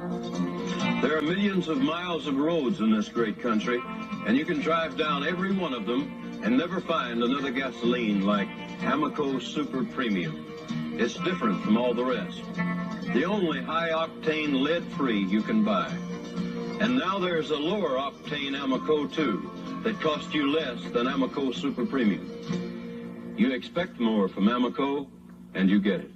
There are millions of miles of roads in this great country, and you can drive down every one of them and never find another gasoline like Amoco Super Premium. It's different from all the rest. The only high-octane lead-free you can buy. And now there's a lower-octane Amoco, too, that costs you less than Amoco Super Premium. You expect more from Amoco, and you get it.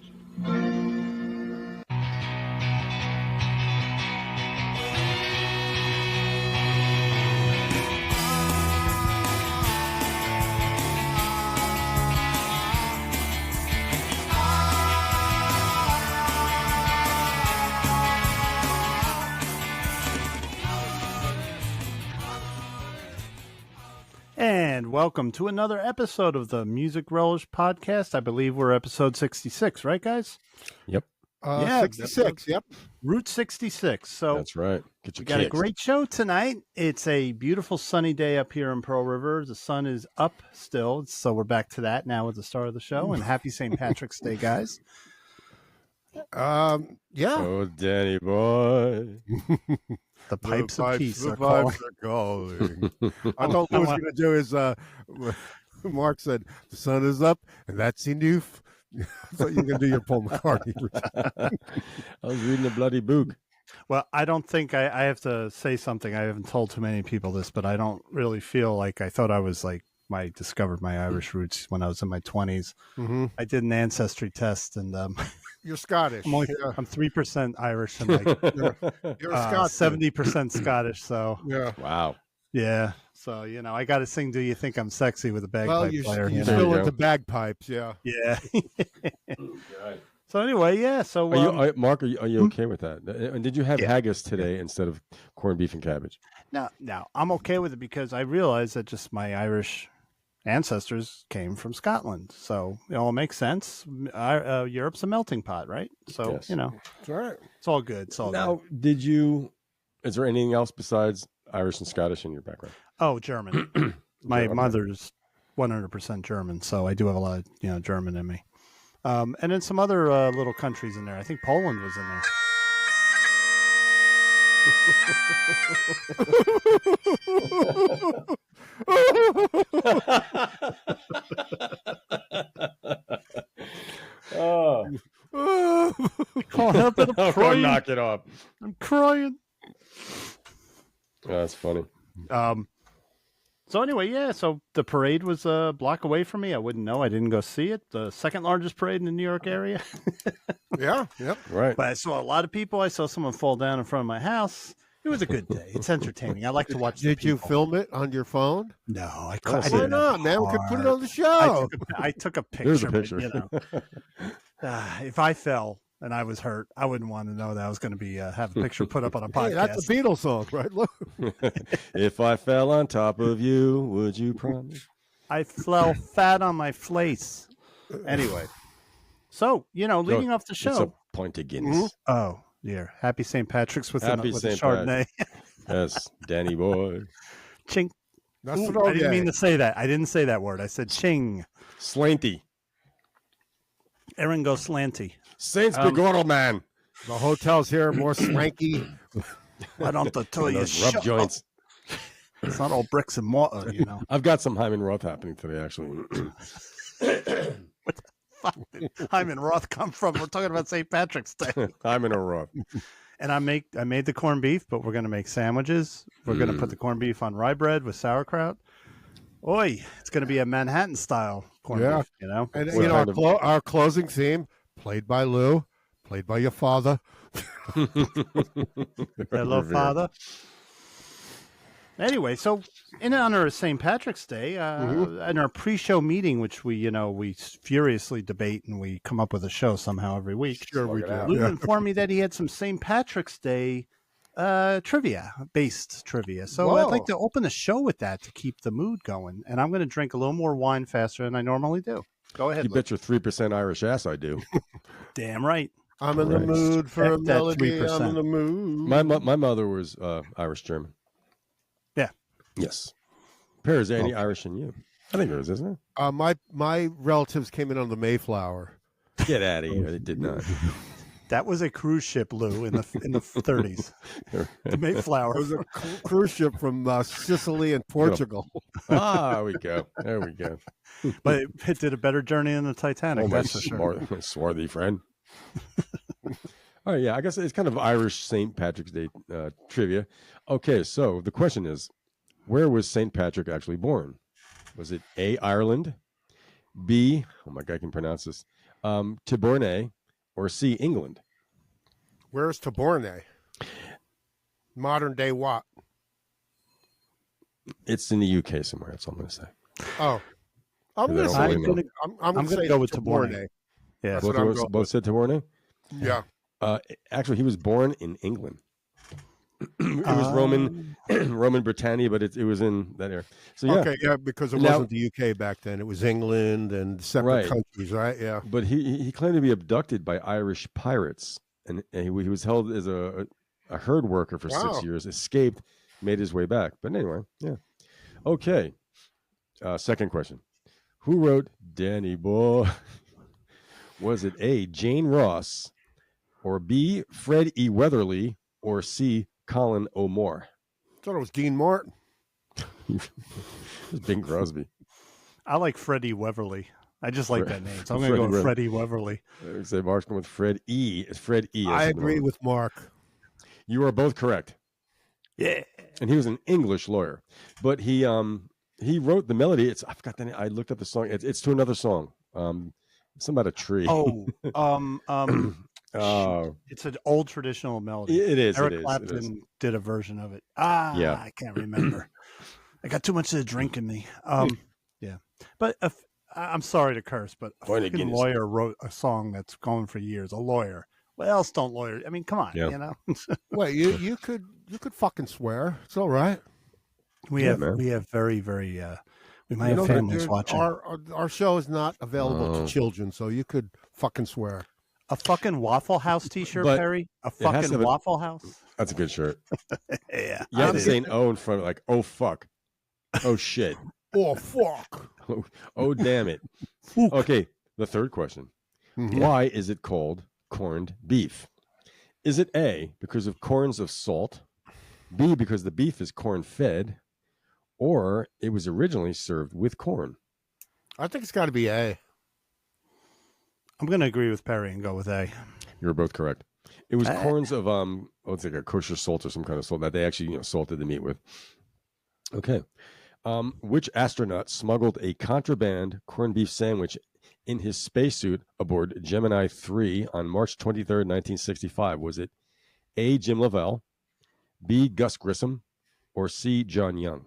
And welcome to another episode of the Music Relish podcast. I believe we're episode 66, right, guys? Yep. 66, yep. Route 66. So that's right. Get your got a great show tonight. It's a beautiful sunny day up here in Pearl River. The sun is up still, so we're back to that now at the start of the show. And happy St. Patrick's Day, guys. Yeah. Oh, Danny boy. The pipes of peace are calling. I thought what I was going to do is, Mark said, the sun is up, and that's enough. So you can do your Paul McCartney. I was reading a bloody book. Well, I don't think I have to say something. I haven't told too many people this, but I don't really feel like I thought I was like, I discovered my Irish roots when I was in my 20s. Mm-hmm. I did an ancestry test, and you're Scottish. I'm 3% Irish and like you're a 70% Scottish. So yeah, wow, yeah. So I got to sing "Do You Think I'm Sexy" with a bagpipe player. You're still into bagpipes, yeah. So anyway, yeah. So Mark, are you okay with that? And did you have haggis today instead of corned beef and cabbage? No, I'm okay with it because I realized that just my Irish ancestors came from Scotland, so it all makes sense. Europe's a melting pot, right? So that's right. It's all good. It's all now, good. Is there anything else besides Irish and Scottish in your background? Oh, German. My mother's 100% German, so I do have a lot of German in me. And then some other little countries in there. I think Poland was in there. Oh, can't help it. I'm crying. Knock it off. I'm crying. Oh, that's funny. So anyway, so the parade was a block away from me. I wouldn't know. I didn't go see it. The second largest parade in the New York area. Yeah, yep. Right. But I saw a lot of people. I saw someone fall down in front of my house. It was a good day. It's entertaining. I like to watch. Did you film it on your phone? No, I couldn't. Why not, man? We could put it on the show. I took a picture. There's a picture. But, if I fell and I was hurt, I wouldn't want to know that I was going to be have a picture put up on a podcast. Hey, that's a Beatles song, right? Look. If I fell on top of you, would you promise? I fell fat on my place. Anyway, so leading off the show. It's a pint of Guinness. Oh, yeah. Happy St. Patrick's with a Chardonnay. Yes, Danny boy. Ching. That's Ooh, I didn't mean to say that. I didn't say that word. I said ching. Slanty. Aaron goes slanty. Saints Bigortle, man. The hotels here are more swanky. I don't have to tell you. Rub joints. It's not all bricks and mortar, I've got some Hyman Roth happening today, actually. What the fuck did Hyman Roth come from? We're talking about St. Patrick's Day. Hyman Roth. And I made the corned beef, but we're going to make sandwiches. We're going to put the corned beef on rye bread with sauerkraut. Oi, it's going to be a Manhattan style corned beef, And our closing theme, played by Lou, played by your father. Hello, father. Anyway, so in honor of St. Patrick's Day, in our pre-show meeting, which we furiously debate and we come up with a show somehow every week. Sure we do. Lou informed me that he had some St. Patrick's Day based trivia. So Whoa. I'd like to open the show with that to keep the mood going. And I'm going to drink a little more wine faster than I normally do. Go ahead. You bet your 3% Irish ass I do. Damn right. I'm in the mood for a melody. 3%. I'm in the mood. My mother was Irish German. Yeah. Yes. Per, is there any Irish in you? I think there is, isn't there? My relatives came in on the Mayflower. Get out of here. They did not. That was a cruise ship, Lou, in the 30s. The Mayflower. It was a cruise ship from Sicily and Portugal. There we go. There we go. But it did a better journey than the Titanic. My That's for sure. swarthy friend. All right, yeah, I guess it's kind of Irish St. Patrick's Day trivia. Okay, so the question is, where was St. Patrick actually born? Was it A, Ireland, B, oh my God, I can pronounce this, Tiborne, or C, England? Where's Tiborne? Modern day what? It's in the UK somewhere. That's all I'm going to say. Oh, I'm going to go with Tiborne. Yeah, both said Tiborne. Yeah. Actually, he was born in England. It was Roman Britannia, but it was in that area. So yeah, okay, yeah, because it wasn't the UK back then; it was England and separate countries, right? Yeah. But he claimed to be abducted by Irish pirates, and he was held as a herd worker for 6 years. Escaped, made his way back. But anyway, yeah. Okay. Second question: who wrote Danny Boy? Was it A, Jane Ross, or B, Fred E. Weatherly, or C, Colin O'More? I thought it was Dean Martin. It was Bing Crosby. I like Freddie Weatherly. I just like that name. So I'm going to go with Freddie Weatherly. I would say Mark's going with Fred E. It's Fred E. I agree with Mark. You are both correct. Yeah. And he was an English lawyer. But he wrote the melody. I forgot the name. I looked up the song. It's to another song. Something about a tree. It's an old traditional melody. It is. Eric Clapton did a version of it. I can't remember. I got too much to drink in me. Yeah, but I'm sorry to curse, but a fucking lawyer wrote a song that's going for years. A lawyer. What else don't lawyers? I mean, come on, you know. Wait, you could fucking swear. It's all right. We have very very. We might have families watching. Our show is not available to children, so you could fucking swear. A fucking Waffle House T-shirt, Perry. A fucking Waffle House. That's a good shirt. Yeah, I'm saying "oh" in front of like "oh fuck," "oh shit," "oh fuck," oh damn it. Okay, the third question: why is it called corned beef? Is it A, because of corns of salt, B, because the beef is corn-fed, or it was originally served with corn? I think it's got to be A. I'm going to agree with Perry and go with A. You're both correct. It was corns of it's like a kosher salt or some kind of salt that they actually salted the meat with. Okay. Which astronaut smuggled a contraband corned beef sandwich in his spacesuit aboard Gemini 3 on March 23rd, 1965? Was it A, Jim Lovell, B, Gus Grissom, or C, John Young?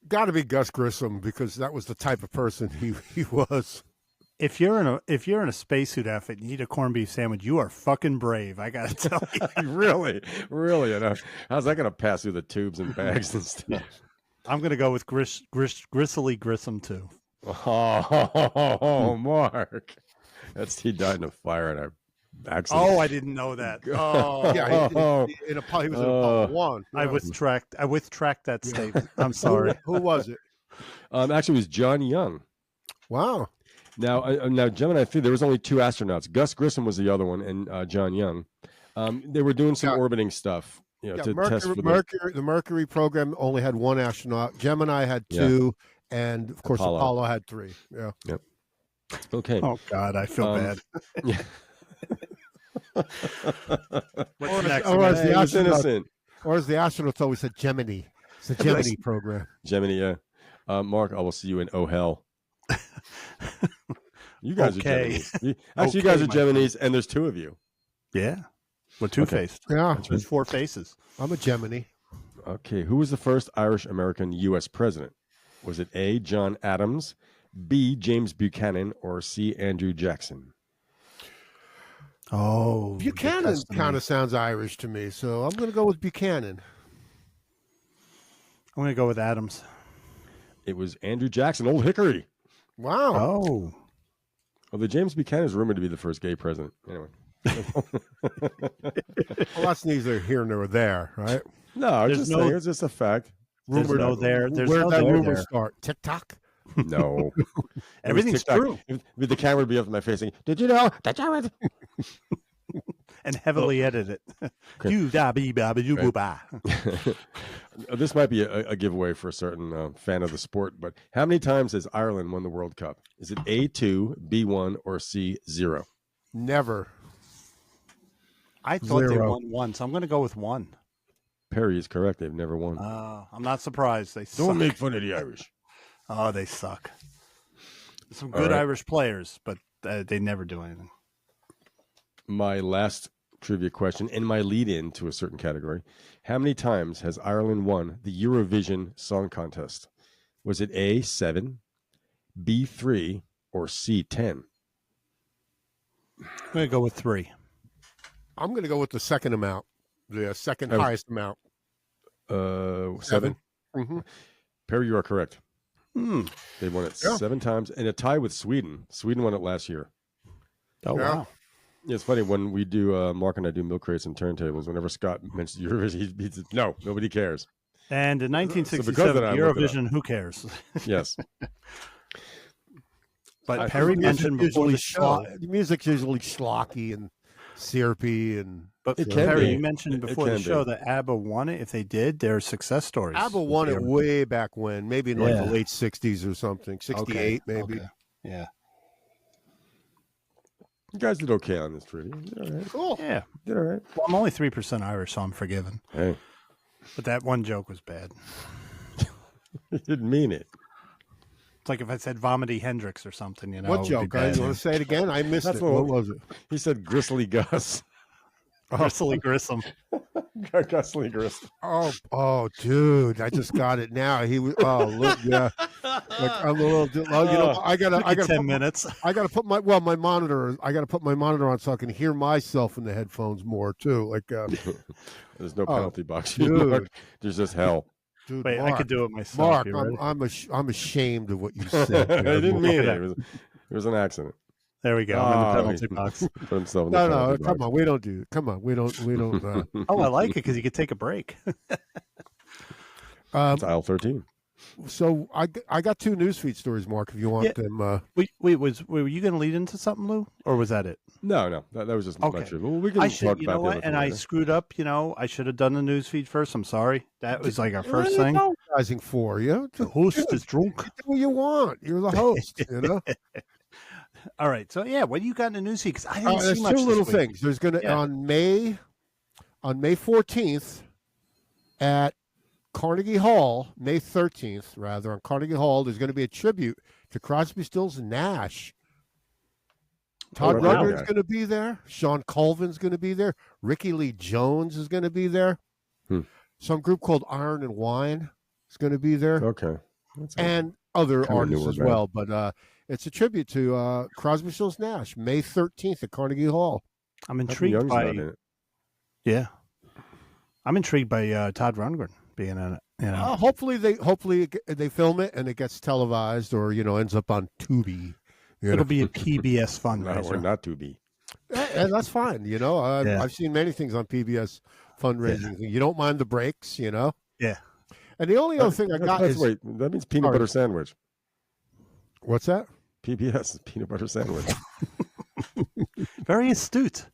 Got to be Gus Grissom, because that was the type of person he was. If you're in a spacesuit outfit and you eat a corned beef sandwich, you are fucking brave. I gotta tell you. really enough. How's that gonna pass through the tubes and bags and stuff? I'm gonna go with Gristly Grissom too. Oh, Mark, he died in a fire in an accident. Oh, I didn't know that. Oh, yeah, he was in Apollo 1. I retract that statement. I'm sorry. Who was it? Actually, it was John Young. Wow. Now, Gemini 3, there was only 2 astronauts. Gus Grissom was the other one, and John Young. They were doing some orbiting stuff, to test for the Mercury program only had 1 astronaut. Gemini had 2, and of course Apollo had 3. Yeah. Yep. Okay. Oh God, I feel bad. Yeah. What's next? Or as the astronauts always said, Gemini. It's the Gemini program. Gemini, yeah. Mark, I will see you in Oh Hell. You guys are Geminis. You guys are Geminis, and there's 2 of you. Yeah. We're two-faced. Yeah. There's 4 faces. I'm a Gemini. Okay. Who was the first Irish-American U.S. president? Was it A, John Adams, B, James Buchanan, or C, Andrew Jackson? Oh. Buchanan kind of sounds Irish to me, so I'm going to go with Buchanan. I'm going to go with Adams. It was Andrew Jackson, Old Hickory. Wow. Oh. Well, the James Buchanan is rumored to be the first gay president. Anyway. Well, that's neither here nor there, right? No, it's just a fact. Rumor Where did that rumor start? TikTok? No. Everything's true. The camera would be up in my face saying, "Did you know? Did you know?" And heavily edit it. This might be a giveaway for a certain fan of the sport, but how many times has Ireland won the World Cup? Is it A2, B1, or C0? Never. I thought they won one, so I'm going to go with one. Perry is correct. They've never won. I'm not surprised. They Don't make fun of the Irish. Oh, they suck. Some good Irish players, but they never do anything. My last trivia question and my lead-in to a certain category. How many times has Ireland won the Eurovision Song Contest? Was it A7, B3, or C10? I'm going to go with 3. I'm going to go with the second amount, the second highest amount. 7? Mm-hmm. Perry, you are correct. They won it 7 times, and a tie with Sweden. Sweden won it last year. Oh, wow. Yeah, it's funny when we do, Mark and I do milk crates and turntables. Whenever Scott mentions Eurovision, he says, no, nobody cares. And in 1967, Eurovision, who cares? Yes. But Perry mentioned before the show. The music's usually schlocky and syrupy. But Perry, you mentioned before the show that ABBA won it. If they did, they're success stories. ABBA won it way back when, maybe in like the late 60s or something, 68 maybe. Okay. Yeah. You guys did okay on this trivia. All right. Cool. Yeah. Did all right. Well, I'm only 3% Irish, so I'm forgiven. Hey. But that one joke was bad. You didn't mean it. It's like if I said Vomity Hendrix or something, you know. What joke? You want to say it again? I missed it. What was it? He said Gristly Gus. Gristly Grissom. Gusly Grissom. Oh, dude! I just got it now. He was. Oh, look, yeah. Like I'm a little. You know, I gotta 10 minutes. I gotta put my monitor. I gotta put my monitor on so I can hear myself in the headphones more too. Like. There's no penalty box. Dude. There's just hell. Dude, wait, Mark, I could do it myself. Mark, I'm ashamed of what you said. I didn't mean it. It was an accident. There we go. I'm in the penalty box. No, come on. We don't do. Come on, we don't. Oh, I like it because you could take a break. It's aisle 13. So I got 2 newsfeed stories, Mark. If you want them. Wait, were you going to lead into something, Lou, or was that it? No, that was just okay. Not true. Well, we can talk about the other and I screwed up. You know, I should have done the newsfeed first. I'm sorry. That was like our first thing. Apologizing for you. The host is drunk. Do what you want. You're the host. You know. All right. So what do you got in the newsfeed? Because I didn't see much. There's 2 little things. There's going to on May 14th at Carnegie Hall, May 13th, rather, on Carnegie Hall, there's going to be a tribute to Crosby, Stills, and Nash. Todd Rundgren's going to be there. Sean Colvin's going to be there. Ricky Lee Jones is going to be there. Some group called Iron and Wine is going to be there. Okay. And other artists as well. But it's a tribute to Crosby, Stills, Nash, May 13th at Carnegie Hall. I'm intrigued by I'm intrigued by Todd Rundgren being in it. You know. Hopefully they film it and it gets televised or ends up on Tubi. It'll be a PBS fundraiser. Or not Tubi. And that's fine. I've seen many things on PBS fundraising. You don't mind the breaks, Yeah. And the only other thing I got is that means peanut butter sandwich. What's that? PBS peanut butter sandwich. Very astute.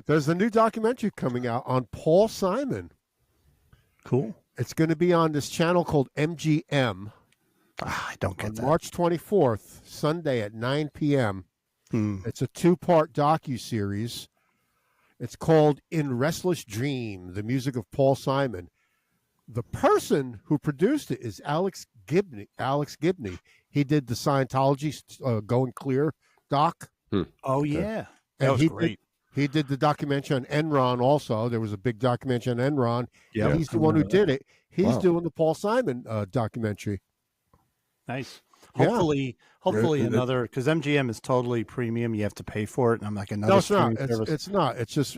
There's a new documentary coming out on Paul Simon. Cool. It's going to be on this channel called MGM. I don't get that. March 24th, Sunday at 9 p.m. It's a 2-part docuseries. It's called In Restless Dream, the music of Paul Simon. The person who produced it is Alex Gibney. He did the Scientology Going Clear doc. Oh, yeah. That was great. He did the documentary on Enron also. There was a big documentary on Enron. Yeah, he's the one who did it. He's doing the Paul Simon documentary. Nice. Hopefully another, because MGM is totally premium. You have to pay for it. And I'm like, another. No, it's not. It's not. It's just,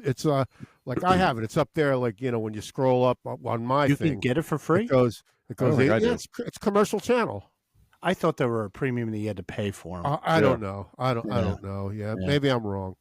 like I have it. It's up there, like, when you scroll up on my thing. You can get it for free? It goes it's commercial channel. I thought there were a premium that you had to pay for them. I don't know. I don't know. Yeah, maybe I'm wrong.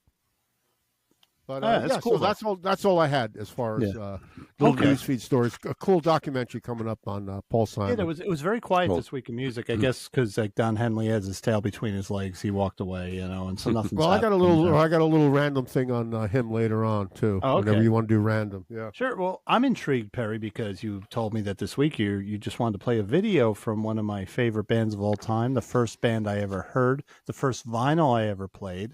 But that's cool. So that's all I had as far as little newsfeed stories. A cool documentary coming up on Paul Simon. Yeah, it was very quiet this week in music. I guess because like Don Henley has his tail between his legs, he walked away. And so nothing. Well, I got a little random thing on him later on too. Oh, okay. Whenever you want to do random, yeah. Sure. Well, I'm intrigued, Perry, because you told me that this week you just wanted to play a video from one of my favorite bands of all time, the first band I ever heard, the first vinyl I ever played.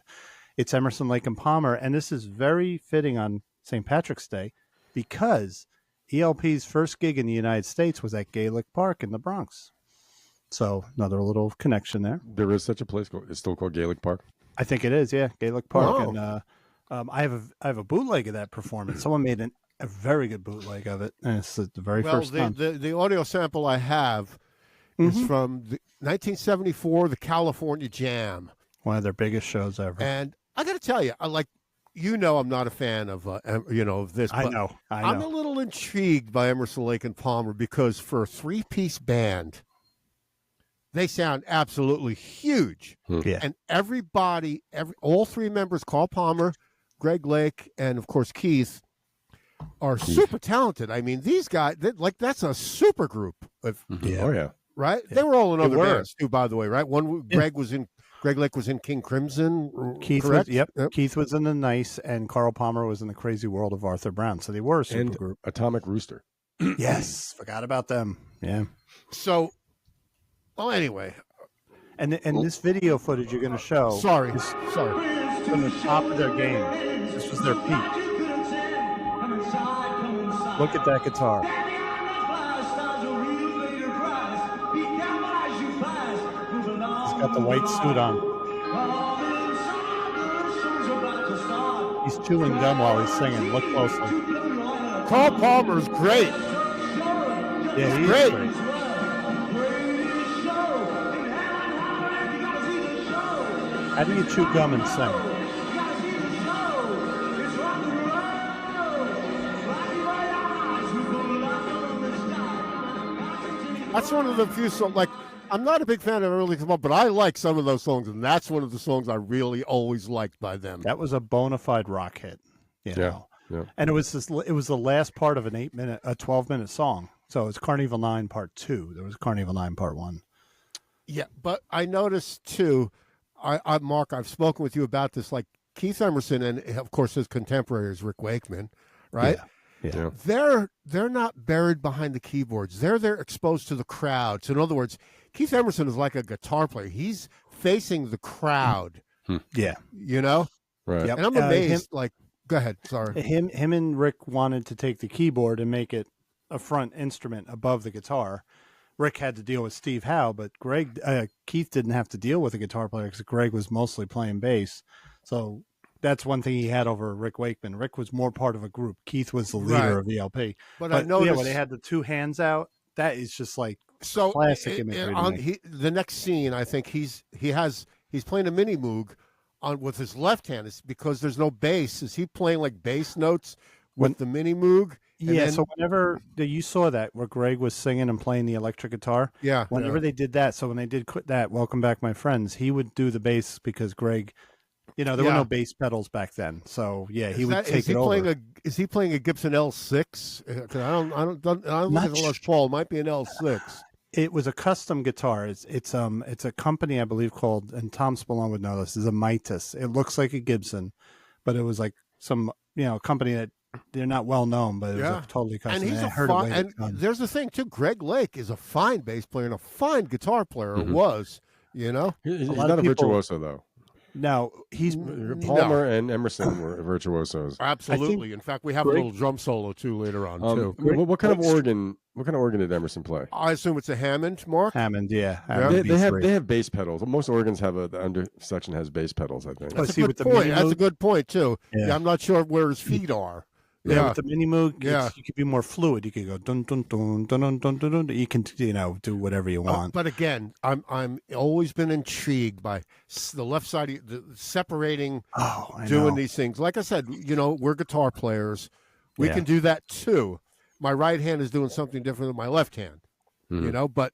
It's Emerson, Lake and Palmer, and this is very fitting on St. Patrick's Day because ELP's first gig in the United States was at Gaelic Park in the Bronx. So another little connection there. There is such a place it's still called Gaelic Park. I think it is, yeah, Gaelic Park. Oh. And I have a bootleg of that performance. Someone made a very good bootleg of it, and it's the very first time. The audio sample I have is from 1974, the California Jam. One of their biggest shows ever. And I got to tell you, I'm not a fan of of this. But I know. I'm a little intrigued by Emerson, Lake and Palmer because for a 3-piece band, they sound absolutely huge. Yeah. And all 3 members, Carl Palmer, Greg Lake, and of course Keith, are super talented. I mean, these guys, that's a super group. Oh yeah. Right? Yeah. They were all in other bands too, by the way, right? Greg Lake was in King Crimson. Keith was, yep. Keith was in the Nice, and Carl Palmer was in the Crazy World of Arthur Brown. So they were a super group. Atomic Rooster. Yes, forgot about them. Yeah. So, well, anyway, and this video footage you're going to show. Sorry, from the top of their game. This was their peak. Look at that guitar. He's got the white suit on. He's chewing gum while he's singing. Look closely. Carl Palmer's great. Yeah, he's great. How do you chew gum and sing? That's one of the few songs, I'm not a big fan of early come up, but I like some of those songs, and that's one of the songs I really always liked by them. That was a bona fide rock hit, you know. Yeah. And it was the last part of a 12-minute song. So it's Carnival 9 Part 2. There was Carnival 9 Part 1. Yeah, but I noticed too, Mark, I've spoken with you about this, like Keith Emerson and of course his contemporary is Rick Wakeman, right? Yeah. They're not buried behind the keyboards. They're exposed to the crowd. So in other words, Keith Emerson is like a guitar player. He's facing the crowd. Yeah. You know? Right. Yep. And I'm amazed. Go ahead. Sorry. Him and Rick wanted to take the keyboard and make it a front instrument above the guitar. Rick had to deal with Steve Howe, but Keith didn't have to deal with a guitar player because Greg was mostly playing bass. So that's one thing he had over Rick Wakeman. Rick was more part of a group. Keith was the leader of ELP. But I noticed when they had the 2 hands out, that is just like classic imagery. The next scene, I think he's playing a mini moog with his left hand. It's because there's no bass. Is he playing like bass notes with the mini moog? Yeah, so whenever you saw that where Greg was singing and playing the electric guitar, whenever they did that, so when they did that, Welcome Back My Friends, he would do the bass because Greg, there were no bass pedals back then. So he would take it over. Is he playing a Gibson L6? I don't think it's a Les Paul. It might be an L6. It was a custom guitar. It's a company I believe called, and Tom Spallone would know this, is a Mitas. It looks like a Gibson, but it was like some company that they're not well known, but it was a totally custom. And he's there's the thing too. Greg Lake is a fine bass player and a fine guitar player. Mm-hmm. Was he's not a virtuoso though. No, he's Palmer and Emerson were virtuosos. Absolutely. In fact, we have a little drum solo too later on too. What kind of organ? What kind of organ did Emerson play? I assume it's a Hammond, Mark. Hammond, yeah. They have bass pedals. Most organs have the under section has bass pedals. I think. That's a good point. That's a good point too. Yeah, I'm not sure where his feet are. Yeah, with the mini moog, you could be more fluid. You could go dun dun dun dun dun dun dun dun. You can do whatever you want. But again, I'm always been intrigued by the left side, separating, doing these things. Like I said, we're guitar players. We can do that too. My right hand is doing something different than my left hand. Mm-hmm. But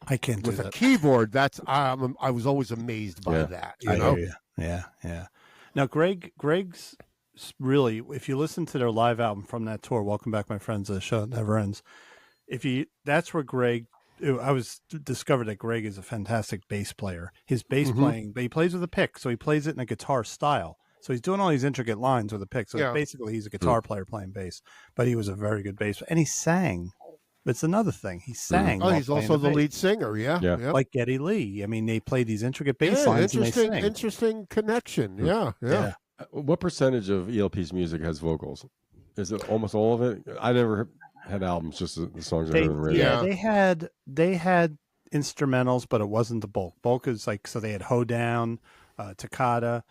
I can't do with that. a keyboard. That's I was always amazed by that. Yeah. Now Greg's really, if you listen to their live album from that tour, Welcome Back, My Friends, the show never ends. That's where Greg, I was discovered that Greg is a fantastic bass player. His bass playing, but he plays with a pick, so he plays it in a guitar style. So he's doing all these intricate lines with a pick. So basically, he's a guitar player playing bass. But he was a very good bass, and he sang. It's another thing. He sang. Oh, he's also the lead singer. Yeah. Like Geddy Lee. I mean, they played these intricate bass lines. Interesting connection. Yeah. What percentage of ELP's music has vocals? Is it almost all of it? I never had albums, just the songs I heard on the radio. Yeah, they had instrumentals, but it wasn't the bulk. Bulk is like, so they had Hoedown, Toccata,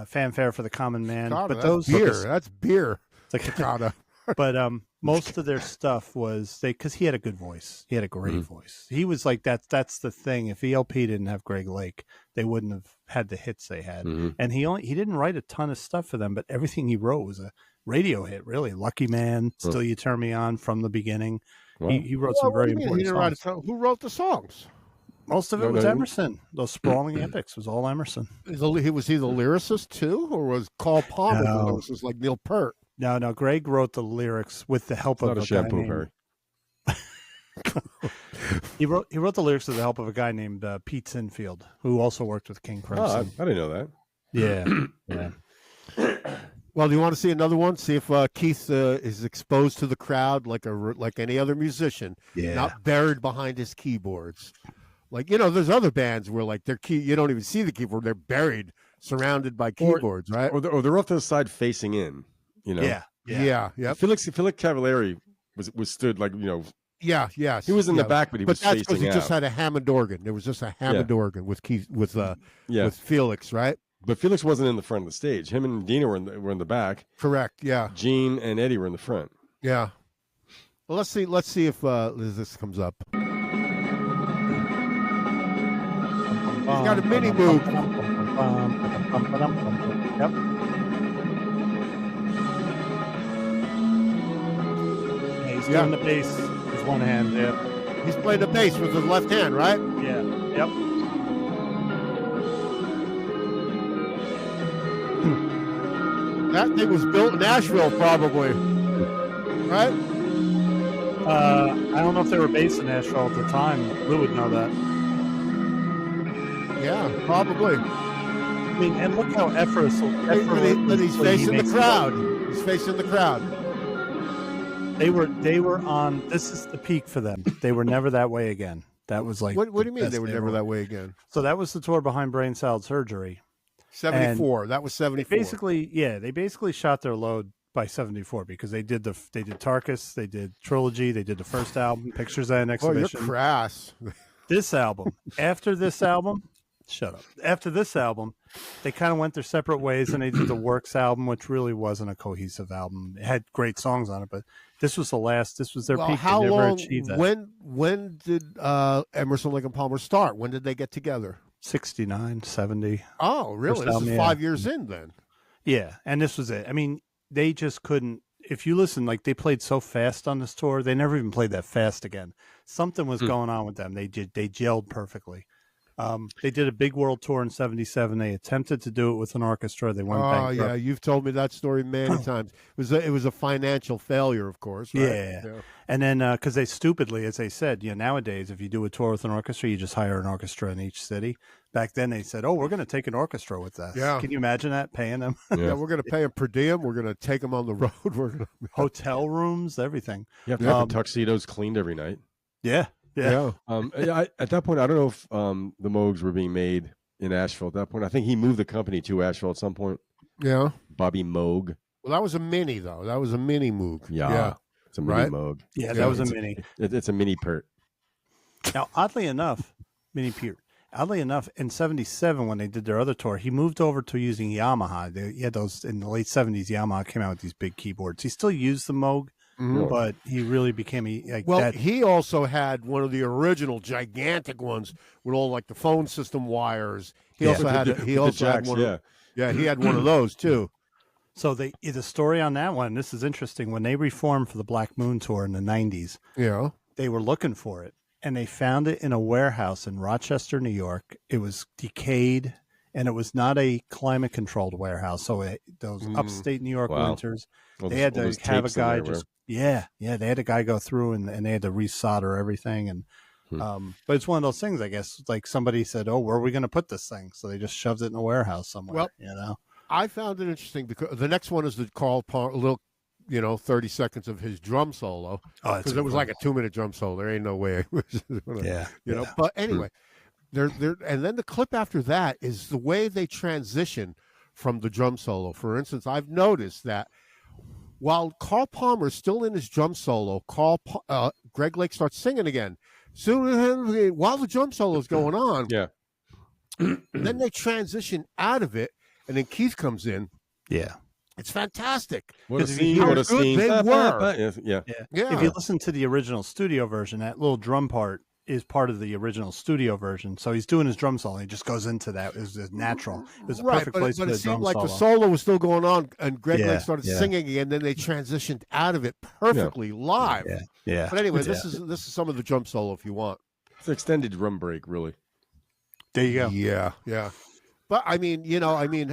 Fanfare for the Common Man. Toccata, but those that's beer. It's like Toccata. But most of their stuff was because he had a good voice. He had a great voice. He was like that's the thing. If ELP didn't have Greg Lake, they wouldn't have had the hits they had. And he didn't write a ton of stuff for them, but everything he wrote was a radio hit, really. Lucky Man, Still You Turn Me On, From the Beginning. Wow. He wrote some very important songs. Who wrote the songs? Most of it was Emerson. Those sprawling epics was all Emerson. Was he the lyricist too, or was Carl Palmer the lyricist like Neil Peart? No. Greg wrote the lyrics with the help of a shampoo guy named... He wrote the lyrics with the help of a guy named Pete Sinfield, who also worked with King Crimson. I didn't know that. Yeah. Well, do you want to see another one? See if Keith is exposed to the crowd like any other musician, not buried behind his keyboards. Like, there's other bands where like you don't even see the keyboard; they're buried, surrounded by keyboards, right? Or they're off to the side facing in. Yeah. Felix Cavalieri was stood like Yeah. He was in the back, but he was facing out. But that's because he just had a Hammond organ. There was just a Hammond organ with Keith with Felix, right? But Felix wasn't in the front of the stage. Him and Dina were in the back. Correct. Yeah. Gene and Eddie were in the front. Yeah. Well, let's see if this comes up. He's got a mini move. Yep. He's doing the bass with one hand. Yeah. He's playing the bass with his left hand, right? Yeah. Yep. That thing was built in Nashville, probably. Right? I don't know if they were based in Nashville at the time. Lou would know that. Yeah, probably. I mean, and look how effortless he's facing the crowd. He's facing the crowd. They were on. This is the peak for them. They were never that way again. That was like. What do you mean they were never that way again? So that was the tour behind Brain Salad Surgery. 74. That was 74. They basically shot their load by 74 because they did Tarkus, they did Trilogy, they did the first album, Pictures at an Exhibition. Oh, you're crass. After this album, they kind of went their separate ways, and they did the Works album, which really wasn't a cohesive album. It had great songs on it, but this was their peak. How they never long? Achieved that. When did Emerson, Lake and Palmer start? When did they get together? 69, 70. Oh, really? This is 5 years in then. Yeah, and this was it. I mean, they just couldn't. If you listen, like they played so fast on this tour, they never even played that fast again. Something was going on with them. They gelled perfectly. They did a big world tour in 77. They attempted to do it with an orchestra. They went bankrupt. Yeah, you've told me that story many times. It was a financial failure, of course. Right? Yeah. And then because they stupidly, as they said, nowadays if you do a tour with an orchestra, you just hire an orchestra in each city. Back then they said, "Oh, we're going to take an orchestra with us." Yeah. Can you imagine that, paying them? Yeah, we're going to pay them per diem. We're going to take them on the road. We're going to hotel rooms, everything. You have to have the tuxedos cleaned every night. Yeah. At that point, I don't know if the Moogs were being made in Asheville at that point. I think he moved the company to Asheville at some point. Yeah. Bobby Moog. Well, that was a mini, though. That was a mini Moog. Yeah. It's a mini Moog. Yeah, that was a mini. It's a mini Pert. Now, oddly enough, in 77, when they did their other tour, he moved over to using Yamaha. He had those in the late 70s. Yamaha came out with these big keyboards. He still used the Moog, but he really became he also had one of the original gigantic ones with all like the phone system wires. He also had one. He had one of those too. So the story on that one, this is interesting. When they reformed for the Black Moon tour in the 90s, they were looking for it. And they found it in a warehouse in Rochester, New York. It was decayed. and it was not a climate controlled warehouse. So those upstate New York winters, they had to have a guy just they had a guy go through and they had to resolder everything. And but it's one of those things, I guess, like somebody said, "Oh, where are we going to put this thing?" So they just shoved it in a warehouse somewhere. Well, you know, I found it interesting because the next one is the Carl Palmer, little, 30 seconds of his drum solo. Because it was like a 2-minute drum solo. There ain't no way. But anyway, there, and then the clip after that is the way they transition from the drum solo. For instance, I've noticed that while Carl Palmer is still in his drum solo, Greg Lake starts singing again. So while the drum solo is going on, then they transition out of it, and then Keith comes in. Yeah. It's fantastic. What a scene! What a scene! They were. Yeah. If you listen to the original studio version, that little drum part is part of the original studio version. So he's doing his drum solo. He just goes into that. It was natural. It was a perfect place for the drum solo. But it seemed like the solo was still going on, and Greg Lake started singing again. Then they transitioned out of it perfectly live. Yeah. But anyway, this is some of the drum solo if you want. It's an extended drum break, really. There you go. Yeah. But I mean,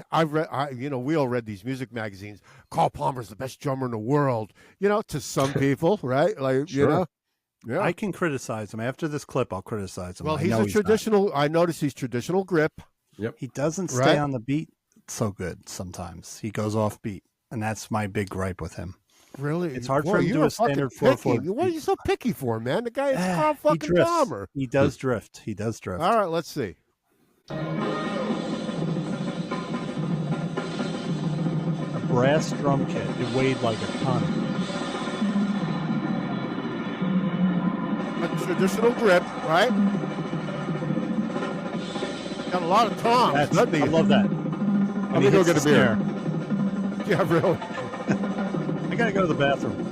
I've read, we all read these music magazines. Carl Palmer's the best drummer in the world. To some people, right? Like, sure. Yeah. I can criticize him. After this clip, I'll criticize him. Well, he's a traditional. I noticed he's traditional grip. Yep. He doesn't stay on the beat so good sometimes. He goes off beat, and that's my big gripe with him. Really? It's hard for him to do a standard 4/4. What are you so picky for, man? The guy is Carl fucking Palmer. He does drift. All right, let's see. A brass drum kit. It weighed like a ton. A traditional grip, right? Got a lot of toms, doesn't he? I love that. Let me go get a beer. Yeah, really. I gotta go to the bathroom.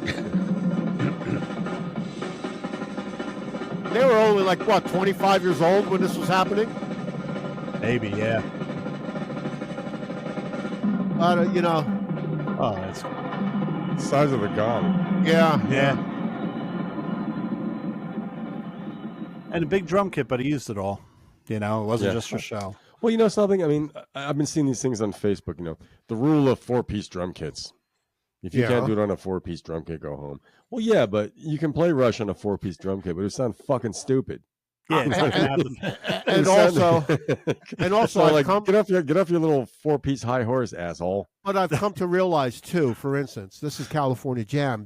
They were only 25 years old when this was happening? Maybe, yeah. Oh, that's the size of a gong. Yeah. And a big drum kit, but he used it all. It wasn't just for show. Well, something. I mean, I've been seeing these things on Facebook. The rule of 4-piece drum kits. If you can't do it on a 4-piece drum kit, go home. Well, yeah, but you can play Rush on a 4-piece drum kit, but it would sound fucking stupid. Yeah, and also, get off your little 4-piece high horse, asshole. But I've come to realize too. For instance, this is California Jam.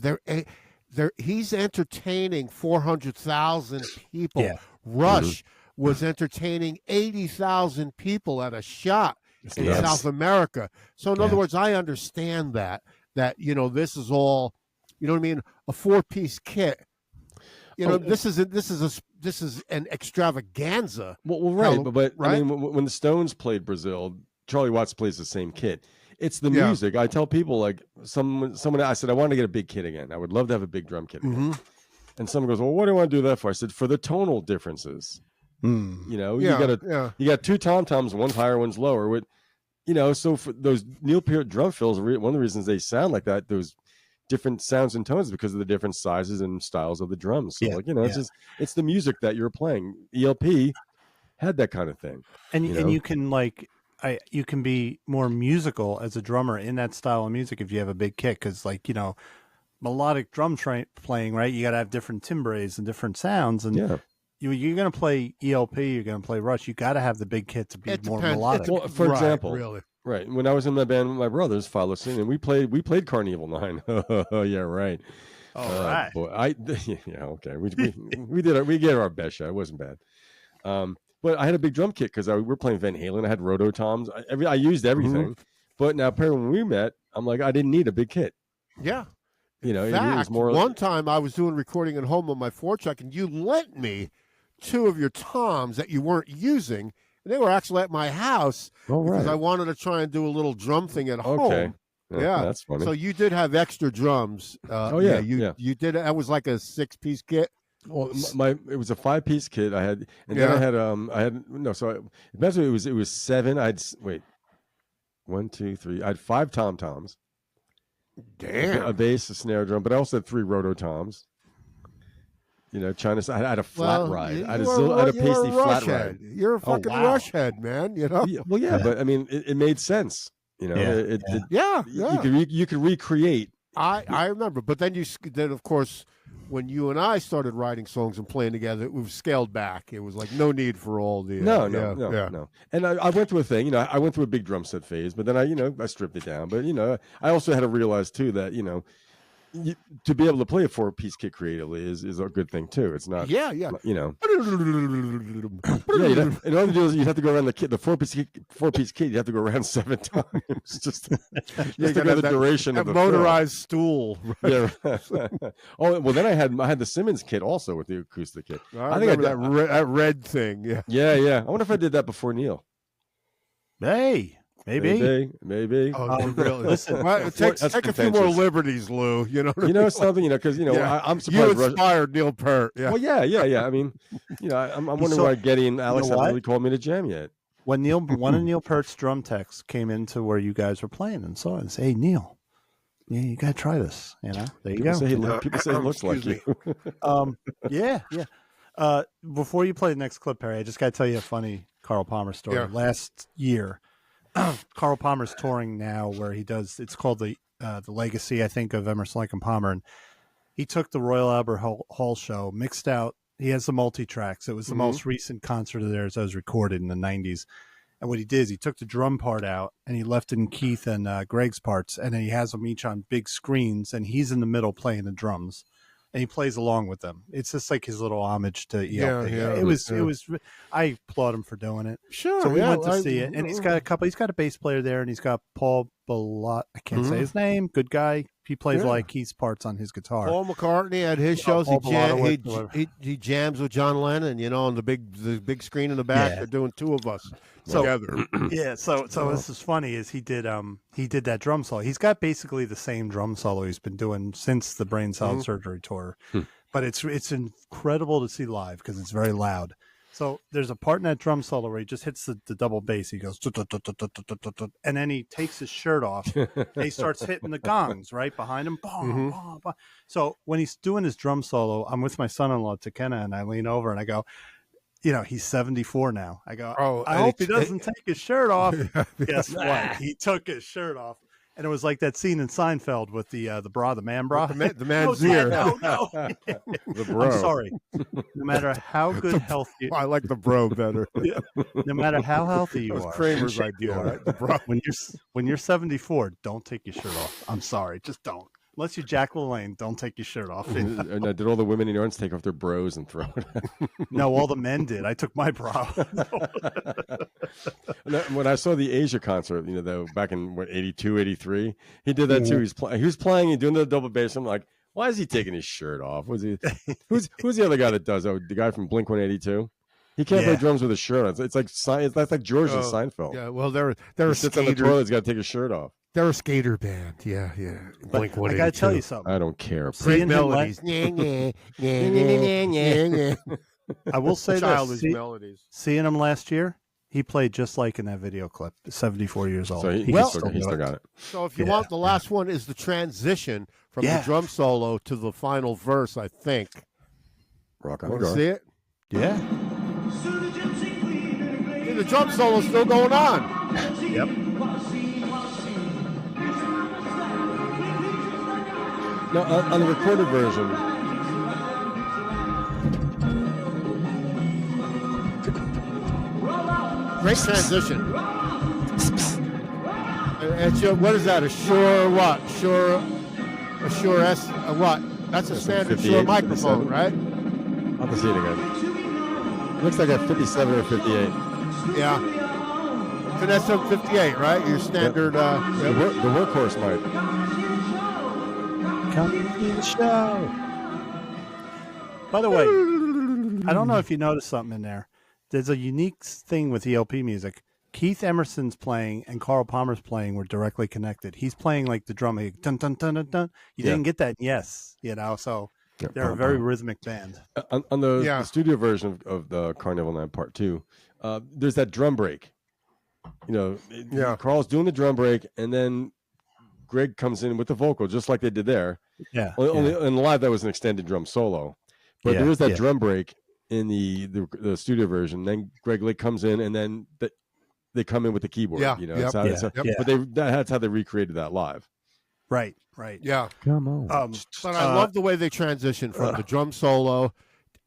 He's entertaining 400,000 people. Yeah. Rush was entertaining 80,000 people at a shot in South America. So in other words, I understand that this is all, you know what I mean, a 4-piece kit. This is an extravaganza. Well, right, but right? I mean, when the Stones played Brazil, Charlie Watts plays the same kit. It's the music. I tell people, someone. I said I want to get a big kit again. I would love to have a big drum kit again. And someone goes, "Well, what do you want to do that for?" I said, "For the tonal differences. You got 2 tom-toms, one's higher, one's lower. So for those Neil Peart drum fills, one of the reasons they sound like that, those different sounds and tones, because of the different sizes and styles of the drums. So it's the music that you're playing. ELP had that kind of thing, and you can you can be more musical as a drummer in that style of music if you have a big kit, because melodic drum playing, right? You got to have different timbres and different sounds, and you're going to play ELP, you're going to play Rush. You got to have the big kit to be more melodic. Well, for example, really. Right. When I was in my band with my brothers, Follow Sin, and we played Carnival 9. Oh, yeah, right. All right. Boy, okay. We gave our best shot. It wasn't bad. But I had a big drum kit because we were playing Van Halen. I had rototoms. I used everything. But now, apparently, when we met, I'm like, I didn't need a big kit. Yeah. In fact, it was more. One time I was doing recording at home on my 4-chuck, and you lent me 2 of your toms that you weren't using. And they were actually at my house because I wanted to try and do a little drum thing at home. Okay. Yeah, that's funny. So you did have extra drums. You did. That was like a 6-piece kit. Well, it was a 5-piece kit. I had, and then it was 7. I had 1, 2, 3. I had 5 tom-toms. Damn. A bass, a snare drum, but I also had 3 rototoms. China. I had a flat ride. I had a pasty flat ride. You're a fucking Rush head, man. Well, yeah, but I mean, it made sense. You could recreate. I remember, but then of course, when you and I started writing songs and playing together, it was scaled back. It was like no need for all the no. And I went through a thing, I went through a big drum set phase, but then I stripped it down. But I also had to realize too that to be able to play a 4-piece kit creatively is a good thing too. It's not in order to do is you have to go around the 4-piece kit. You have to go around 7 times just to get the duration of the motorized stool. Right? Yeah. Oh well, then I had the Simmons kit also with the acoustic kit. I think I did that red thing. Yeah. I wonder if I did that before Neil. Hey. Maybe. Oh, really? Listen, take a few more liberties, Lou. Something. Because I'm surprised. You inspired Neil Peart. Yeah. Well, yeah. I mean, I'm wondering why Getty and Alex haven't really called me to jam yet. When one of Neil Peart's drum techs came into where you guys were playing and saw it and said, "Hey, Neil, you gotta try this." There you go. People say he looks like you. Yeah. Before you play the next clip, Perry, I just gotta tell you a funny Carl Palmer story. Yeah. Last year. Carl Palmer's touring now where he does, it's called the Legacy, I think, of Emerson, Lake and Palmer. And he took the Royal Albert Hall show, mixed out, he has the multi-tracks. It was the most recent concert of theirs that was recorded in the 90s. And what he did is he took the drum part out and he left in Keith and Greg's parts. And then he has them each on big screens and he's in the middle playing the drums. And he plays along with them. It's just like his little homage to ELP. It was. I applaud him for doing it. Sure. So we went to see it, and he's got a bass player there, and he's got Paul Bigsby. I can't say his name. Good guy. He plays like Keith's parts on his guitar. Paul McCartney at his shows. He jams with John Lennon. On the big screen in the back. They're doing 2 of us together. So this is funny. Is he did that drum solo. He's got basically the same drum solo he's been doing since the brain salad surgery tour, but it's incredible to see live because it's very loud. So there's a part in that drum solo where he just hits the double bass. He goes, and then he takes his shirt off. And he starts hitting the gongs right behind him. So when he's doing his drum solo, I'm with my son-in-law, Tekena, and I lean over and I go, he's 74 now. I go, I hope he doesn't take his shirt off. Guess what? He took his shirt off. And it was like that scene in Seinfeld with the man bra. The man's ear. No. The bro. I'm sorry. No matter how good health you I like the bro better. No matter how healthy you are. Kramer's idea, right? The bro. When you're 74, don't take your shirt off. I'm sorry. Just don't. Unless you're Jack LaLanne, don't take your shirt off. Did all the women in Orange take off their bros and throw it out? No, all the men did. I took my bra. When I saw the Asia concert, back in 82, 83, he did that too. He was playing and doing the double bass. I'm like, why is he taking his shirt off? Who's the other guy that does? Oh, the guy from Blink 182. He can't play drums with a shirt on. It's like George and Seinfeld. Yeah, well, they're he sits on the toilet. He's got to take his shirt off. They're a skater band. Yeah. Blink 182. I got to tell you something. I don't care. Great melodies. I will say childish melodies. Seeing him last year, he played just like in that video clip. 74 years old. So he still got it. So if you want, the last one is the transition from the drum solo to the final verse, I think. Rock on. Want to see it? Yeah. See, the drum solo's still going on. Yep. Now, on the recorded version, great transition. What is that? A Shure what? A Shure S? What? That's a standard Shure microphone, 57. Right? I'll have to see it again. Looks like a 57 or 58. Yeah. So that's a 58, right? Your standard. The workhorse mic. Come to the show. By the way, I don't know if you noticed something in there. There's a unique thing with ELP music. Keith Emerson's playing and Carl Palmer's playing were directly connected. He's playing like the drum, like, dun dun dun dun dun. You didn't get that, so they're a very rhythmic band. On the studio version of the Carnival Night Part 2, there's that drum break. Carl's doing the drum break, and then Greg comes in with the vocal, just like they did there. Yeah. Only in live, that was an extended drum solo. But there is that drum break in the studio version. Then Greg Lake comes in, and then they come in with the keyboard. Yeah, but that's how they recreated that live. Right. Yeah. Come on. But I love the way they transitioned from the drum solo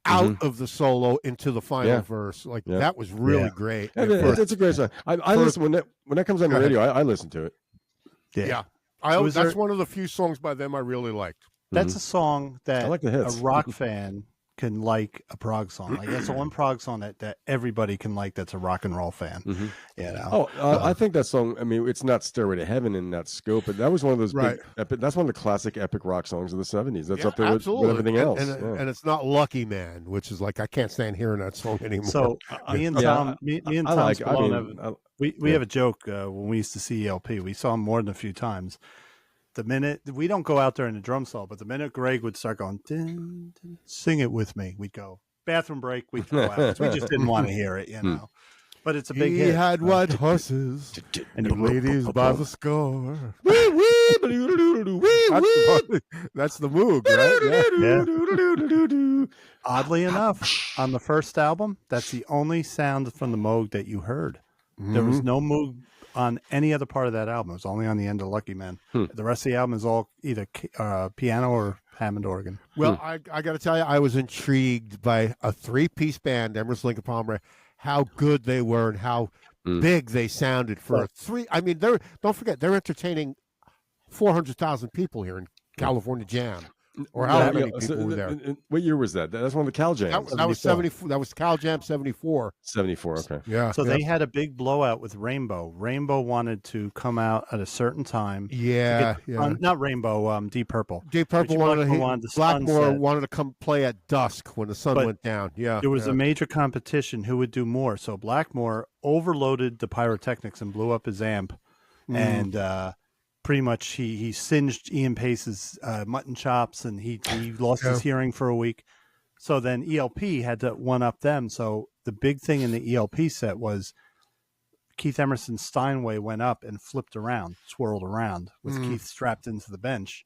out of the solo into the final verse. Like that was really great. It's a great song. I listen when that comes on the radio. I listen to it. Yeah. That's one of the few songs by them I really liked. That's a song that I like the hits. A rock fan can like a prog song. Like that's the one prog song that everybody can like. That's a rock and roll fan. You know. I think that song. I mean, it's not "Stairway to Heaven" in that scope, but that was one of those big epic. That's one of the classic epic rock songs of the '70s. That's up there with everything else. And it's not "Lucky Man," which is like I can't stand hearing that song anymore. So me and Tom Spallone we have a joke when we used to see ELP. We saw him more than a few times. The minute we don't go out there in the drum solo, but the minute Greg would start going, dun, dun, sing it with me, we'd go bathroom break. We'd go out. We just didn't want to hear it, you know. But it's a big hit. He had white horses and the ladies by the score. That's the Moog, right? Yeah. Oddly enough, on the first album, that's the only sound from the Moog that you heard. There was no Moog on any other part of that album. It was only on the end of Lucky Man. The rest of the album is all either piano or Hammond organ. Well, I got to tell you, I was intrigued by a 3-piece band, Emerson, Lake and Palmer, how good they were and how big they sounded for a 3. I mean, don't forget, they're entertaining 400,000 people here in California Jam. Or how many people were there? What year was that? That's one of the Cal Jams. That was 74. That was Cal Jam 74. 74. Okay. Yeah. So they had a big blowout with Rainbow. Rainbow wanted to come out at a certain time. Not Rainbow. Deep Purple. Deep Purple wanted Blackmore wanted to come play at dusk when the sun went down. Yeah. There was a major competition who would do more. So Blackmore overloaded the pyrotechnics and blew up his amp, and pretty much he singed Ian Pace's mutton chops, and he lost his hearing for a week. So then ELP had to one-up them. So the big thing in the ELP set was Keith Emerson's Steinway went up and flipped around, swirled around with Keith strapped into the bench.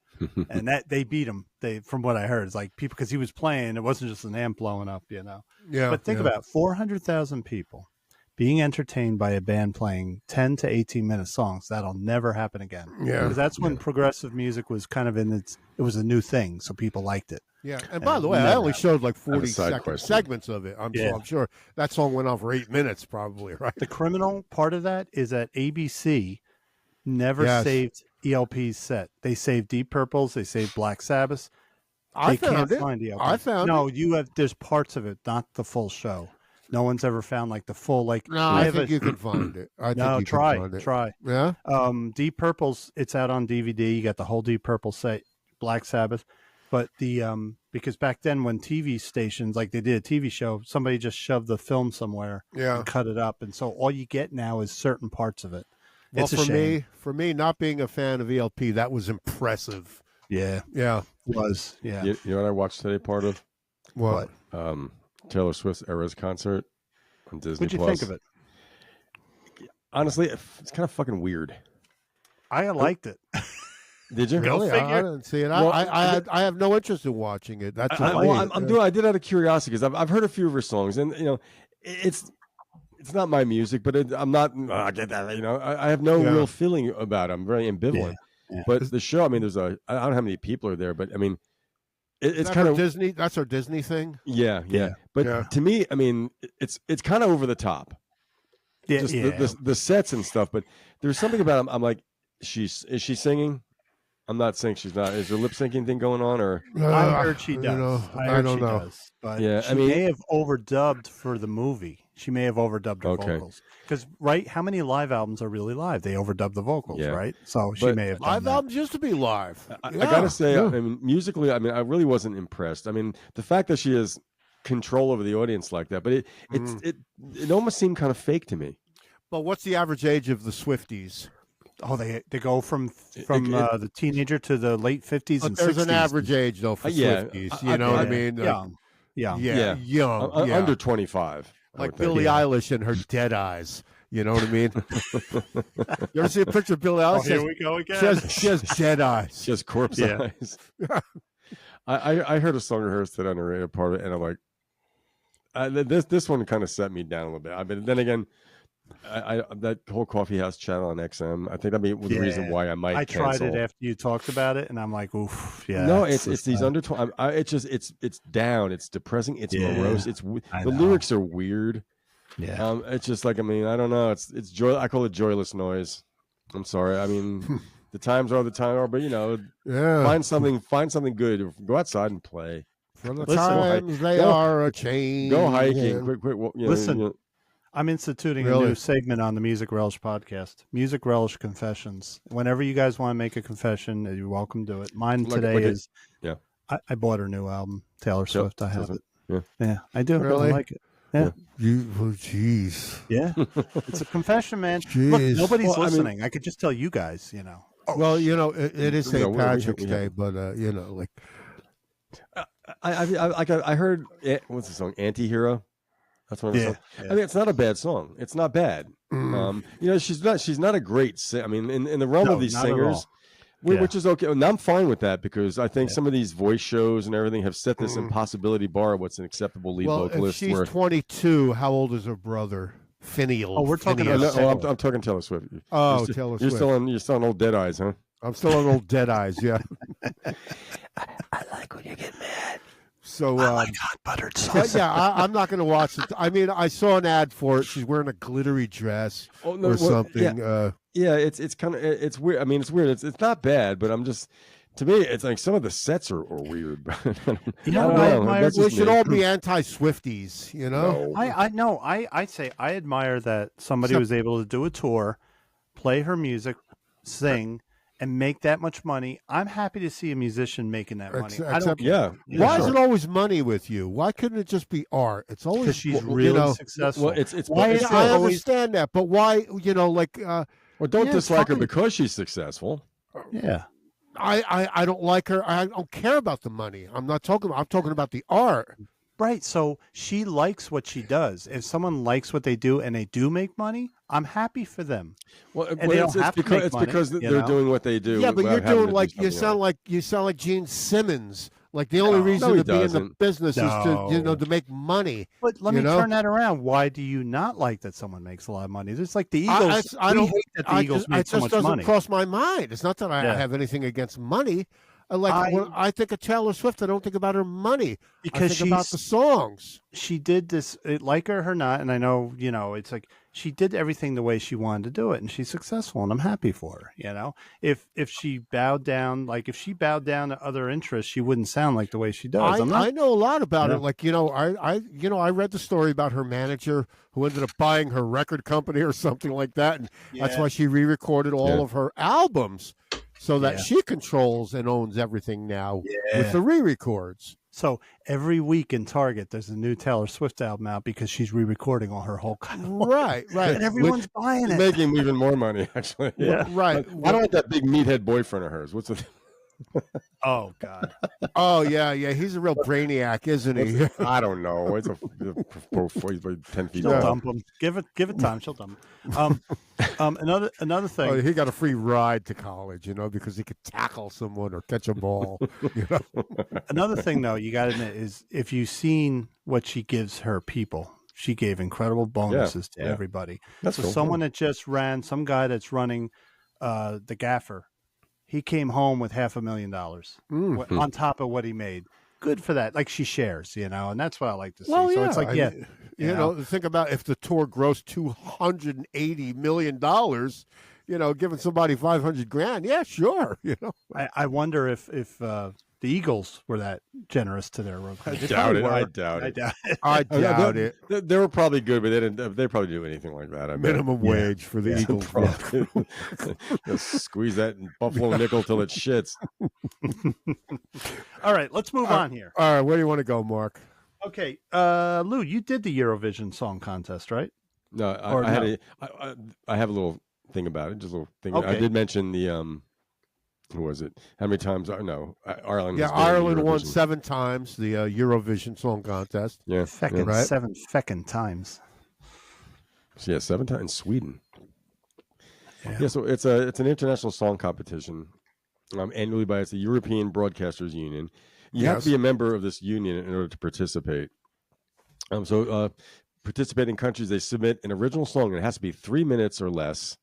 And that they beat him. From what I heard, it's like people, because he was playing, it wasn't just an amp blowing up, you know. Yeah. But think about 400,000 people being entertained by a band playing 10 to 18-minute songs. That'll never happen again. Yeah. Because that's when progressive music was kind of it was a new thing, so people liked it. Yeah. And by the way, I only showed like 40-second segments of it. So I'm sure that song went on for 8 minutes probably, right? The criminal part of that is that ABC never saved ELP's set. They saved Deep Purple's, they saved Black Sabbath. I found it. There's parts of it, not the full show. No one's ever found like the full like. No, I think you can find it. Try. Yeah. Deep Purple's, it's out on DVD. You got the whole Deep Purple set, Black Sabbath, but the because back then when TV stations like they did a TV show, somebody just shoved the film somewhere and cut it up, and so all you get now is certain parts of it. Well, it's a shame. For me, not being a fan of ELP, that was impressive. Yeah. Yeah. It was. Yeah. You know what I watched today? Part of what? Taylor Swift's Eras concert on Disney+. What'd you think of it? Honestly, it's kind of fucking weird. I liked it. Did you? Really? I didn't see it. Well, I have no interest in watching it. That's I did out of curiosity because I've heard a few of her songs, and you know, it's not my music, but I'm not. I get that. You know, I have no real feeling about it. I'm very ambivalent. Yeah. But the show, I mean, I don't know how many people are there, but I mean. It's kind of Disney. That's our Disney thing. Yeah. But to me, I mean, it's kind of over the top. Yeah, just the sets and stuff. But there's something about them. I'm like, is she singing? I'm not saying she's not. Is there lip syncing thing going on, or I heard she does. I don't know. Does, but she may have overdubbed for the movie. She may have overdubbed her vocals. Because how many live albums are really live? They overdub the vocals, right? So she may have done live albums used to be live. I gotta say, I mean, musically, I mean, I really wasn't impressed. I mean, the fact that she has control over the audience like that, but it almost seemed kind of fake to me. But what's the average age of the Swifties? Oh, they go from the teenager to the late 50s and 60s. There's an average age though for Swifties. You know what I mean? Young. Under 25. Like Billie Eilish and her dead eyes. You know what I mean? You ever see a picture of Billie Eilish? Here we go again. She has dead eyes. She has corpse eyes. I heard a song of hers today on the radio part of it, and I'm like, this one kind of set me down a little bit. I mean, then again, I that whole Coffee House channel on XM, I think that was the reason why I might. I tried cancel. it after you talked about it, and I'm like, oof, yeah. No, it's these undertones. It's down. It's depressing. It's morose. The lyrics are weird. Yeah. It's just like, I mean, I don't know. It's joy. I call it joyless noise. I'm sorry. I mean, the times are the time, but find something good. Go outside and play. From the times they are a change. Go hiking. Quick. Listen. I'm instituting a new segment on the Music Relish podcast. Music Relish Confessions. Whenever you guys want to make a confession, you're welcome to it. Mine today is, I bought her new album, Taylor Swift. I have it. Yeah, I do. Really? I like it. Yeah. Jeez. Yeah. It's a confession, man. Look, nobody's listening. I could just tell you guys, Well, it is St. Patrick's Day, but, like. I heard, what's the song? Anti-Hero? That's what yeah. I mean, it's not a bad song. It's not bad. She's not a great singer. I mean, in the realm of these singers, which is okay. And I'm fine with that because I think some of these voice shows and everything have set this impossibility bar of what's an acceptable lead vocalist. If she's 22, how old is her brother? Phineal. Oh, we're talking about. I'm talking Taylor Swift. Oh, Taylor Swift. You're still on old Dead Eyes, huh? I'm still on old Dead Eyes. Yeah. I like when you get mad. So I like hot buttered sauce. I'm not going to watch it. I mean, I saw an ad for it. She's wearing a glittery dress or something. It's kind of it's weird. I mean, it's weird. It's not bad, but I'm just, to me, it's like some of the sets are weird. We should all be anti-Swifties, No. I say I admire that somebody was able to do a tour, play her music, sing, and make that much money. I'm happy to see a musician making that money. Why is it always money with you? Why couldn't it just be art? It's always because she's really successful. Well, it's I understand that, but why? don't dislike her because she's successful. Yeah. I don't like her. I don't care about the money. I'm talking about the art. Right. So she likes what she does. If someone likes what they do and they do make money, I'm happy for them. Well, it's because they're doing what they do. Yeah, but you're doing you sound like Gene Simmons. Like the only reason to be in the business is to make money. But let me turn that around. Why do you not like that someone makes a lot of money? It's like the Eagles. I don't hate that the Eagles make so much money. It just doesn't cross my mind. It's not that I have anything against money. When I think of Taylor Swift, I don't think about her money. Because I think about the songs. She did this, like her or not, and I know, it's like she did everything the way she wanted to do it, and she's successful, and I'm happy for her. If she bowed down, to other interests, she wouldn't sound like the way she does. I know a lot about it. Like, I read the story about her manager who ended up buying her record company or something like that, and that's why she re-recorded all of her albums. So that she controls and owns everything now with the re-records. So every week in Target, there's a new Taylor Swift album out because she's re-recording all her whole catalog. Right. And everyone's buying it. Making even more money, actually. Yeah. Right. I don't want that big meathead boyfriend of hers. What's the... Oh, God. Oh, yeah. He's a real brainiac, isn't he? I don't know. It's he's like 10 feet She'll tall. dump him. Give it time. She'll dump him. Another thing. Oh, he got a free ride to college, because he could tackle someone or catch a ball. Another thing, though, you got to admit is if you've seen what she gives her people, she gave incredible bonuses to everybody. That's so cool. Someone that just ran, some guy that's running the Gaffer, he came home with $500,000 on top of what he made. Good for that. Like she shares, and that's what I like to see. Well, so it's like, think about if the tour grossed $280 million, giving somebody $500,000. Yeah, sure. I wonder if the Eagles were that generous to their road. I doubt it. They were probably good, but they probably do anything like that. Minimum wage for the Eagles. Just squeeze that buffalo nickel till it shits. All right, let's move on here. All right, where do you want to go, Mark? Okay, Lou, you did the Eurovision Song Contest, right? No, I have a little thing about it. Just a little thing. Okay. I did mention the who was it? How many times? No, Ireland. Yeah, Ireland won 7 times the Eurovision Song Contest. Yeah, 7 feckin' times. So 7 times. Sweden. Yeah, so it's an international song competition, annually by the European Broadcasters Union. You have to be a member of this union in order to participate. So participating countries, they submit an original song, and it has to be 3 minutes or less.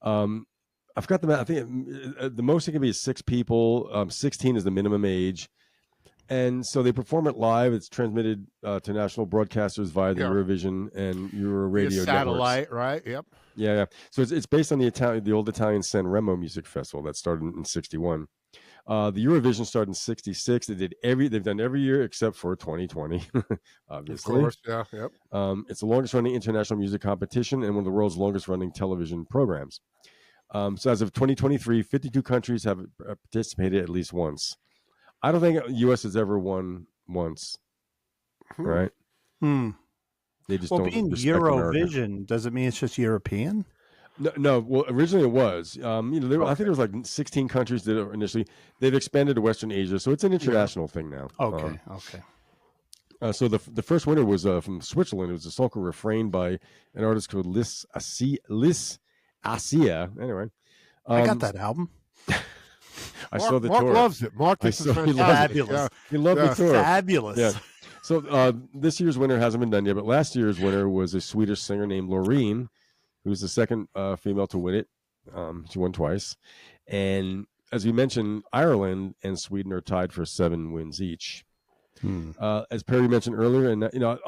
I forgot the math. I think the most it can be is 6 people. 16 is the minimum age. And so they perform it live. It's transmitted to national broadcasters via the Eurovision and Euro radio satellite, networks. Right? Yep. Yeah. So it's based on the old Italian San Remo music festival that started in 1961. The Eurovision started in 1966. They've done every year except for 2020, obviously. Of course, yeah, yep. It's the longest running international music competition and one of the world's longest running television programs. So as of 2023, 52 countries have participated at least once. I don't think the U.S. has ever won once, right? They just don't being respect Eurovision, America. does it mean it's just European? No. Well, originally it was. I think there was like 16 countries that initially. They've expanded to Western Asia, so it's an international thing now. Okay. So the first winner was from Switzerland. It was a song called "Refrain" by an artist called Liz Asia. Anyway, I got that album. I saw the Mark tour. loves it. Mark is fabulous. He loved the tour. Fabulous. Yeah. So this year's winner hasn't been done yet, but last year's winner was a Swedish singer named Loreen, who's the second female to win it. She won twice. And as we mentioned, Ireland and Sweden are tied for 7 wins each. As Perry mentioned earlier, and a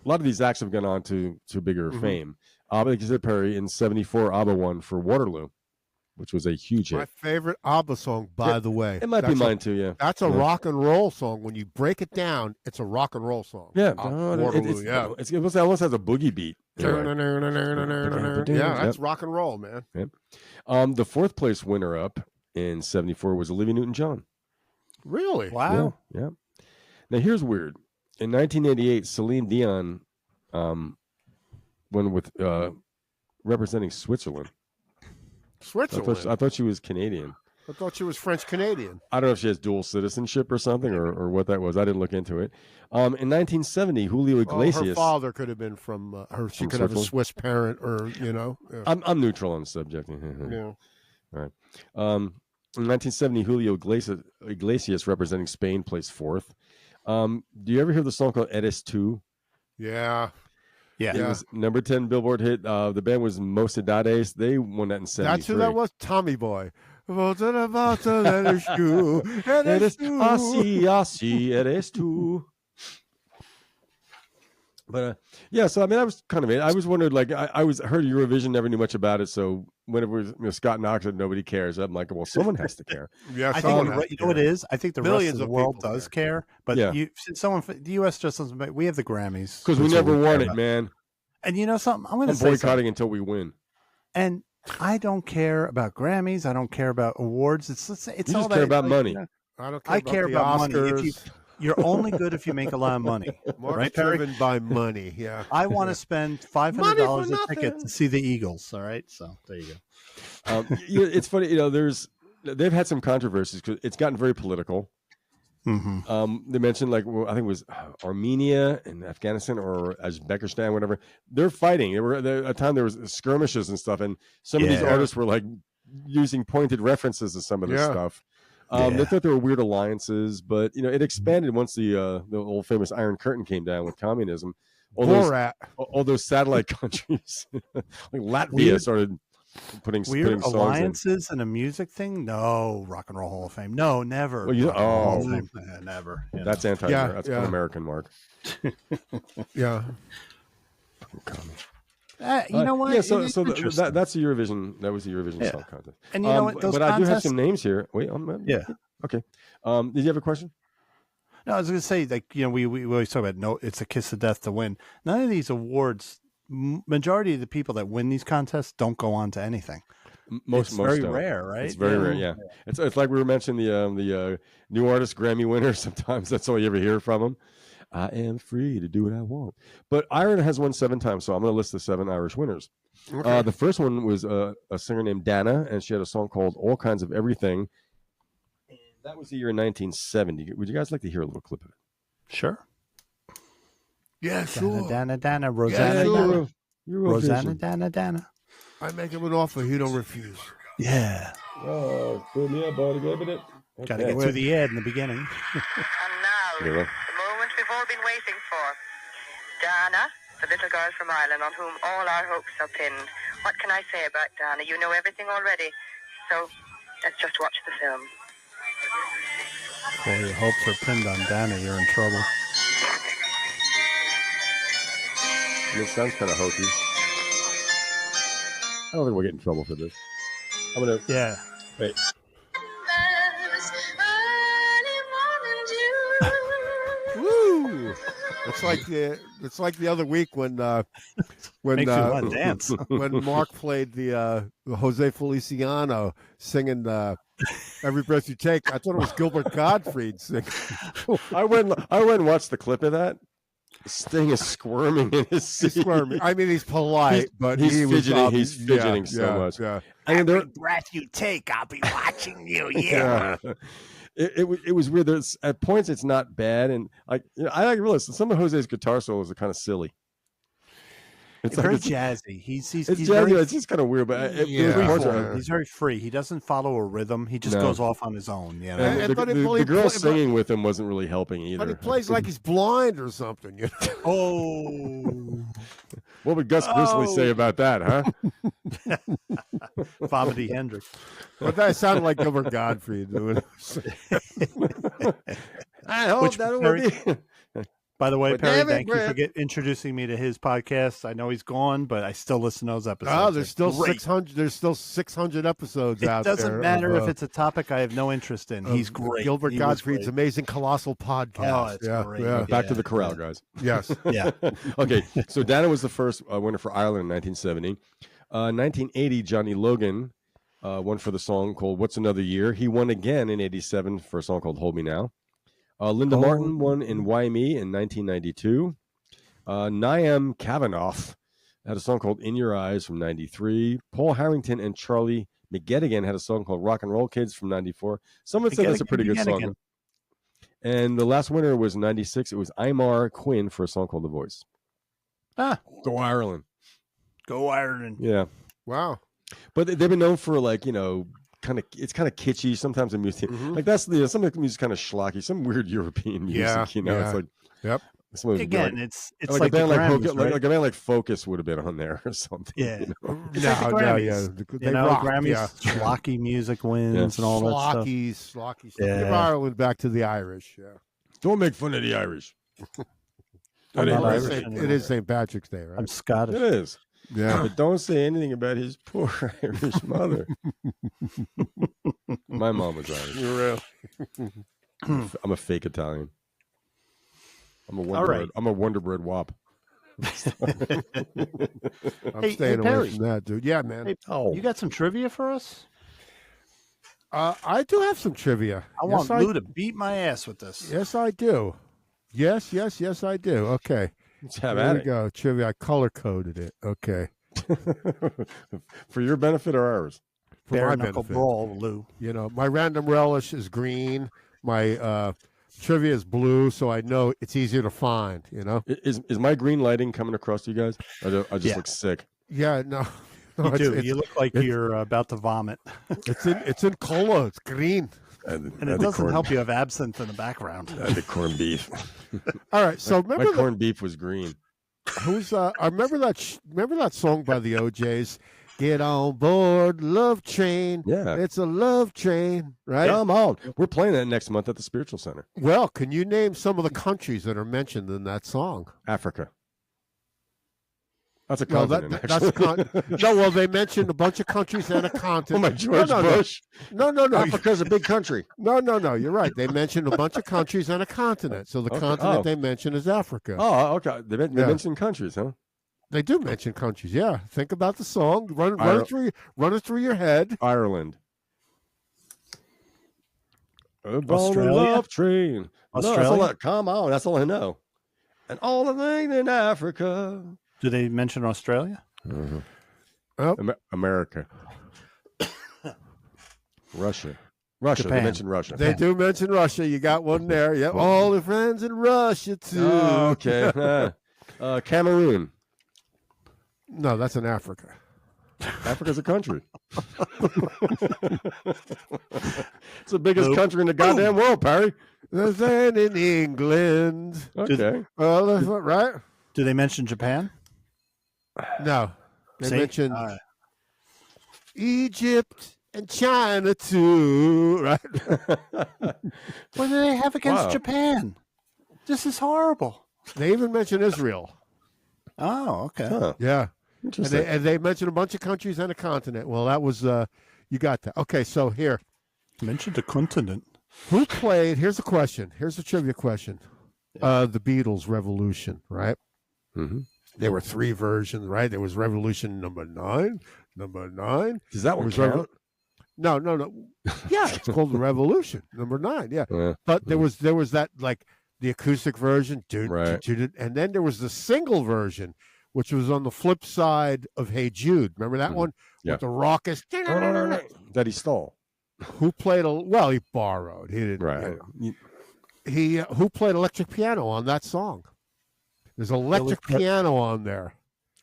lot of these acts have gone on to bigger fame. Like you said, Perry, in 1974, ABBA won for Waterloo, which was a huge hit. My favorite ABBA song, by the way. It might be mine too, yeah. That's a rock and roll song. When you break it down, it's a rock and roll song. Yeah. Waterloo, it almost has a boogie beat. Yeah, that's rock and roll, man. Yep. The 4th place winner up in 1974 was Olivia Newton-John. Really? Wow. Yeah. Now, here's weird. In 1988, Celine Dion went with representing Switzerland. Switzerland? I thought she was Canadian. I thought she was French-Canadian. I don't know if she has dual citizenship or something or what that was. I didn't look into it. In 1970, Julio Iglesias. Her father could have been from her. She could have a Swiss parent or, Yeah. I'm neutral on the subject. Yeah. All right. In 1970, Julio Iglesias representing Spain placed 4th. Do you ever hear the song called Eres Tú? Yeah. It was number 10 Billboard hit. The band was Mocedades. They won that in 1973. That's who that was? Tommy Boy. Eres tú. Así eres tú. But so I mean, that was kind of it. I was wondering, like, I heard Eurovision, never knew much about it. So whenever it was Scott Knox said nobody cares, I'm like, well, someone has to care. I think you know what it is. I think the rest of the world does care, but the U.S. just doesn't. We have the Grammys because we never won it, man. And you know something? I'm going to say boycotting until we win. And I don't care about Grammys. I don't care about awards. It's you all just care about money. I care about money. You're only good if you make a lot of money. Right, driven by money. Yeah. I want to spend $500 a ticket to see the Eagles. All right, so there you go. It's funny, they've had some controversies because it's gotten very political. They mentioned, I think it was Armenia and Afghanistan or Uzbekistan, whatever. They're fighting. At a time there was skirmishes and stuff, and some of these artists were using pointed references to some of this stuff. They thought there were weird alliances, but it expanded once the old famous Iron Curtain came down with communism. All those satellite countries, like Latvia, started putting weird songs alliances and a music thing. No, Rock and Roll Hall of Fame. No, never. Never. That's anti. That's un-American, Mark. Yeah. You know what? Yeah, so that's the Eurovision. That was the Eurovision Song Contest. And you know what? But I do have some names here. Wait, okay. Did you have a question? No, I was going to say, we always talk about it's a kiss of death to win. None of these awards, majority of the people that win these contests don't go on to anything. Most very don't. Rare, right? It's very rare. Yeah, it's like we were mentioning the new artist Grammy winner. Sometimes that's all you ever hear from them. I am free to do what I want. But Ireland has won 7 times, so I'm going to list the 7 Irish winners. Okay. The first one was a singer named Dana, and she had a song called All Kinds of Everything. And that was the year 1970. Would you guys like to hear a little clip of it? Sure. Yeah, sure. Dana, Rosanna, Dana. I make him an offer he don't refuse. Yeah. Oh, fill me up, buddy. Give it. Okay. Got to get through the ad in the beginning. And now, the moment we've all been waiting for. Dana, the little girl from Ireland on whom all our hopes are pinned. What can I say about Dana? You know everything already. So, let's just watch the film. Well, your hopes are pinned on Dana. You're in trouble. It sounds kind of hokey. I don't think we'll get in trouble for this. I'm going to... Yeah. Wait. Woo! It's like the other week when makes you want to dance. When Mark played the Jose Feliciano singing "Every Breath You Take." I thought it was Gilbert Gottfried singing. I went and watched the clip of that. Sting is squirming in his seat. He's squirming. I mean, he's polite, but he's fidgeting. He's fidgeting so much. Yeah. Every breath you take, I'll be watching you. Yeah. It was weird. At points, it's not bad, and I realize some of Jose's guitar solos are kind of silly. It's very jazzy. He's jazzy. It's just kind of weird, but he's very free. He doesn't follow a rhythm. He just goes off on his own. You know? The girl singing with him wasn't really helping either. But he plays like he's blind or something. You know? Oh. What would Gus Grizzly say about that, huh? Vomity Hendrix. But that sounded like Gilbert Gottfried doing it. I hope that will be. By the way, Perry, thank you for introducing me to his podcast. I know he's gone, but I still listen to those episodes. Oh, there's still 600. There's still 600 episodes out there. It doesn't matter if it's a topic I have no interest in. He's great. Gilbert Gottfried's amazing colossal podcast. Oh, it's great. Yeah. Back to the corral, guys. Yes. Yeah. Okay, so Dana was the first winner for Ireland in 1970. 1980, Johnny Logan won for the song called "What's Another Year." He won again in '87 for a song called "Hold Me Now." Linda Martin won in Why Me in 1992. Niamh Kavanagh had a song called In Your Eyes from 93. Paul Harrington and Charlie McGettigan had a song called Rock and Roll Kids from 94. Some would say that's a pretty good song. And the last winner was 96. It was Imar Quinn for a song called The Voice. Go Ireland. Go Ireland. Yeah. Wow. But they've been known for it's kind of kitschy. Sometimes the music, like some of the music's kind of schlocky. Some weird European music, It's like, yep. Again, it's like a band like a band like Focus would have been on there or something. Yeah, They rock. Grammys, schlocky music wins and all that stuff. Schlocky stuff. Give Ireland back to the Irish. Yeah. Don't make fun of the Irish. It is St. Patrick's Day, right? I'm Scottish. It is. Yeah. But don't say anything about his poor Irish mother. My mom was Irish. You're real. I'm a fake Italian. I'm a Wonder Bread Wop. I'm staying away from that, dude. Yeah, man. Hey, you got some trivia for us? I do have some trivia. I want Lou to beat my ass with this. Yes, I do. Yes, I do. Okay. Let's have There at we it. go. Trivia. I color coded it. Okay. For your benefit or ours? For Bare my knuckle benefit. brawl, Lou. You know, my random relish is green. My trivia is blue, so I know it's easier to find. You know, Is my green lighting coming across to you guys? I just look sick. yeah, no, You do. You look like you're about to vomit. it's in color. It's green. And it doesn't help you have absinthe in the background. The corned beef. All right, so remember my corned beef was green. I remember that song by the OJs. Get on board, love train. Yeah, it's a love train, right? Come on, we're playing that next month at the Spiritual Center. Well, can you name some of the countries that are mentioned in that song? Africa. That's a continent. Well, they mentioned a bunch of countries and a continent. Oh my George Bush. No. Africa's a big country. No. You're right. They mentioned a bunch of countries and a continent. So the continent they mention is Africa. Oh, okay. They mentioned countries, huh? They do mention countries. Yeah. Think about the song. Run it through your head. Ireland. Australia? Love train. Australia? No, come on. That's all I know. And all the things in Africa. Do they mention Australia? Mm-hmm. Oh. America. Russia. Japan. They mentioned Russia. They do mention Russia. You got one there. Yep. All the friends in Russia, too. Oh, okay. Cameroon. No, that's in Africa. Africa's a country. It's the biggest country in the goddamn world, Perry. Than in England. Okay. Well, that's right. Do they mention Japan? No. They mentioned Egypt and China too, right? What do they have against Japan? This is horrible. They even mention Israel. Oh, okay. Huh. Yeah. Interesting. And they mentioned a bunch of countries and a continent. Well, that was you got that. Okay, so here. Mentioned a continent. Who played? Here's a question. Here's a trivia question. The Beatles' Revolution, right? Mm-hmm. There were 3 versions, right? There was Revolution number 9. Does that one count? No. Yeah, it's called the Revolution number 9. Yeah, but there was that like the acoustic version, and then there was the single version, which was on the flip side of Hey Jude. Remember that one with the raucous that he stole. Who played he borrowed. He didn't. Right. Who played electric piano on that song? There's electric piano on there.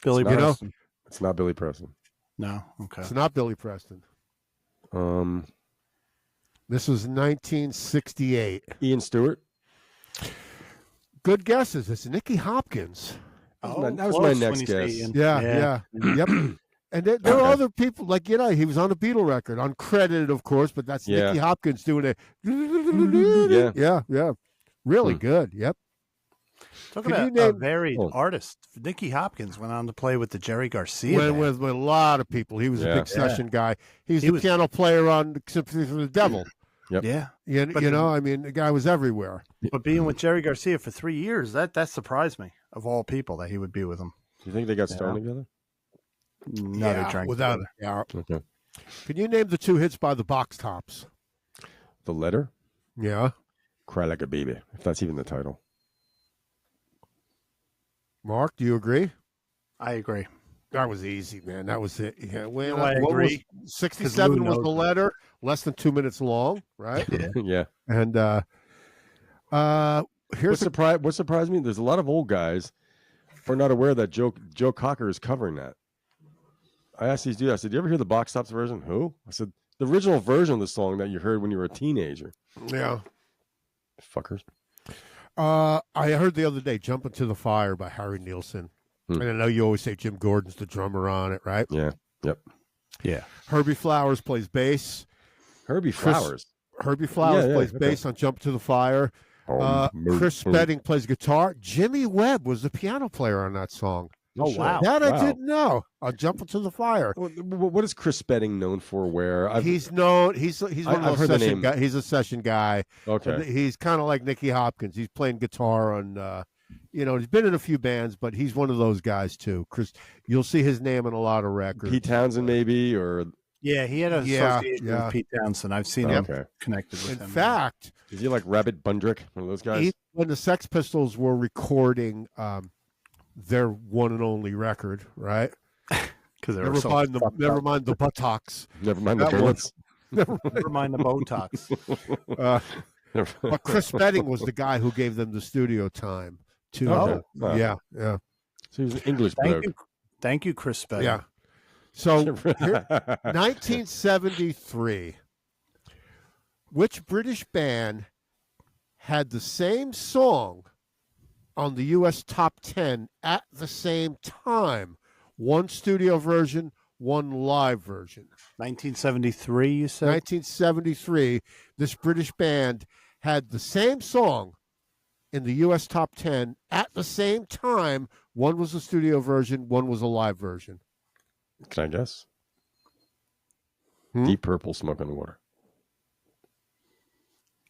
Billy Preston. It's not Billy Preston. No. Okay. It's not Billy Preston. This was 1968. Ian Stewart. Good guesses. It's Nicky Hopkins. That was my next guess. Yeah. Yep. And there are other people, like, he was on a Beatle record, uncredited, of course, but that's Nicky Hopkins doing it. Yeah. Really good. Yep. Talking about a varied artist. Nicky Hopkins went on to play with the Jerry Garcia band. With a lot of people. He was a big session guy. He was the piano player on Sympathy for the Devil. Yep. Yeah. The guy was everywhere. But being with Jerry Garcia for 3 years, that surprised me, of all people, that he would be with him. Do you think they got stoned together? No, they drank without together. Okay. Can you name the 2 hits by the Box Tops? The Letter? Yeah. Cry Like a Baby, if that's even the title. Mark, do you agree? I agree. That was easy, man. That was it. Yeah, I agree. 67 was the Letter, less than 2 minutes long, right? Yeah. And what surprised me, there's a lot of old guys who are not aware that Joe Cocker is covering that. I asked these dudes, I said, "Do you ever hear the Box Tops version?" Who? I said, the original version of the song that you heard when you were a teenager. Yeah. Fuckers. I heard the other day, "Jump Into the Fire" by Harry Nilsson. And I know you always say Jim Gordon's the drummer on it, right? Yeah. Yep. Yeah. Herbie Flowers plays bass. Herbie Flowers plays bass on "Jump to the Fire." Chris Spedding plays guitar. Jimmy Webb was the piano player on that song. Oh, wow. That I didn't know. I'll "Jump Into the Fire." What is Chris Spedding known for? He's known. He's one of those session guys. He's a session guy. Okay. He's kind of like Nicky Hopkins. He's playing guitar on, he's been in a few bands, but he's one of those guys too. Chris, you'll see his name in a lot of records. Pete Townsend, maybe, or yeah, he had an association with Pete Townsend. I've seen him connected with him. In fact, is he like Rabbit Bundrick, one of those guys? When the Sex Pistols were recording their one and only record, right? Because never mind the buttocks. Never mind the bullets. Never mind the Botox. But Chris Spedding was the guy who gave them the studio time too. Yeah. So he was an English bloke. Thank you, Chris Spedding. Yeah. So 1973. Which British band had the same song on the U.S. top 10 at the same time? One studio version, one live version. 1973, you said? 1973. This British band had the same song in the U.S. top 10 at the same time. One was a studio version, one was a live version. Can I guess? Deep Purple, Smoke on the Water.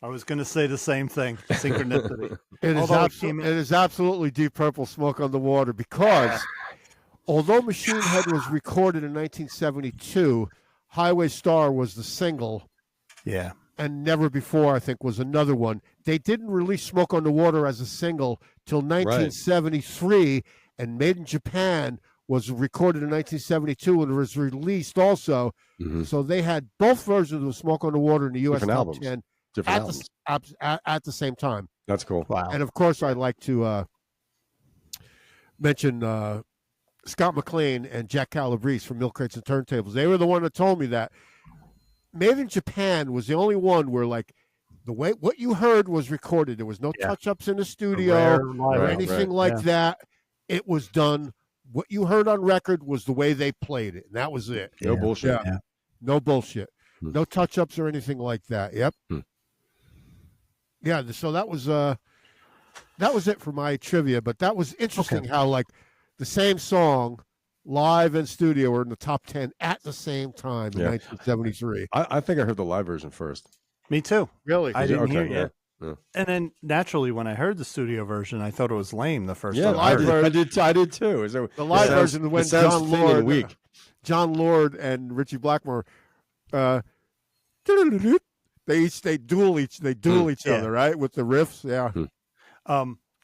I was going to say the same thing. Synchronicity. It is absolutely Deep Purple, Smoke on the Water, because although Machine Head was recorded in 1972, Highway Star was the single. Yeah. And Never Before, I think, was another one. They didn't release Smoke on the Water as a single till 1973, and Made in Japan was recorded in 1972 and was released also. Mm-hmm. So they had both versions of Smoke on the Water in the U.S. top 10 at the same time. That's cool. Wow. And, of course, I'd like to mention Scott McLean and Jack Calabrese from Milk Crates and Turntables. They were the one that told me that Made in Japan was the only one where like the way what you heard was recorded. There was no touch-ups in the studio or anything like that. It was done. What you heard on record was the way they played it, and that was it. No bullshit. Yeah. No bullshit. No touch-ups or anything like that. Yep. Yeah, so that was it for my trivia, but that was interesting how like the same song live and studio were in the top 10 at the same time in 1973. I think I heard the live version first. Me too. Really? I didn't hear it. Yeah. And then naturally, when I heard the studio version, I thought it was lame the first time. I did too. The live version when John Lord and Richie Blackmore, they duel each other, right, with the riffs. Yeah.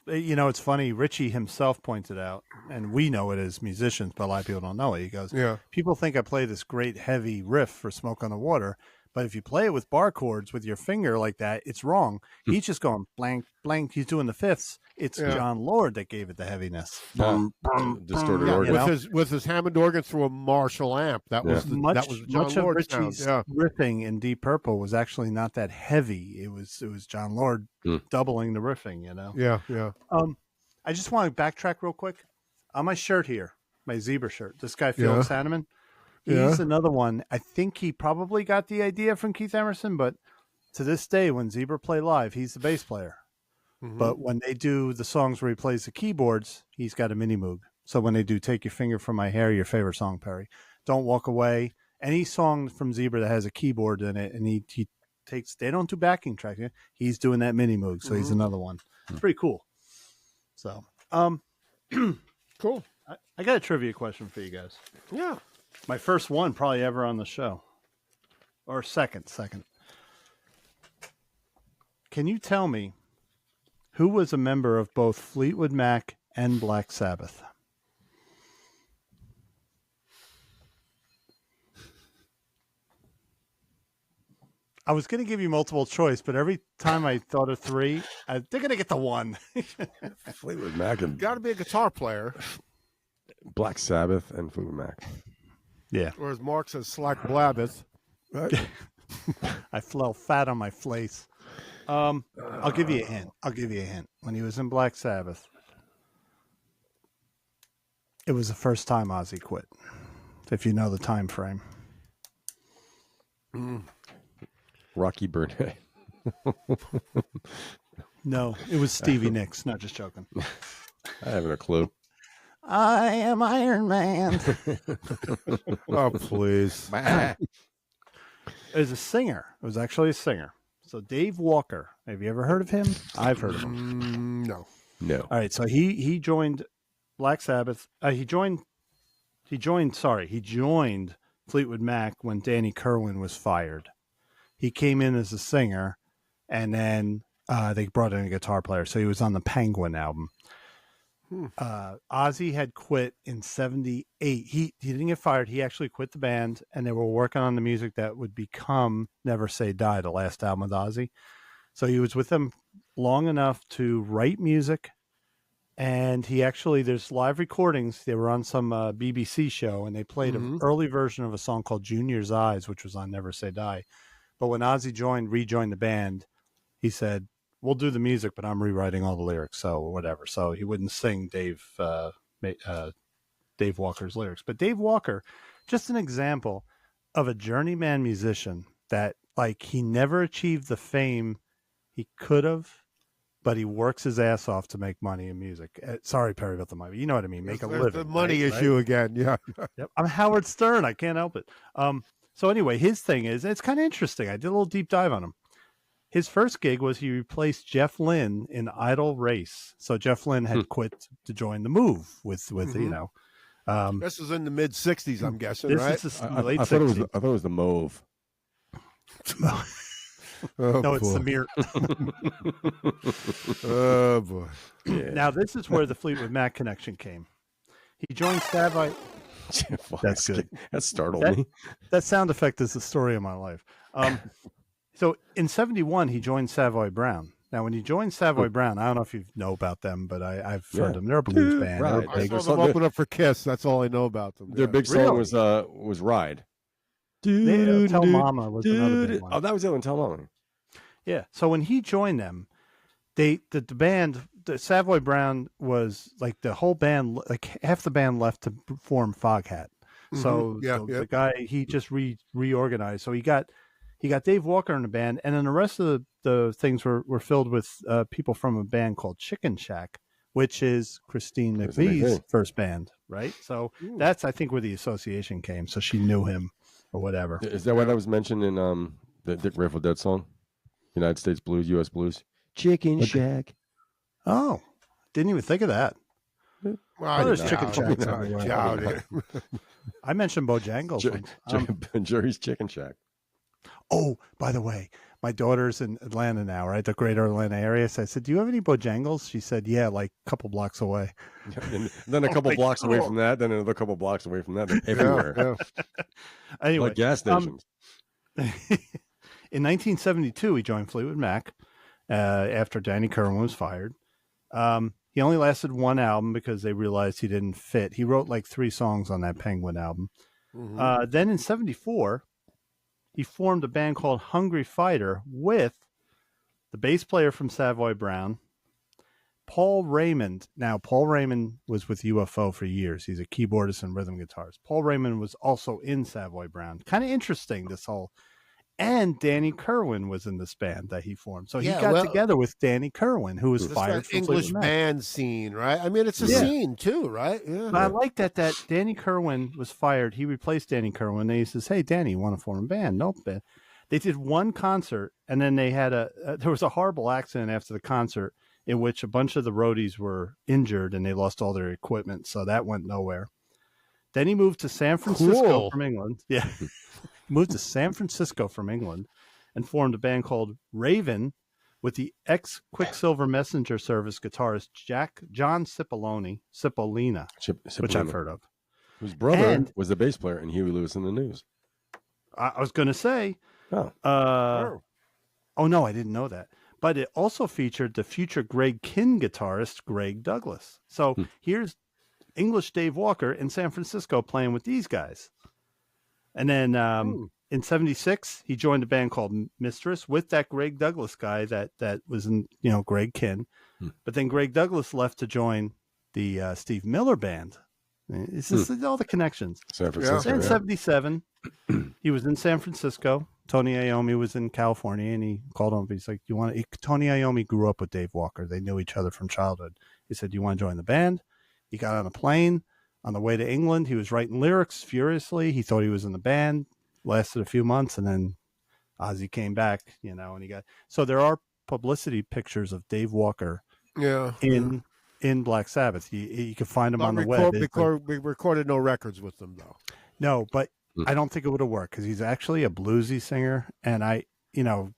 It's funny. Richie himself pointed out, and we know it as musicians, but a lot of people don't know it. He goes, people think I play this great heavy riff for Smoke on the Water. But if you play it with bar chords with your finger like that, it's wrong. He's just going blank, blank. He's doing the fifths. It's John Lord that gave it the heaviness. Distorted organ. With his Hammond organ through a Marshall amp. That was much John of Richie's riffing in Deep Purple was actually not that heavy. It was John Lord doubling the riffing. Yeah. I just want to backtrack real quick on my shirt here, my zebra shirt. This guy Felix Hanneman. He's another one. I think he probably got the idea from Keith Emerson, but to this day, when Zebra play live, he's the bass player. But when they do the songs where he plays the keyboards, he's got a mini Moog. So when they do Take Your Finger from My Hair, your favorite song, Perry, Don't Walk Away, any song from Zebra that has a keyboard in it, and he takes, they don't do backing track. He's doing that mini Moog. So he's another one. It's pretty cool. So, cool. I got a trivia question for you guys. Yeah. My first one probably ever on the show. Or second. Can you tell me who was a member of both Fleetwood Mac and Black Sabbath? I was going to give you multiple choice, but every time I thought of three, they're going to get the one. Fleetwood Mac and got to be a guitar player. Black Sabbath and Fleetwood Mac. Yeah. Or as Mark says, Slack Blabbeth. Right? I fell fat on my face. I'll give you a hint. When he was in Black Sabbath, it was the first time Ozzy quit. If you know the time frame. Rocky Burnett. No, it was Stevie Nicks. Not just joking. I haven't a clue. I am Iron Man. Oh, please. It was a singer. It was actually a singer. So Dave Walker. Have you ever heard of him? I've heard of him. No. All right. So he joined Black Sabbath. He joined Fleetwood Mac when Danny Kerwin was fired. He came in as a singer, and then they brought in a guitar player. So he was on the Penguin album. Ozzy had quit in 78. He didn't get fired. He actually quit the band, and they were working on the music that would become Never Say Die, the last album with Ozzy. So he was with them long enough to write music, and there's live recordings. They were on some BBC show, and they played an early version of a song called Junior's Eyes, which was on Never Say Die. But when Ozzy rejoined the band, he said, we'll do the music, but I'm rewriting all the lyrics, so whatever. So he wouldn't sing Dave Walker's lyrics. But Dave Walker, just an example of a journeyman musician that, like, he never achieved the fame he could have, but he works his ass off to make money in music. Sorry, Perry, about the money. You know what I mean? Make a living. The money issue again. Yeah. Yep. I'm Howard Stern. I can't help it. So anyway, his thing is, it's kind of interesting. I did a little deep dive on him. His first gig was he replaced Jeff Lynne in Idle Race. So Jeff Lynne had quit to join the Move with this is in the mid '60s, I'm guessing, this right? Is the late I thought it was the Mauve. No, it's the Mirror. Oh boy! Yeah. Now this is where the Fleetwood Mac connection came. He joined Savoy. That's good. That startled me. That sound effect is the story of my life. So in 71, he joined Savoy Brown. Now, when he joined Savoy Brown, I don't know if you know about them, but I've heard them. They're a blues band. Right. I saw them open up for Kiss. That's all I know about them. Their big song was Ride. Tell Mama was another big one. Oh, that was the other one, Tell Mama. Yeah. So when he joined them, the band, the Savoy Brown was like the whole band, like half the band left to form Foghat. So the guy, he just reorganized. So he got Dave Walker in the band, and then the rest of the things were filled with people from a band called Chicken Shack, which is Christine McVie's first band, right? So that's, I think, where the association came. So she knew him or whatever. Is that why that was mentioned in the Dick Grateful Dead song? United States Blues, U.S. Blues? Chicken Shack. Oh, didn't even think of that. Well, there's Chicken Shack. I mentioned Bojangles. Jerry's Chicken Shack. Oh, by the way, my daughter's in Atlanta now, right? The greater Atlanta area. So I said, do you have any Bojangles? She said, yeah, like a couple blocks away. And then a couple blocks away from that, then another couple blocks away from that, everywhere. Yeah. Anyway, like gas stations. In 1972, he joined Fleetwood Mac after Danny Kerwin was fired. He only lasted one album because they realized he didn't fit. He wrote like 3 songs on that Penguin album. Then in 74, he formed a band called Hungry Fighter with the bass player from Savoy Brown, Paul Raymond. Now, Paul Raymond was with UFO for years. He's a keyboardist and rhythm guitarist. Paul Raymond was also in Savoy Brown. Kind of interesting, this whole... And Danny Kerwin was in this band that he formed. So he got together with Danny Kerwin, who was fired from English band scene, right? I mean, it's a scene too, right? Yeah. But I like that Danny Kerwin was fired. He replaced Danny Kerwin. And he says, hey, Danny, you want to form a band? Nope. They did one concert, and then they had there was a horrible accident after the concert in which a bunch of the roadies were injured and they lost all their equipment. So that went nowhere. Then he moved to San Francisco from England. Yeah. Moved to San Francisco from England and formed a band called Raven with the ex-Quicksilver Messenger Service guitarist John Cipollina, which I've heard of. Whose brother was the bass player in Huey Lewis and the News. I was going to say, no, I didn't know that. But it also featured the future Greg Kihn guitarist, Greg Douglas. So here's English Dave Walker in San Francisco playing with these guys. And then in 76, he joined a band called Mistress with that Greg Douglas guy that was in, Greg Kihn. But then Greg Douglas left to join the Steve Miller Band. It's just all the connections. San Francisco. In 77, he was in San Francisco. Tony Iommi was in California, and he called him. He's like, Tony Iommi grew up with Dave Walker. They knew each other from childhood. He said, do you want to join the band? He got on a plane. On the way to England, he was writing lyrics furiously. He thought he was in the band, lasted a few months, and then Ozzy came back, and he got... So there are publicity pictures of Dave Walker in Black Sabbath. You can find them on the web. We recorded no records with them, though. No, but I don't think it would have worked because he's actually a bluesy singer. And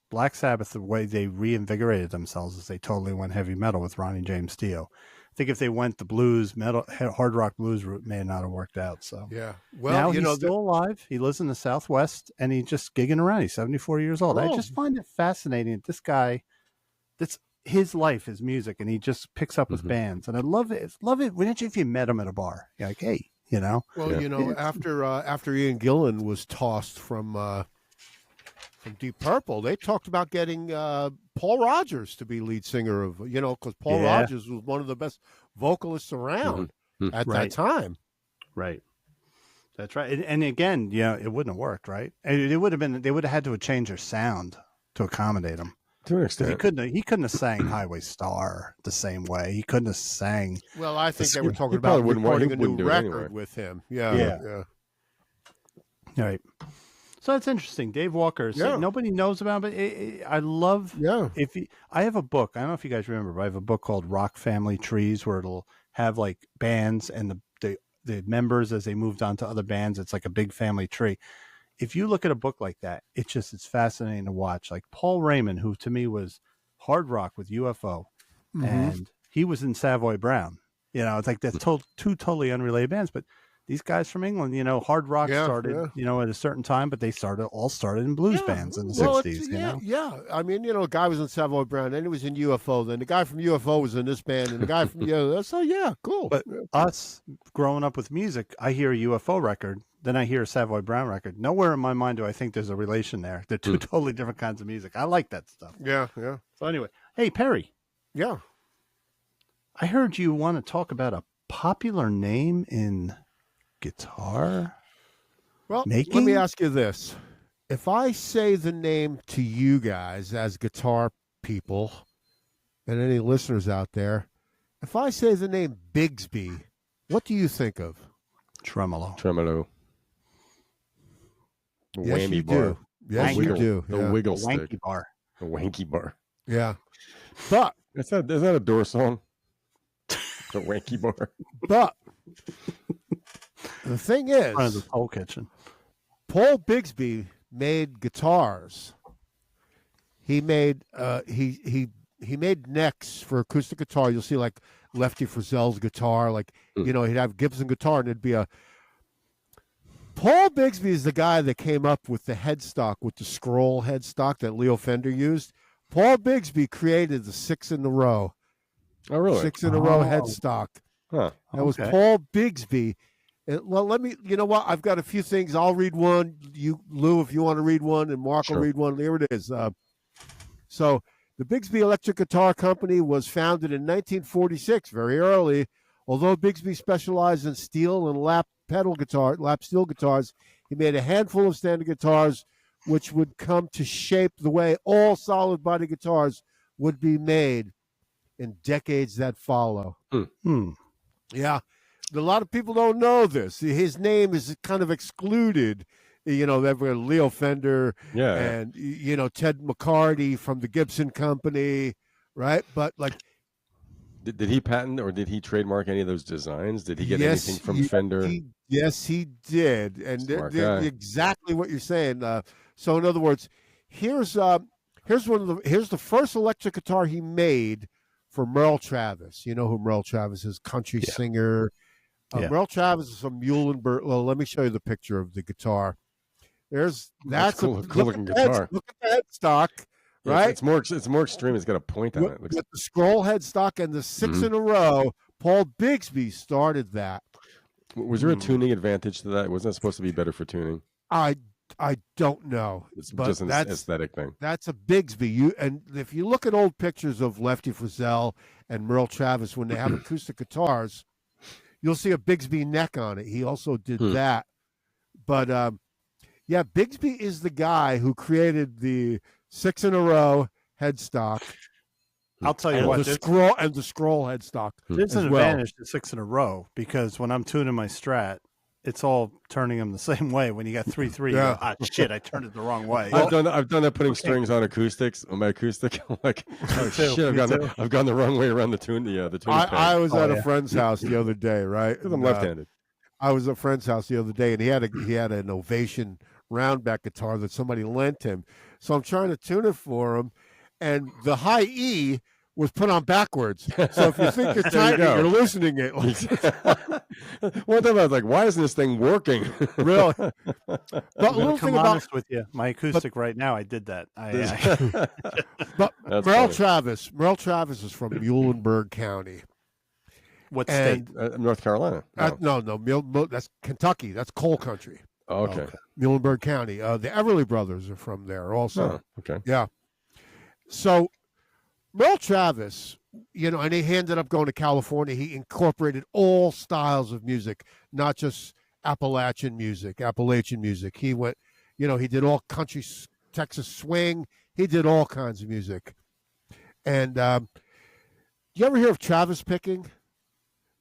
Black Sabbath, the way they reinvigorated themselves is they totally went heavy metal with Ronnie James Dio. I think if they went the blues, metal, hard rock blues route, may not have worked out. So now he's still alive. He lives in the Southwest, and he's just gigging around. He's 74 years old. I just find it fascinating that this guy, that's his life, his music, and he just picks up with bands. And I love it. Wouldn't you if you met him at a bar? You're like, hey, Well, after Ian Gillan was tossed from Deep Purple, they talked about getting Paul Rodgers to be lead singer of, because Paul Rodgers was one of the best vocalists around at that time. Right. That's right. And again, it wouldn't have worked, right? They would have had to have changed their sound to accommodate him. To an extent. He couldn't have sang Highway Star the same way. He couldn't have sang. Well, I think they were talking about recording a new record with him. Yeah. Right. So that's interesting. Dave Walker. So nobody knows about him, but I love. Yeah. I have a book. I don't know if you guys remember, but I have a book called Rock Family Trees, where it'll have like bands and the members as they moved on to other bands. It's like a big family tree. If you look at a book like that, it's fascinating to watch. Like Paul Raymond, who to me was hard rock with UFO, and he was in Savoy Brown. It's like that's two totally unrelated bands, but these guys from England, hard rock started, at a certain time, but they all started in blues bands in the 60s, Yeah. I mean, a guy was in Savoy Brown, then he was in UFO, then the guy from UFO was in this band, and the guy from so yeah, cool. But us growing up with music, I hear a UFO record, then I hear a Savoy Brown record. Nowhere in my mind do I think there's a relation there. They're two totally different kinds of music. I like that stuff. Yeah. So anyway, hey, Perry. Yeah. I heard you want to talk about a popular name in guitar making? Let me ask you this. If I say the name to you guys as guitar people and any listeners out there, if I say the name Bigsby, what do you think of? Tremolo. Yes, Whammy you bar. do. Yes, you do. The wiggle stick. Wanky bar. The wanky bar. Yeah. But is that a Door song? The wanky bar. But the thing is, Front of the Soul Kitchen. Paul Bigsby made guitars. He made he made necks for acoustic guitar. You'll see like Lefty Frizzell's guitar, like he'd have Gibson guitar, and it'd be a. Paul Bigsby is the guy that came up with the headstock, with the scroll headstock that Leo Fender used. Paul Bigsby created the 6 in a row. Oh, really? 6 in a row headstock. Huh. That was Paul Bigsby. Well, let me, you know what? I've got a few things. I'll read one. You, Lou, if you want to read one, and Mark will read one. Here it is. So the Bigsby Electric Guitar Company was founded in 1946, very early. Although Bigsby specialized in steel and lap steel guitars, he made a handful of standard guitars, which would come to shape the way all solid body guitars would be made in decades that follow. Yeah. A lot of people don't know this. His name is kind of excluded. They've got Leo Fender and, Ted McCarty from the Gibson Company, right? But like, did he patent or did he trademark any of those designs? Did he get anything from Fender? Yes, he did. And they're exactly what you're saying. So in other words, here's the first electric guitar he made for Merle Travis. You know who Merle Travis is, country singer. Merle Travis is from Muhlenberg. Well, let me show you the picture of the guitar. That's a cool looking guitar. Look at the headstock, right? It's more extreme. It's got a point on it. With the scroll headstock and the 6 in a row, Paul Bigsby started that. Was there a tuning advantage to that? Wasn't that supposed to be better for tuning? I don't know. It's just an aesthetic thing. That's a Bigsby. And if you look at old pictures of Lefty Frizzell and Merle Travis when they have acoustic guitars, you'll see a Bigsby neck on it. He also did that. But Bigsby is the guy who created the 6 in a row headstock. I'll tell you what. The scroll headstock. There's an advantage to 6 in a row because when I'm tuning my Strat, it's all turning them the same way. When you got 3/3, you go, shit, I turned it the wrong way. I've done that putting strings on acoustics on my acoustic. I'm like, oh shit, I've gone the wrong way around the tune. The tune. I was at a friend's house the other day, right? Because I'm left-handed. I was at a friend's house the other day, and he had an Ovation roundback guitar that somebody lent him. So I'm trying to tune it for him, and the high E was put on backwards. So if you think you're tightening, you're loosening it. One time I was like, why isn't this thing working? Really? But a little thing honest with you, my acoustic right now, I did that. But Merle Travis is from Muhlenberg County. What state? North Carolina. No, that's Kentucky. That's coal country. Oh, okay. Muhlenberg County. The Everly brothers are from there also. Oh, okay. Yeah. So Merle Travis, and he ended up going to California. He incorporated all styles of music, not just Appalachian music. He went, he did all country, Texas swing. He did all kinds of music. And you ever hear of Travis picking?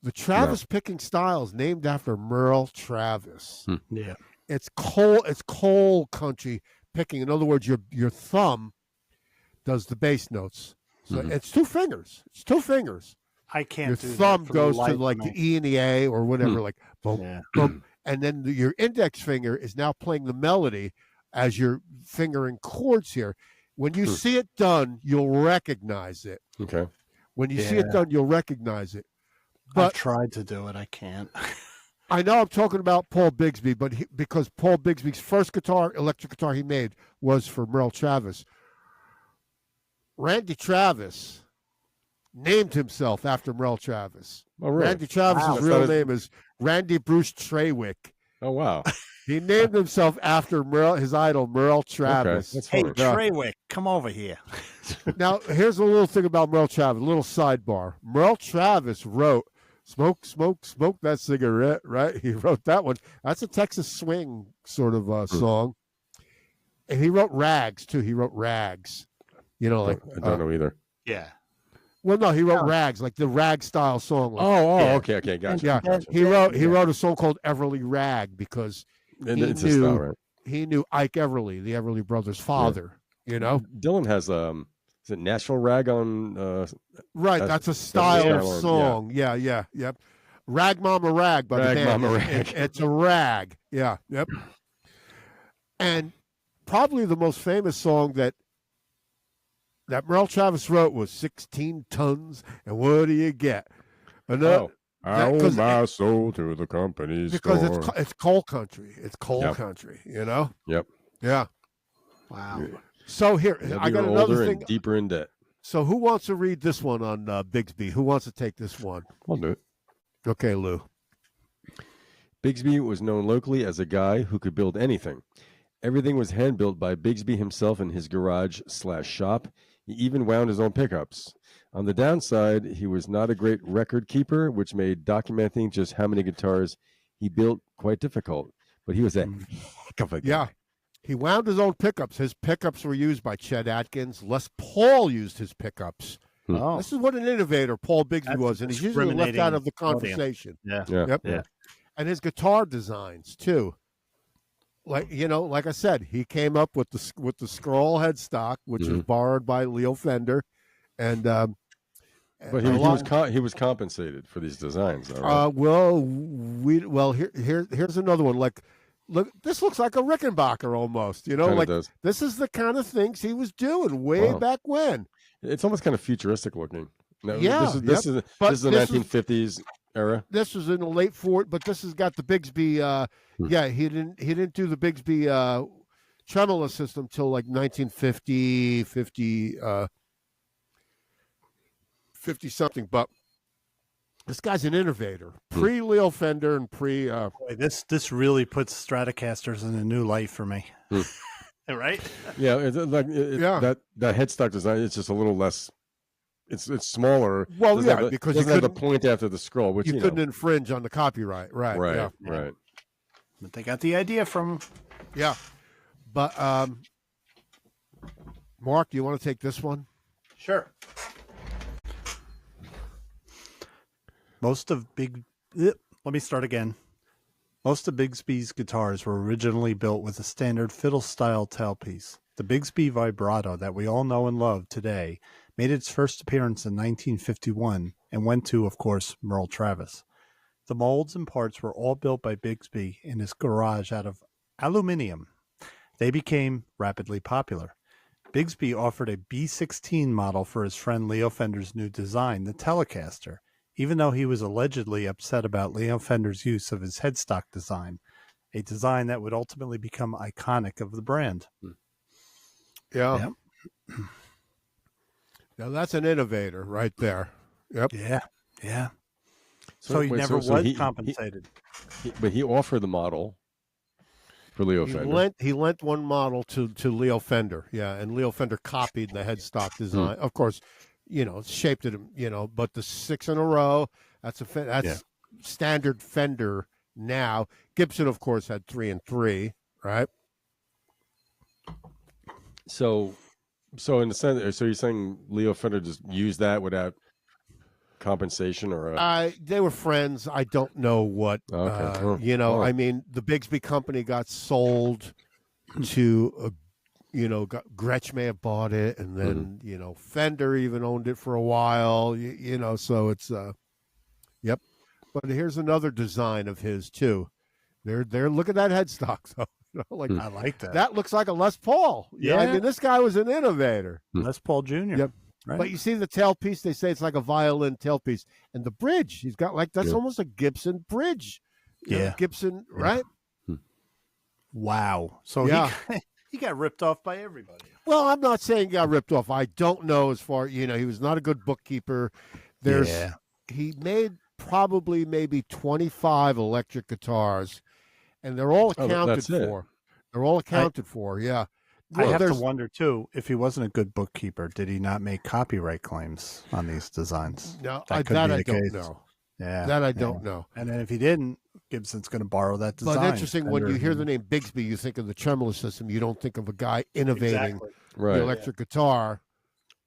The Travis picking style is named after Merle Travis. Yeah. It's coal country picking. In other words, your thumb does the bass notes. So it's two fingers. I can't. Your thumb goes to like the E and the A or whatever, like boom, boom, and then your index finger is now playing the melody as you're fingering chords here. When you see it done, you'll recognize it. Okay. When you see it done, you'll recognize it. But I've tried to do it. I can't. I know I'm talking about Paul Bigsby, but because Paul Bigsby's first electric guitar he made was for Merle Travis. Randy Travis named himself after Merle Travis. Oh, really? Randy Travis's real name is Randy Bruce Trawick. Oh, wow. He named himself after his idol, Merle Travis. Okay, hey, Trawick, come over here. Now, here's a little thing about Merle Travis, a little sidebar. Merle Travis wrote Smoke, Smoke, Smoke That Cigarette, right? He wrote that one. That's a Texas swing sort of song. And he wrote Rags, too. He wrote Rags. You know, like I don't know either. Yeah. Well, no, he wrote Rags, like the rag style song. Like, okay, gotcha. Yeah, gotcha. he wrote a song called Everly Rag because he knew Ike Everly, the Everly brothers' father. Yeah. You know, Dylan has is it Nashville Rag on? Right, that's a style of song. Yeah, yep. Rag Mama Rag by the band. Mama Rag. It's a rag. Yeah, yep. And probably the most famous song that Merle Travis wrote was 16 tons, and what do you get? I owe my soul to the company's because store. It's coal country. It's coal country, you know? Yep. Yeah. Wow. So here, I got another thing. And deeper in debt. So who wants to read this one on Bigsby? Who wants to take this one? I'll do it. Okay, Lou. Bigsby was known locally as a guy who could build anything. Everything was hand-built by Bigsby himself in his garage/shop. He even wound his own pickups. On the downside, he was not a great record keeper, which made documenting just how many guitars he built quite difficult. But he was a heck of a guy. Yeah. He wound his own pickups. His pickups were used by Chet Atkins. Les Paul used his pickups. Oh. This is what an innovator Paul Bigsby was, and he's usually left out of the conversation. Yeah. Yep. Yeah. And his guitar designs, too. Like I said, he came up with the scroll headstock, which was borrowed by Leo Fender, and but he was compensated for these designs. Right? Here's another one. Look, this looks like a Rickenbacker almost. You know, does. This is the kind of things he was doing way back when. It's almost kind of futuristic looking. No, yeah, this is the 1950s. Era. This was in the late 40s, but this has got the Bigsby. He didn't do the Bigsby tremolo system till like 1950, 50 something. But this guy's an innovator, pre Leo Fender and pre. This really puts Stratocasters in a new light for me. Right? Yeah, that headstock design. It's just a little less. It's smaller. Well, because you couldn't have the point after the scroll, which you couldn't infringe on the copyright, right? Right. But they got the idea from. Yeah, but Mark, do you want to take this one? Sure. Let me start again. Most of Bigsby's guitars were originally built with a standard fiddle-style tailpiece. The Bigsby vibrato that we all know and love today made its first appearance in 1951 and went to, of course, Merle Travis. The molds and parts were all built by Bigsby in his garage out of aluminum. They became rapidly popular. Bigsby offered a B16 model for his friend Leo Fender's new design, the Telecaster, even though he was allegedly upset about Leo Fender's use of his headstock design, a design that would ultimately become iconic of the brand. Yeah. Now that's an innovator right there. Yep. Yeah. So he never was compensated. But he offered the model for Leo Fender. He lent one model to Leo Fender. Yeah, and Leo Fender copied the headstock design. Of course, shaped it. But the 6 in a row. That's standard Fender now. Gibson, of course, had 3 and 3. Right. So in the sense, so you're saying Leo Fender just used that without compensation, or they wwere friends. I don't know what. Okay. I mean, the Bigsby company got sold to, Gretsch may have bought it, and then Fender even owned it for a while. So it's yep. But here's another design of his too. They're look at that headstock though. I like that. That looks like a Les Paul. Yeah. I mean, this guy was an innovator. Les Paul Jr. Yep. Right. But you see the tailpiece, they say it's like a violin tailpiece. And the bridge, he's got that's almost a Gibson bridge Yeah. Gibson, right? Wow. So he got ripped off by everybody. Well, I'm not saying he got ripped off. I don't know as far, he was not a good bookkeeper. He made probably maybe 25 electric guitars, and they're all accounted for. They're all accounted for, yeah. Well, I have to wonder, too, if he wasn't a good bookkeeper, did he not make copyright claims on these designs? No, that I don't know. Yeah, that I don't know. And then if he didn't, Gibson's going to borrow that design. But interesting, when you hear the name Bigsby, you think of the tremolo system. You don't think of a guy innovating the electric guitar.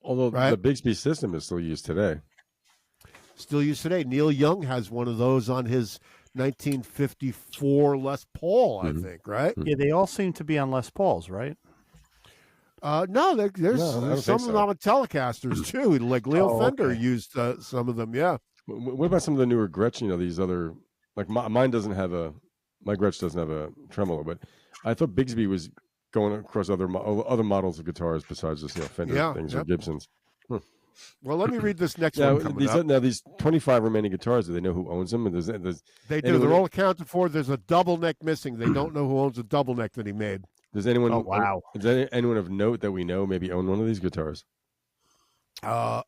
Although the Bigsby system is still used today. Still used today. Neil Young has one of those on his 1954 Les Paul, I think, right? Yeah, they all seem to be on Les Pauls, right? No, there's some of them on Telecasters too. Like Leo Fender used some of them. Yeah. What about some of the newer Gretsch? These other, like mine doesn't have my Gretsch doesn't have a tremolo, but I thought Bigsby was going across other models of guitars besides just Fender things or Gibsons. Well, let me read this next one. Now these 25 remaining guitars, do they know who owns them? They do. They're all accounted for. There's a double neck missing. They don't know who owns the double neck that he made. Does anyone? Oh, wow! Does anyone of note that we know maybe own one of these guitars? I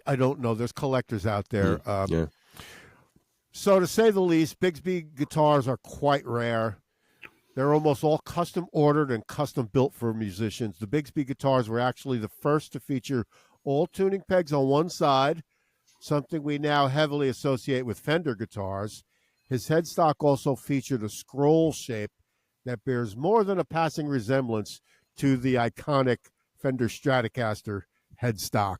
don't know. There's collectors out there. So to say the least, Bigsby guitars are quite rare. They're almost all custom ordered and custom built for musicians. The Bigsby guitars were actually the first to feature all tuning pegs on one side, something we now heavily associate with Fender guitars. His headstock also featured a scroll shape that bears more than a passing resemblance to the iconic Fender Stratocaster headstock.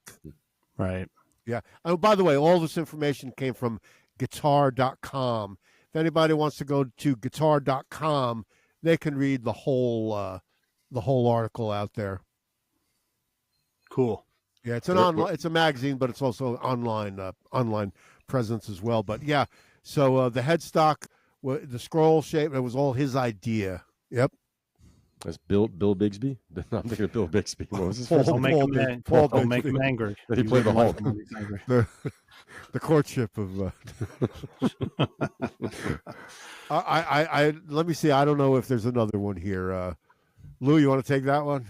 Right. Yeah. Oh, by the way, all this information came from guitar.com. If anybody wants to go to guitar.com, they can read the whole article out there. Cool. Yeah, it's it's a magazine, but it's also online presence as well. But yeah, so the headstock, the scroll shape, it was all his idea. Yep. That's Bill Bigsby. I'm thinking of Bill Bigsby. What was his first name? Paul don't make him angry. He played the Hulk. The courtship of. I let me see. I don't know if there's another one here. Lou, you want to take that one?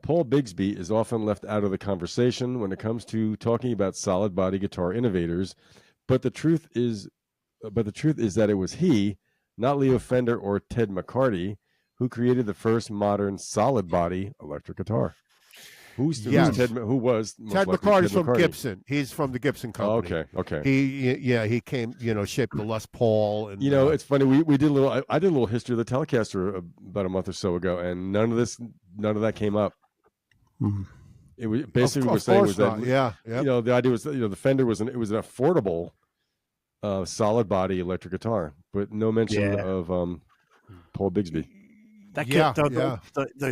Paul Bigsby is often left out of the conversation when it comes to talking about solid body guitar innovators, but the truth is that it was he, not Leo Fender or Ted McCarty, who created the first modern solid body electric guitar. Who was Ted McCarty's from Gibson. He's from the Gibson company. Oh, okay. He came, shaped the Les Paul. And it's funny. We did I did a little history of the Telecaster about a month or so ago, and none of that came up. Mm-hmm. It was basically what we're saying was that the idea was that, the Fender was an affordable solid body electric guitar, but no mention of Paul Bigsby. That the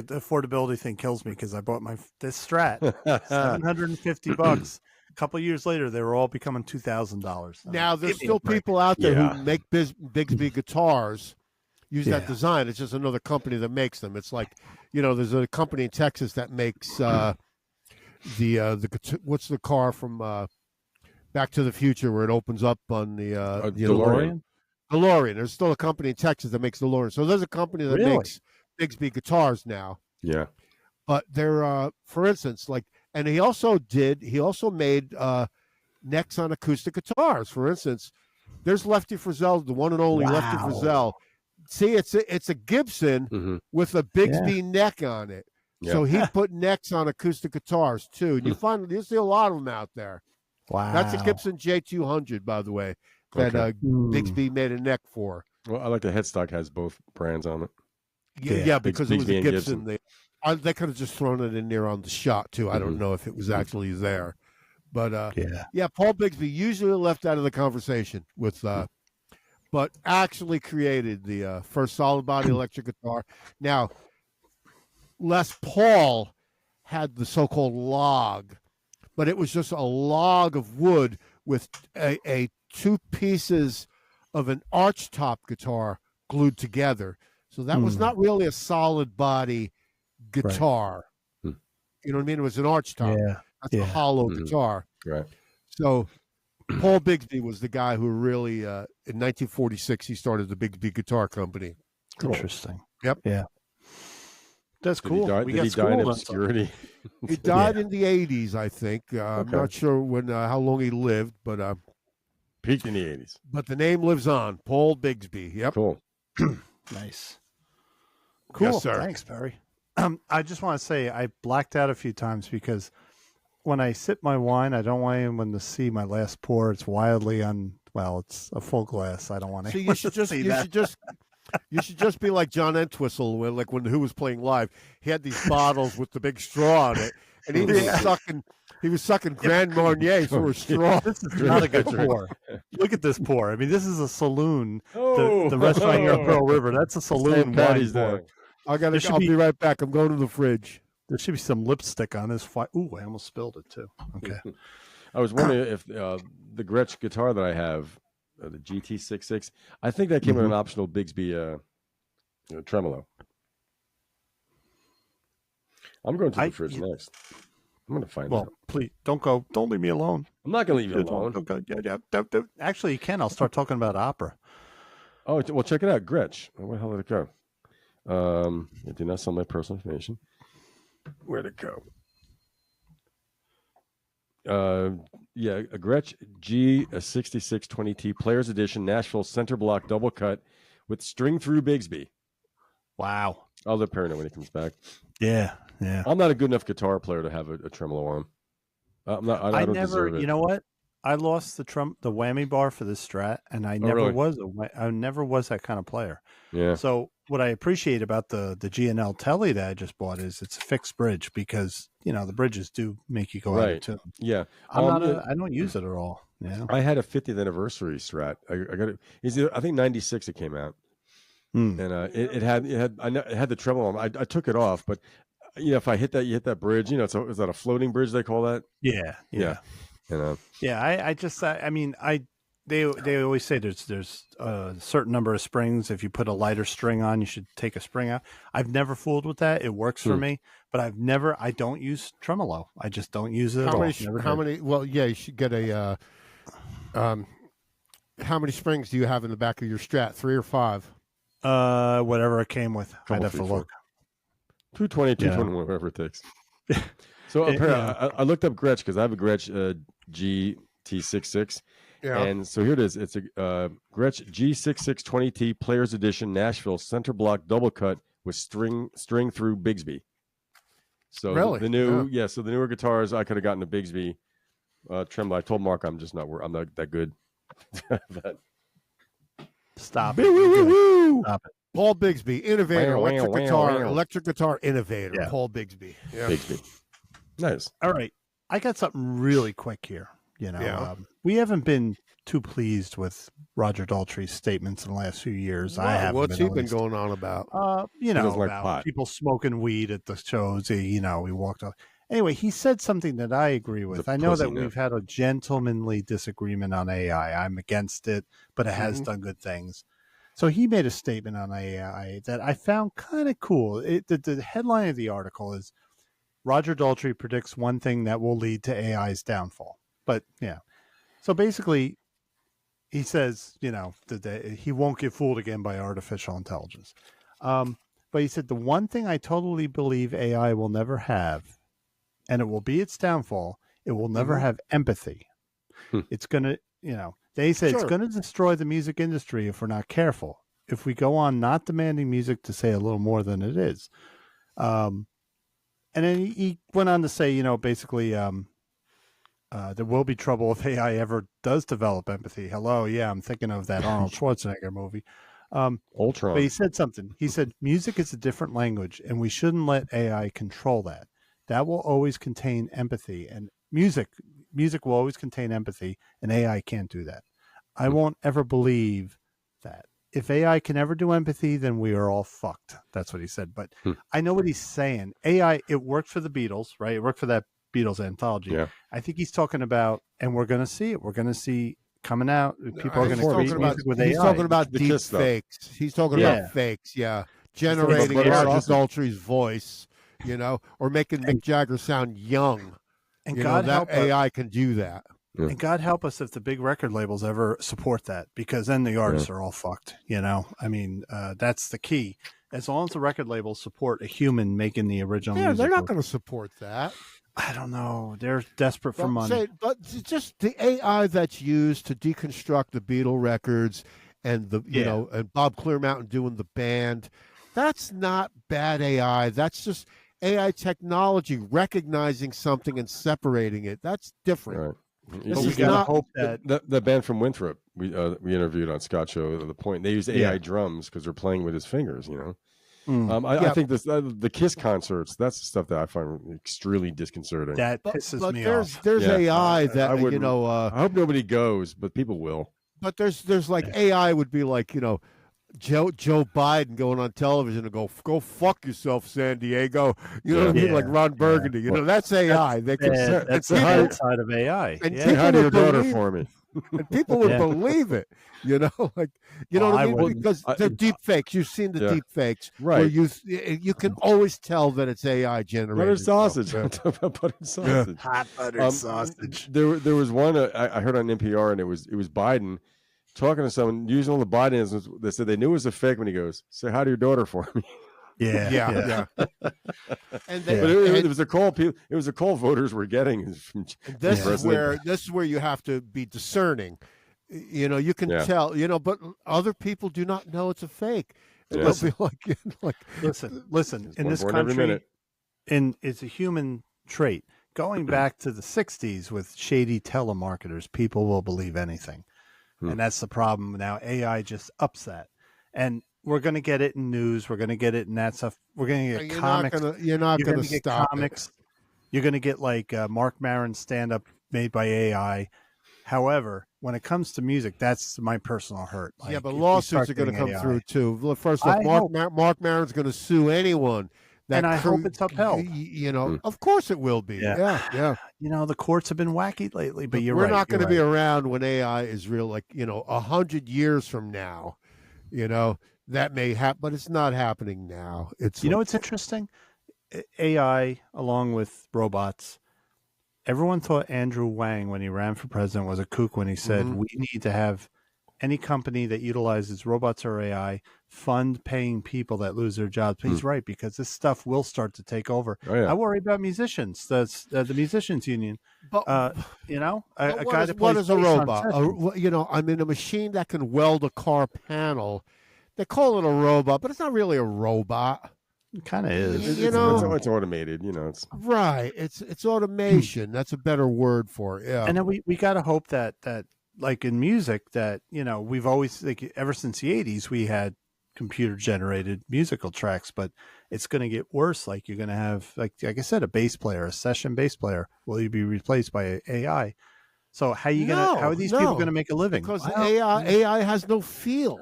affordability thing kills me because I bought this Strat, $750. A couple of years later, they were all becoming $2,000. Now there's still people out there who make Bigsby guitars, use that design. It's just another company that makes them. It's like, there's a company in Texas that makes what's the car from Back to the Future where it opens up on the DeLorean. DeLorean. There's still a company in Texas that makes DeLorean. So there's a company that makes Bigsby guitars now. Yeah. But they're, for instance, and he also made necks on acoustic guitars. For instance, there's Lefty Frizzell, the one and only Lefty Frizzell. See, it's a Gibson with a Bigsby neck on it. Yeah. So he put necks on acoustic guitars too. And you see a lot of them out there. Wow. That's a Gibson J200, by the way, that Bigsby made a neck for. Well, I like the headstock has both brands on it. Yeah, because it was a Gibson. They could have just thrown it in there on the shot too. I don't know if it was actually there, but Paul Bigsby usually left out of the conversation with, but actually created the first solid body electric guitar. Now, Les Paul had the so-called log, but it was just a log of wood with a two pieces of an arch top guitar glued together. So that was not really a solid body guitar. Right. You know what I mean? It was an arch top. Yeah. That's a hollow guitar. Right. So Paul Bigsby was the guy who really, in 1946, he started the Bigsby Guitar Company. Cool. Interesting. Yep. Yeah. That's cool. Did he die in obscurity? He died in the 80s, I think. I'm not sure when, how long he lived, but peaked in the 80s. But the name lives on, Paul Bigsby. Yep. Cool. Nice. Cool. Yes, sir. Thanks, Barry. I just want to say I blacked out a few times because when I sip my wine, I don't want anyone to see my last pour. It's wildly it's a full glass. I don't want to. So you should just be like John Entwistle when Who was playing live. He had these bottles with the big straw on it, and he was sucking Grand Marnier through a straw. This is not a good pour. Look at this pour. I mean, this is a saloon. The restaurant here on Pearl River. That's a saloon wine pour. I'll be right back. I'm going to the fridge. There should be some lipstick on this. Ooh, I almost spilled it too. Okay. I was wondering if the Gretsch guitar that I have, the GT66, I think that came with an optional Bigsby tremolo. I'm going to the fridge next. I'm going to find out. Please don't go. Don't leave me alone. I'm not going to leave you alone. Don't go. Yeah. Actually, you can. I'll start talking about opera. Oh, well, check it out. Gretsch. Where the hell did it go? It did not sell my personal information. Where'd it go? A Gretsch G6620T Players Edition Nashville Center Block Double Cut with string through Bigsby. Wow. I'll let Perry know when he comes back. Yeah. I'm not a good enough guitar player to have a tremolo on. I don't deserve it. You know what? I lost the whammy bar for this Strat, and I never was that kind of player. Yeah. So what I appreciate about the G&L Telly that I just bought is it's a fixed bridge because the bridges do make you go out of tune. Yeah. I don't use it at all. Yeah. I had a 50th anniversary Strat. I got it. I think 96 it came out, and it had the treble on. I took it off, but if I hit that, you hit that bridge. Is that a floating bridge they call that? Yeah. They always say there's a certain number of springs. If you put a lighter string on, you should take a spring out. I've never fooled with that. It works for me, but I don't use tremolo. I just don't use it at all. How many? Well, yeah, you should get a. How many springs do you have in the back of your Strat? 3 or 5? Whatever it came with. I'd have to look. 220, 220, whatever it takes. So I looked up Gretsch because I have a Gretsch GT66. Yeah. And so here it is. It's a Gretsch G6620T Players Edition Nashville Center Block Double Cut with string through Bigsby. So really? So the newer guitars I could have gotten a Bigsby tremolo. I told Mark I'm not that good. Stop it. Stop it. Paul Bigsby, innovator, electric guitar innovator. Yeah. Paul Bigsby. Yeah. Bigsby. Nice. All right. I got something really quick here. We haven't been too pleased with Roger Daltrey's statements in the last few years. Well, I haven't. What's he been going on about? About people smoking weed at the shows. We walked off. Anyway, he said something that I agree with. I know that we've had a gentlemanly disagreement on AI. I'm against it, but it has done good things. So he made a statement on AI that I found kind of cool. The headline of the article is Roger Daltrey predicts one thing that will lead to AI's downfall. But yeah, so basically he says, that he won't get fooled again by artificial intelligence. But he said, the one thing I totally believe AI will never have, and it will be its downfall, it will never have empathy. It's going to, they say it's going to destroy the music industry if we're not careful. If we go on not demanding music to say a little more than it is. And then he went on to say, basically, there will be trouble if AI ever does develop empathy. Hello, yeah, I'm thinking of that Arnold Schwarzenegger movie. Ultron. But he said something. He said, music is a different language, and we shouldn't let AI control that. That will always contain empathy, and music will always contain empathy, and AI can't do that. I won't ever believe that. If AI can ever do empathy, then we are all fucked. That's what he said. But I know what he's saying. AI, it worked for the Beatles, right? It worked for that Beatles anthology. Yeah. I think he's talking about, and we're going to see it. We're going to see coming out. People are going to create music with AI. He's talking about deep fakes. He's talking about fakes, generating Roger Daltrey's voice, or making Mick Jagger sound young. And God help AI can do that. Yeah. And God help us if the big record labels ever support that, because then the artists are all fucked. I mean, that's the key. As long as the record labels support a human making the original music. They're not going to support that. I don't know. They're desperate for money. But just the AI that's used to deconstruct the Beatle records and and Bob Clearmountain doing the band, that's not bad AI. That's just AI technology recognizing something and separating it. That's different. Right. But we gotta hope that the band from Winthrop we interviewed on Scott Show. The point they use AI drums because they're playing with his fingers. I think this the Kiss concerts. That's the stuff that I find extremely disconcerting. That pisses me off. There's AI that I hope nobody goes, but people will. But there's like AI would be like Joe Biden going on television and go fuck yourself, San Diego. You know what I mean? Like Ron Burgundy. That's AI. That's the high side of AI. And say hi to your daughter for me. And people would believe it. What I mean? Because they're deep fakes. You've seen the deep fakes, right? Where you can always tell that it's AI generated. Buttered sausage. Buttered sausage. Hot buttered sausage. There was one I heard on NPR, and it was Biden talking to someone using all the Bidenisms. They said they knew it was a fake when he goes, "Say hi to your daughter for me." Yeah. And it was a call. It was a call voters were getting. This is where you have to be discerning. You can tell. But other people do not know it's a fake. They'll be like, listen. In this country, it's a human trait. Going back to the '60s with shady telemarketers, people will believe anything. And that's the problem now. AI just ups that. And we're going to get it in news. We're going to get it in that stuff. We're going to get comics. You're not going to stop comics. You're going to get like Mark Maron's stand-up made by AI. However, when it comes to music, that's my personal hurt. Like, but lawsuits are going to come through too. First off, Mark Maron's going to sue anyone. And I hope it's upheld. Of course it will be. Yeah. The courts have been wacky lately, but we're not going to be around when AI is real. 100 years from now, that may happen, but it's not happening now. It's it's interesting. AI along with robots. Everyone thought Andrew Wang, when he ran for president, was a kook when he said we need to have any company that utilizes robots or AI fund paying people that lose their jobs. He's right, because this stuff will start to take over. I worry about musicians. That's the musicians union. But a guy that plays what is a robot? I'm in a machine that can weld a car panel. They call it a robot, but it's not really a robot. It kind of is. It's automated. It's right. It's automation. That's a better word for it. Yeah. And then we got to hope that like in music that we've always ever since the 80s we had computer generated musical tracks, but it's going to get worse. Like you're going to have like I said, a session bass player. Will you be replaced by AI? So how are these people going to make a living? Because AI has no feel.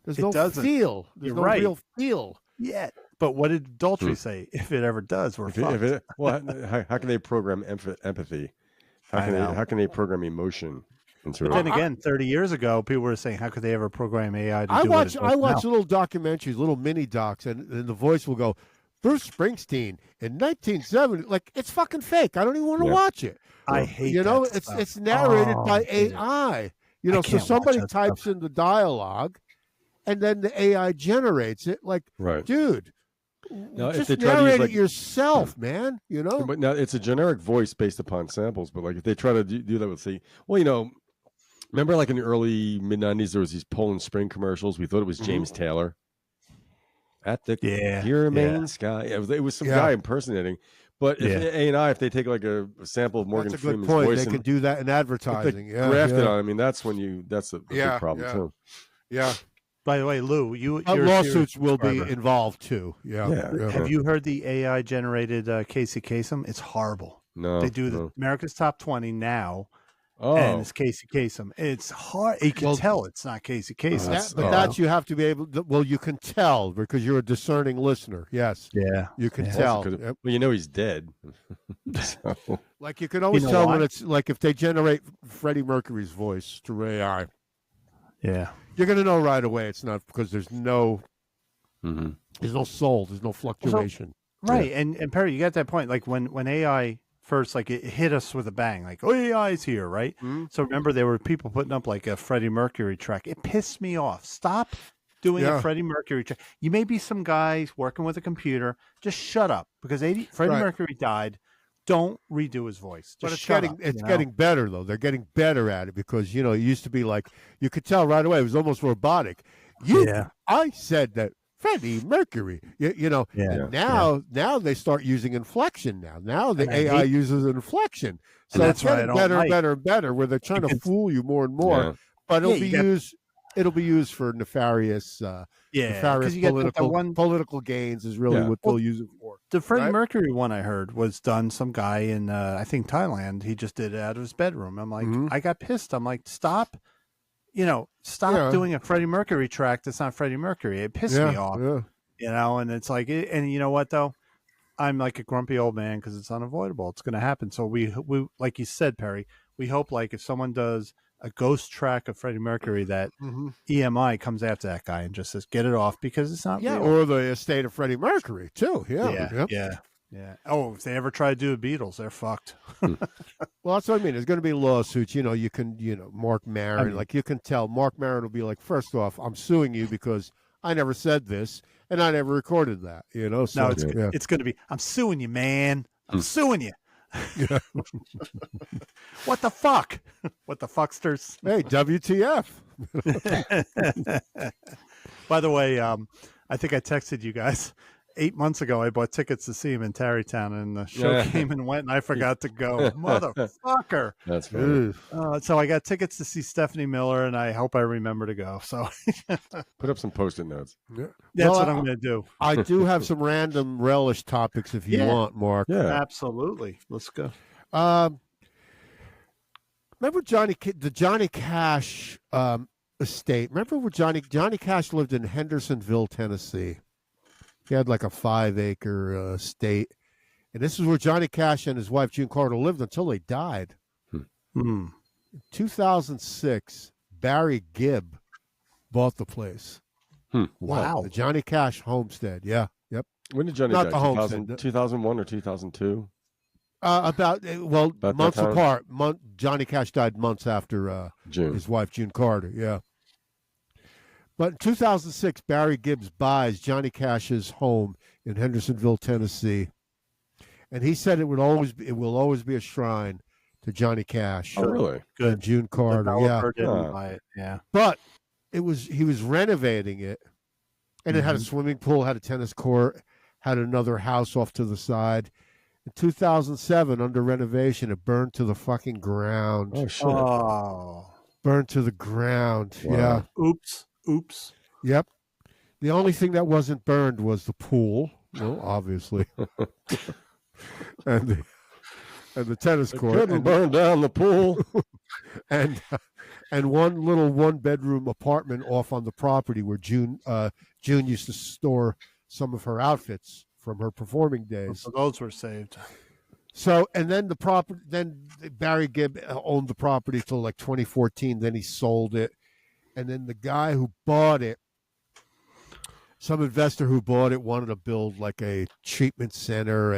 There's no feel. There's no real feel yet. But what did Daltrey say? If it ever does, we're fucked. How can they program empathy? How can they program emotion? But then again, 30 years ago, people were saying, "How could they ever program AI to do what it does I watch little documentaries, little mini docs, and the voice will go, Bruce Springsteen in 1970. Like it's fucking fake. I don't even want to watch it. I hate that it's narrated by AI. So somebody types in the dialogue, and then the AI generates it. Like, dude. Now, just narrate it yourself, man. But now it's a generic voice based upon samples. But like if they try to do that with remember like in the early mid-90s there was these Poland Spring commercials. We thought it was James Taylor at the pure main sky. It was some guy impersonating. But if they take like a sample of Morgan Freeman's voice, they could do that in advertising. Graft it on. I mean, that's a big problem too. Yeah. By the way, Lou, your lawsuits will be involved too. Yeah. Have you heard the AI generated Casey Kasem? It's horrible. No, they do the America's Top 20 now. And it's Casey Kasem. It's hard. You can tell it's not Casey Kasem. But you have to be able to, well, you can tell because you're a discerning listener. Yes. Yeah. You can tell. Well, he's dead. So. Like you can always tell when it's like if they generate Freddie Mercury's voice through AI. Yeah. You're going to know right away it's not because there's no soul, there's no fluctuation. Right. And Perry, you got that point. Like when AI first, like it hit us with a bang, like, oh, AI's here, right? Mm-hmm. So remember, there were people putting up like a Freddie Mercury track. It pissed me off. Stop doing a Freddie Mercury track. You may be some guys working with a computer. Just shut up, because Freddie Mercury died. Don't redo his voice. Just but it's getting better, though. They're getting better at it, because, it used to be like, you could tell right away. It was almost robotic. I said that Freddie Mercury, and now they start using inflection now the AI uses inflection. So it's getting better and better and better, where they're trying to fool you more and more, but it'll be used for nefarious political gains is really what they'll use it for. The Freddie Mercury one I heard was done, some guy in, I think Thailand, he just did it out of his bedroom. I'm like, I got pissed. I'm like, stop doing a Freddie Mercury track that's not Freddie Mercury. It pissed me off, and it's like, and you know what, though? I'm like a grumpy old man, because it's unavoidable. It's going to happen. So we, like you said, Perry, we hope, like, if someone does a ghost track of Freddie Mercury, that EMI comes after that guy and just says, get it off, because it's not real. Or the estate of Freddie Mercury, too. Yeah. Oh, if they ever try to do the Beatles, they're fucked. Well, that's what I mean. There's going to be lawsuits. You can, Mark Maron, you can tell Mark Maron will be like, first off, I'm suing you because I never said this and I never recorded that. So, no, it's going to be, I'm suing you, man. I'm suing you. What the fuck? What the fucksters? Hey, WTF? By the way, I think I texted you guys 8 months ago. I bought tickets to see him in Tarrytown, and the show came and went, and I forgot to go. Motherfucker. That's funny. So I got tickets to see Stephanie Miller, and I hope I remember to go. So put up some Post-it notes. That's what I'm going to do. I do have some random Relish topics if you want, Mark. Yeah, absolutely. Let's go. Remember the Johnny Cash estate? Remember where Johnny Cash lived in Hendersonville, Tennessee? He had like a 5-acre estate. And this is where Johnny Cash and his wife, June Carter, lived until they died. In 2006, Barry Gibb bought the place. Wow. The Johnny Cash homestead. Yeah. Yep. When did Johnny die? 2001 or 2002? About months apart. Johnny Cash died months after his wife, June Carter. Yeah. But in 2006, Barry Gibbs buys Johnny Cash's home in Hendersonville, Tennessee, and he said it will always be a shrine to Johnny Cash. Oh, really? Good. And June Carter. Didn't buy it. Yeah. But he was renovating it, and it had a swimming pool, had a tennis court, had another house off to the side. In 2007, under renovation, it burned to the fucking ground. Oh shit! Oh. Burned to the ground. Wow. Yeah. Oops. Yep. The only thing that wasn't burned was the pool. Well, obviously. and the tennis court. Couldn't burn down the pool. and one little 1-bedroom apartment off on the property where June used to store some of her outfits from her performing days. So those were saved. So, and then then Barry Gibb owned the property till like 2014. Then he sold it. And then the guy who bought it, some investor who bought it, wanted to build like a treatment center,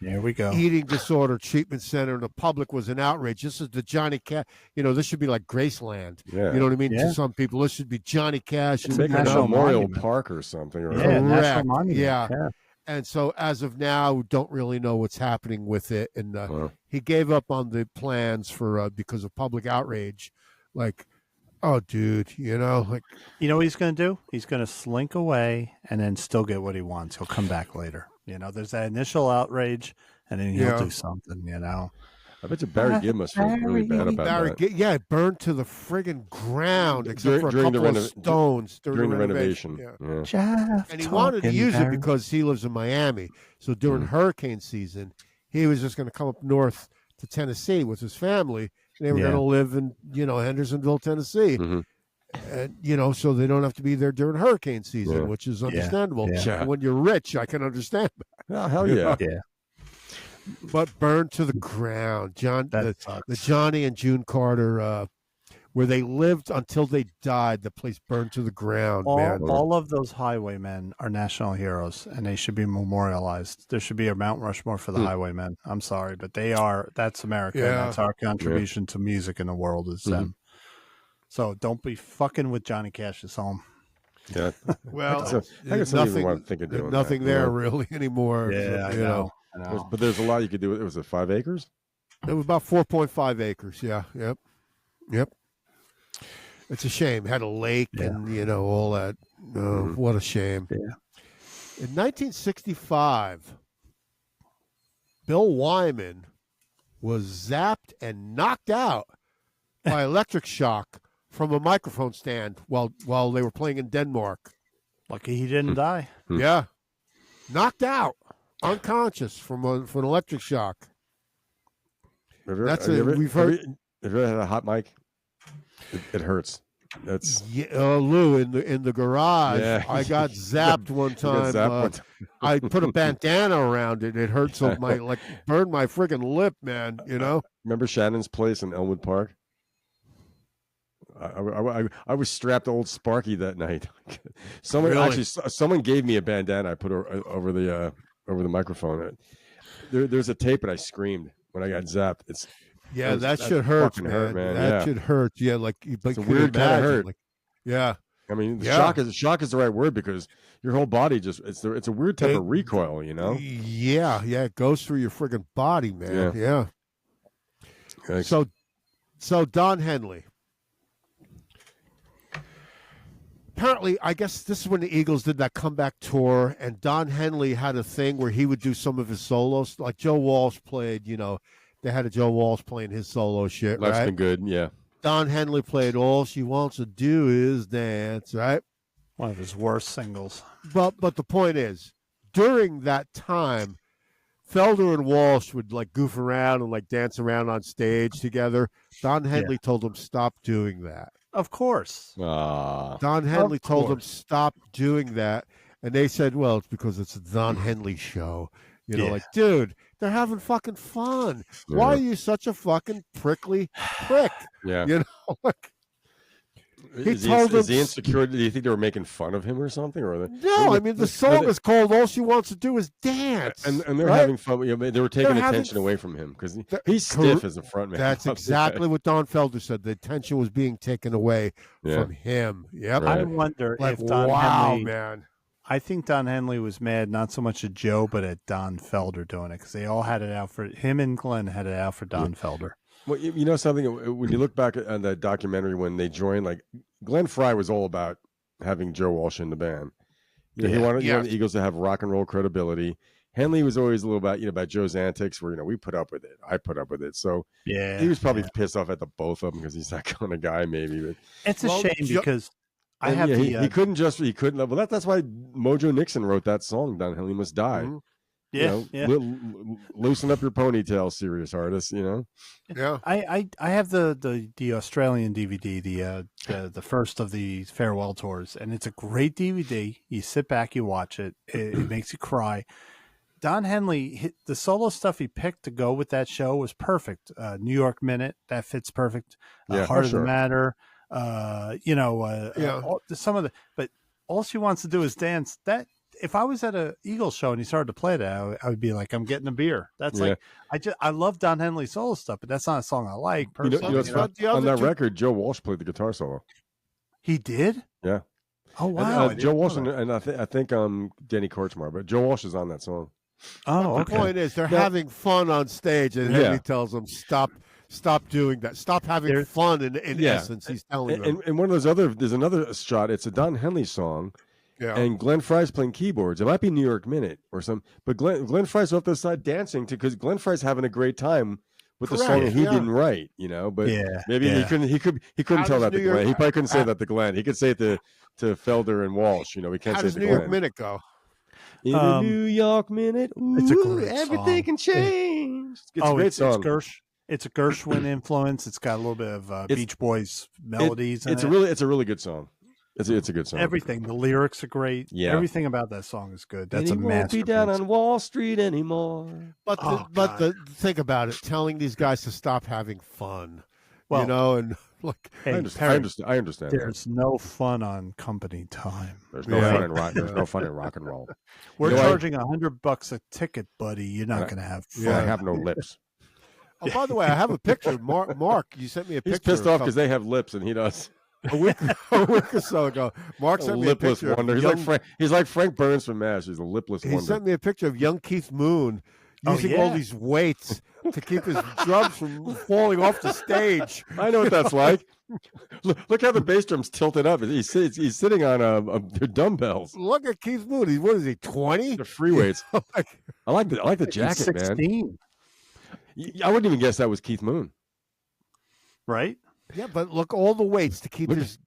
there we go, eating disorder treatment center, and the public was in outrage. This is the Johnny Cash. This should be like Graceland. Yeah. You know what I mean? Yeah. To some people, this should be Johnny Cash. It's like a memorial park or something. Yeah. And so as of now, we don't really know what's happening with it. And he gave up on the plans for because of public outrage. Like, oh, dude, what he's going to do? He's going to slink away and then still get what he wants. He'll come back later. There's that initial outrage, and then he'll do something, I bet you Barry Gibb must feel really bad about that. It burned to the friggin' ground, except for a couple of stones during the renovation. Yeah. And he wanted to use it because he lives in Miami. So during hurricane season, he was just going to come up north to Tennessee with his family. They were going to live in, Hendersonville, Tennessee. And, so they don't have to be there during hurricane season, which is understandable. Yeah. When you're rich, I can understand that. Oh, hell yeah. Yeah. But burned to the ground. The Johnny and June Carter where they lived until they died. The place burned to the ground, man. All of those highwaymen are national heroes, and they should be memorialized. There should be a Mount Rushmore for the highwaymen. I'm sorry, but that's America. And that's our contribution to music in the world is them. So don't be fucking with Johnny Cash's home. Yeah. Well, there's nothing there really anymore. Yeah, I know. But there's a lot you could do. It was 5 acres? It was about 4.5 acres. Yeah. Yep. It's a shame. Had a lake and, all that. What a shame. Yeah. In 1965, Bill Wyman was zapped and knocked out by electric shock from a microphone stand while they were playing in Denmark. Lucky he didn't die. Yeah. Knocked out. Unconscious from an electric shock. Have you ever had a hot mic? It hurts. That's Lou in the garage. Yeah. I got zapped one time. I put a bandana around it. It hurt so burned my friggin' lip, man. Remember Shannon's place in Elmwood Park? I was strapped to old Sparky that night. Someone gave me a bandana. I put over the microphone. There's a tape, and I screamed when I got zapped. That should hurt, man. That should hurt. Yeah, it's a weird kind of hurt. Yeah. I mean, shock is the right word because your whole body it's a weird type of recoil, Yeah, it goes through your friggin' body, man. Yeah. So Don Henley. Apparently, I guess this is when the Eagles did that comeback tour, and Don Henley had a thing where he would do some of his solos, like Joe Walsh played. They had a Joe Walsh playing his solo shit. Life's right? Been Good, yeah. Don Henley played All She Wants to Do Is Dance, right? One of his worst singles. But the point is, during that time, Felder and Walsh would goof around and dance around on stage together. Don Henley told them stop doing that. Of course. Don Henley told them stop doing that, and they said, "Well, it's because it's a Don Henley show." Dude, they're having fucking fun. Yeah. Why are you such a fucking prickly prick? Yeah. Is he insecure? Do you think they were making fun of him or something? No, I mean the song is called "All She Wants to Do Is Dance," and they're having fun. They were taking attention away from him because he's stiff as a frontman. That's exactly what Don Felder said. The attention was being taken away from him. Yep. Right. I wonder if Don Henley. Man. I think Don Henley was mad not so much at Joe, but at Don Felder doing it because they all had it out for him and Glenn had it out for Don Felder. Well, something, when you look back on that documentary when they joined, Glenn Frey was all about having Joe Walsh in the band. He wanted the Eagles to have rock and roll credibility. Henley was always a little about Joe's antics where, we put up with it. I put up with it. So he was probably pissed off at the both of them because he's that kind of guy maybe. But it's a shame because he couldn't. Well, that's why Mojo Nixon wrote that song, Don Henley Must Die. Mm-hmm. Loosen up your ponytail, serious artist. Yeah. I have the Australian DVD, the first of the farewell tours, and it's a great DVD. You sit back, you watch it. It makes you cry. Don Henley, the solo stuff he picked to go with that show was perfect. New York Minute, that fits perfect. Heart of the Matter. But All She Wants to Do Is Dance. That. If I was at an Eagles show and he started to play that, I would be like, I'm getting a beer. That's I love Don Henley solo stuff, but that's not a song I like. On that record, Joe Walsh played the guitar solo. He did? Yeah. Oh, wow. Joe Walsh and I think Danny Korchmar, but Joe Walsh is on that song. Oh, okay. The point is they're having fun on stage, and Henry tells them, stop doing that. Stop having fun in essence, he's telling them. And one of those there's another shot. It's a Don Henley song. Yeah. And Glenn Frey's playing keyboards. It might be New York Minute or something, but Glenn Frey's off the side dancing because Glenn Frey's having a great time with the song that he didn't write, But maybe he couldn't tell that to Glenn. He probably couldn't say that to Glenn. He could say it to Felder and Walsh. We can't say it to Glenn. New York Minute go? In the New York Minute, it's a great everything song. Can change. It's a great song. It's a Gershwin influence. It's got a little bit of Beach Boys melodies. It's a really good song. It's a good song. Everything. The lyrics are great. Yeah. Everything about that song is good. That's a masterpiece. Won't be down on Wall Street anymore. But think about it. Telling these guys to stop having fun. Well, and like, hey, I understand. There's no fun on company time. There's no fun in rock. There's no fun in rock and roll. We're charging $100 a ticket, buddy. You're not going to have fun. I have no lips. Oh, by the way, I have a picture. Mark, you sent me a picture. He's pissed off because they have lips and he does. A week or so ago, Mark sent me a picture. Wonder. He's like Frank Burns from MASH. He's a lipless wonder. He sent me a picture of young Keith Moon using all these weights to keep his drums from falling off the stage. I know what that's like. Look how the bass drum's tilted up. He's sitting on dumbbells. Look at Keith Moon. What is he, 20? The free weights. I like the jacket, 16. Man. I wouldn't even guess that was Keith Moon. Right? Yeah, but look, all the weights to keep his,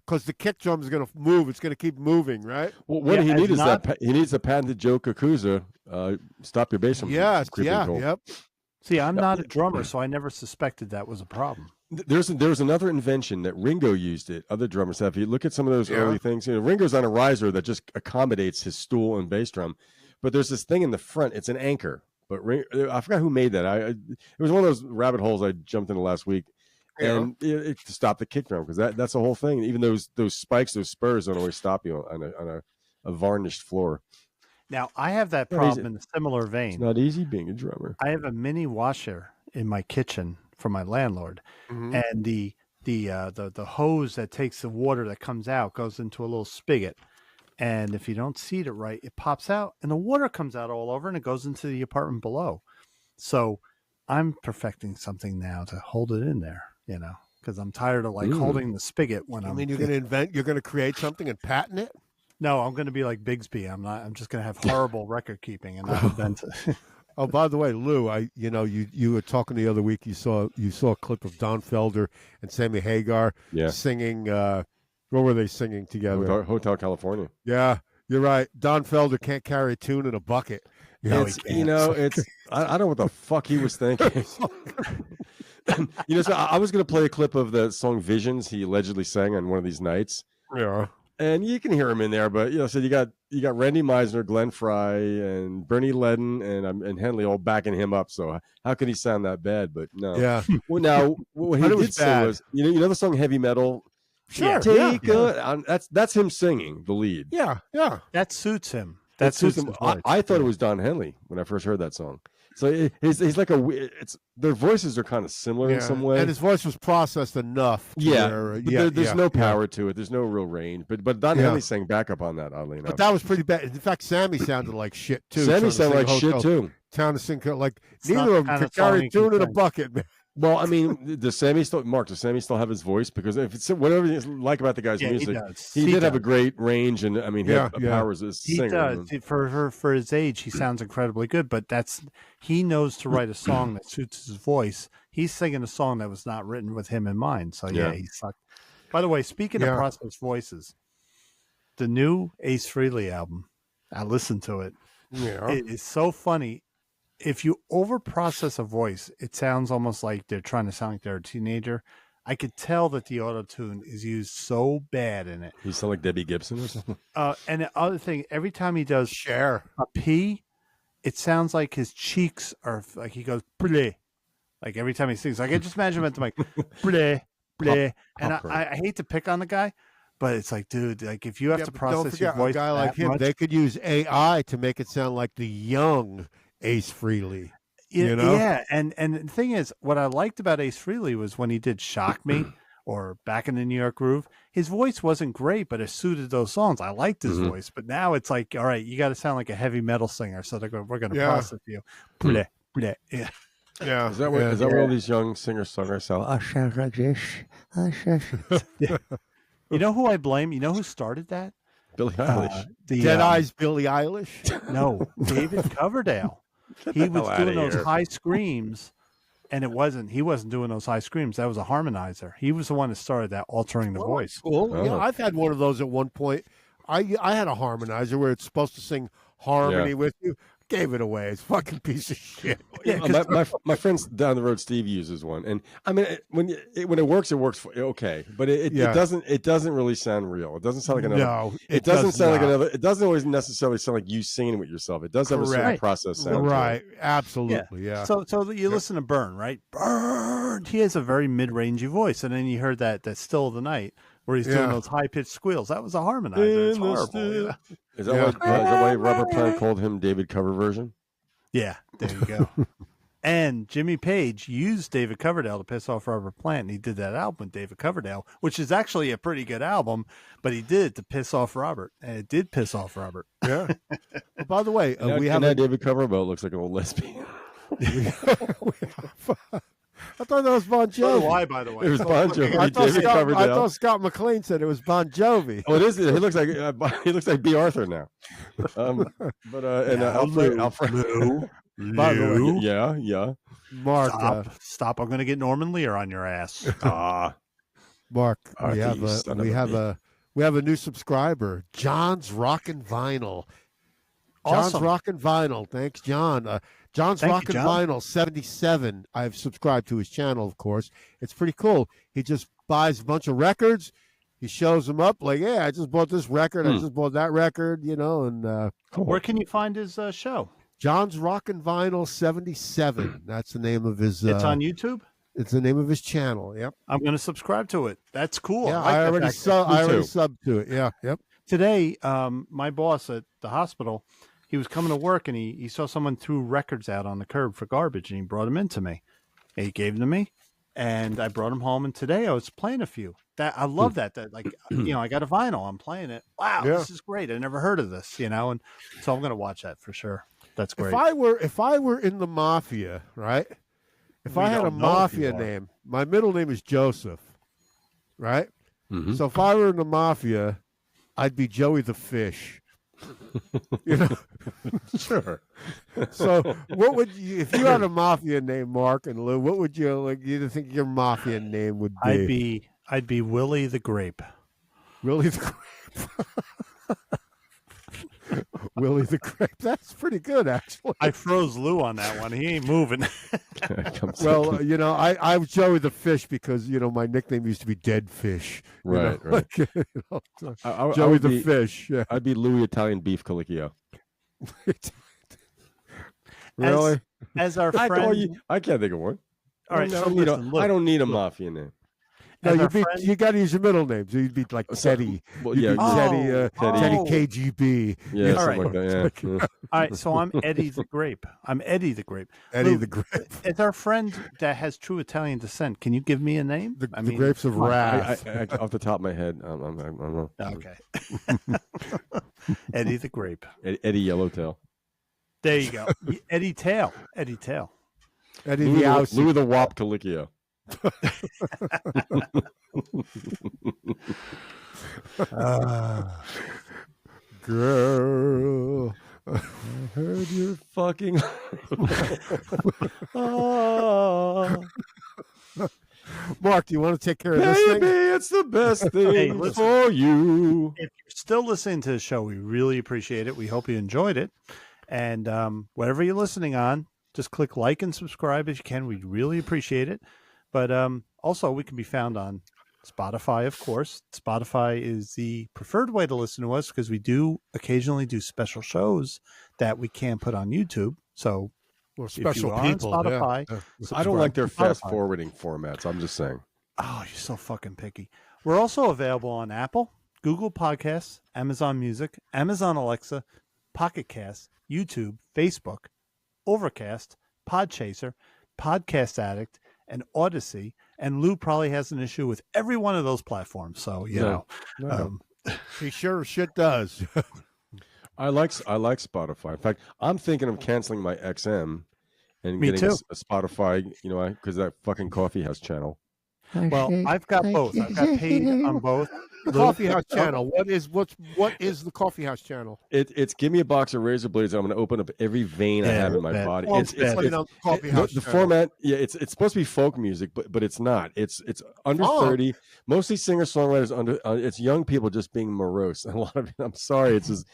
because the kick drum is going to move. It's going to keep moving, right? Well, what he needs is he needs a patented Joe Kakuza. Stop your bass from creeping. Yep. See, I'm not a drummer, so I never suspected that was a problem. There's another invention that Ringo used it. Other drummers have. If you look at some of those early things, Ringo's on a riser that just accommodates his stool and bass drum. But there's this thing in the front. It's an anchor. But I forgot who made that. It was one of those rabbit holes I jumped into last week. And it to stop the kick drum, because that's the whole thing. Even those spikes, those spurs don't always stop you on a varnished floor. Now, I have that problem in a similar vein. It's not easy being a drummer. I have a mini washer in my kitchen for my landlord, and the hose that takes the water that comes out goes into a little spigot. And if you don't seat it right, it pops out, and the water comes out all over, and it goes into the apartment below. So I'm perfecting something now to hold it in there. Because I'm tired of holding the spigot when I'm. I mean, you're going to create something and patent it? No, I'm going to be like Bigsby. I'm not. I'm just going to have horrible record keeping and not invent it. Oh, by the way, Lou, you were talking the other week. You saw a clip of Don Felder and Sammy Hagar singing. What were they singing together? Hotel California. Yeah, you're right. Don Felder can't carry a tune in a bucket. No, it's I don't know what the fuck he was thinking. So I was going to play a clip of the song "Visions" he allegedly sang on one of these nights. Yeah, and you can hear him in there, but so you got Randy Meisner, Glenn Fry, and Bernie Ledden, and Henley all backing him up. So how could he sound that bad? But no. Yeah. Well, now what he did say was, the song "Heavy Metal." Sure. That's him singing the lead. Yeah. That suits him. That suits him. I thought it was Don Henley when I first heard that song. So he's like their voices are kind of similar in some way, and his voice was processed enough. There's no power to it. There's no real range. But Don Henley sang backup on that, oddly enough. But that was pretty bad. In fact, Sammy sounded like shit too. Sammy sounded like shit too. Town to sing like neither of them could carry a tune in a bucket, man. Well, I mean, does Sammy still have his voice? Because if it's whatever you like about the guy's music, he did have a great range, and I mean, he had powers as a singer. He does. For his age, he sounds incredibly good. But he knows to write a song that suits his voice. He's singing a song that was not written with him in mind. So he sucked. By the way, speaking of processed voices, the new Ace Frehley album, I listened to it. Yeah, it is so funny. If you overprocess a voice, it sounds almost like they're trying to sound like they're a teenager. I could tell that the auto-tune is used so bad in it. You sound like Debbie Gibson or something. And the other thing, every time he does a P, it sounds like his cheeks are like he goes bleh. Like every time he sings, like I just imagine him at the mic, bleh, bleh. And I hate to pick on the guy, but it's like, dude, like if you have to process your voice, a guy like him, they could use AI to make it sound like the young Ace Frehley. Yeah, and the thing is, what I liked about Ace Frehley was when he did "Shock Me" or "Back in the New York Groove." His voice wasn't great, but it suited those songs. I liked his voice, but now it's like, all right, you got to sound like a heavy metal singer. So we're going to process you. Bleh, bleh. Yeah. Yeah. Is that where all these young singer-songwriters sound? You know who I blame? You know who started that? Billie Eilish. Dead Eyes Billie Eilish? No, David Coverdale. He was doing those high screams, and he wasn't doing those high screams. That was a harmonizer. He was the one that started that, altering the voice. Cool. Oh. Yeah, I've had one of those at one point. I had a harmonizer where it's supposed to sing harmony with you. gave it away. It's a fucking piece of shit. Yeah, my friends down the road, Steve uses one, and I mean, when it works okay, but it doesn't really sound real. It doesn't sound like another. No, it doesn't sound like another. It doesn't always necessarily sound like you singing with yourself. It does have a certain process sound. Right, absolutely, yeah. So you listen to Burn, right? Burn. He has a very mid-rangey voice, and then you heard that Still of the Night, where he's doing those high-pitched squeals. That was a harmonizer. It's horrible. Yeah. Is that why Robert Plant called him David Cover version? Yeah, there you go. And Jimmy Page used David Coverdale to piss off Robert Plant, and he did that album with David Coverdale, which is actually a pretty good album, but he did it to piss off Robert, and it did piss off Robert. Yeah. By the way, we have David Coverdale looks like an old lesbian. I thought that was Bon Jovi. Why, by the way? It was Bon Jovi. I thought Scott McLean said it was Bon Jovi. Oh, it is. He looks like B. Arthur now. Alfred. By the way, yeah. Mark, stop! I'm going to get Norman Lear on your ass. Mark, we have a new subscriber, John's Rockin' Vinyl. John's Rockin' Vinyl. Thanks, John. John's Rockin' Vinyl 77. I've subscribed to his channel, of course. It's pretty cool. He just buys a bunch of records. He shows them up like, I just bought this record. I just bought that record, and cool. Where can you find his show? John's Rockin' Vinyl 77. That's the name of his. It's on YouTube? It's the name of his channel. Yep. I'm going to subscribe to it. That's cool. Yeah, I already subbed to it. Yeah. Yep. Today, my boss at the hospital, he was coming to work and he saw someone threw records out on the curb for garbage, and he brought them in to me. And he gave them to me, and I brought them home. And today I was playing a few. That I love that like I got a vinyl. I'm playing it. Wow, this is great. I never heard of this, and so I'm going to watch that for sure. That's great. If I were in the mafia, right? If I had a mafia name, my middle name is Joseph, right? Mm-hmm. So if I were in the mafia, I'd be Joey the Fish. Sure. So what would you, if you had a mafia name, Mark and Lou, what would you think your mafia name would be? I'd be Willie the Grape. Willie the Grape. Willie the Grape. That's pretty good, actually. I froze Lou on that one. He ain't moving. Well, I'm Joey the Fish because, my nickname used to be Dead Fish. Right. Joey the Fish. Yeah. I'd be Louis Italian Beef Colicchio. Really? As our friend... I can't think of one. All right, I don't need a mafia name. No, you got to use your middle name. So you'd be like Teddy. Teddy KGB. Yeah, something like that. Yeah. All right, so I'm Eddie the Grape. Eddie the Grape. As our friend that has true Italian descent, can you give me a name? The Grapes of Wrath. Off the top of my head, I don't know. Okay. Eddie the Grape. Eddie Yellowtail. There you go. Eddie Tail. Eddie Louis the Wop Colicchio. Girl, I heard you fucking. Mark, do you want to take care of this thing? Baby, it's the best thing for you. If you're still listening to the show, we really appreciate it. We hope you enjoyed it. And whatever you're listening on, just click like and subscribe if you can. We'd really appreciate it. But also, we can be found on Spotify, of course. Spotify is the preferred way to listen to us because we do occasionally do special shows that we can't put on YouTube. So, special people. On Spotify, I don't like their fast forwarding formats. I'm just saying. Oh, you're so fucking picky. We're also available on Apple, Google Podcasts, Amazon Music, Amazon Alexa, Pocket Casts, YouTube, Facebook, Overcast, Podchaser, Podcast Addict, and Odyssey, and Lou probably has an issue with every one of those platforms. So he sure shit does. I like Spotify. In fact, I'm thinking of canceling my XM and getting a Spotify. Because that fucking coffee house channel. Well, I've got both. I've got paid on both. The Coffee House channel. What is the Coffee House channel? It's give me a box of razor blades. I'm going to open up every vein I have in my body. The format. Yeah, it's supposed to be folk music, but it's not. It's under 30, mostly singer songwriters. It's young people just being morose. A lot of it. I'm sorry. It's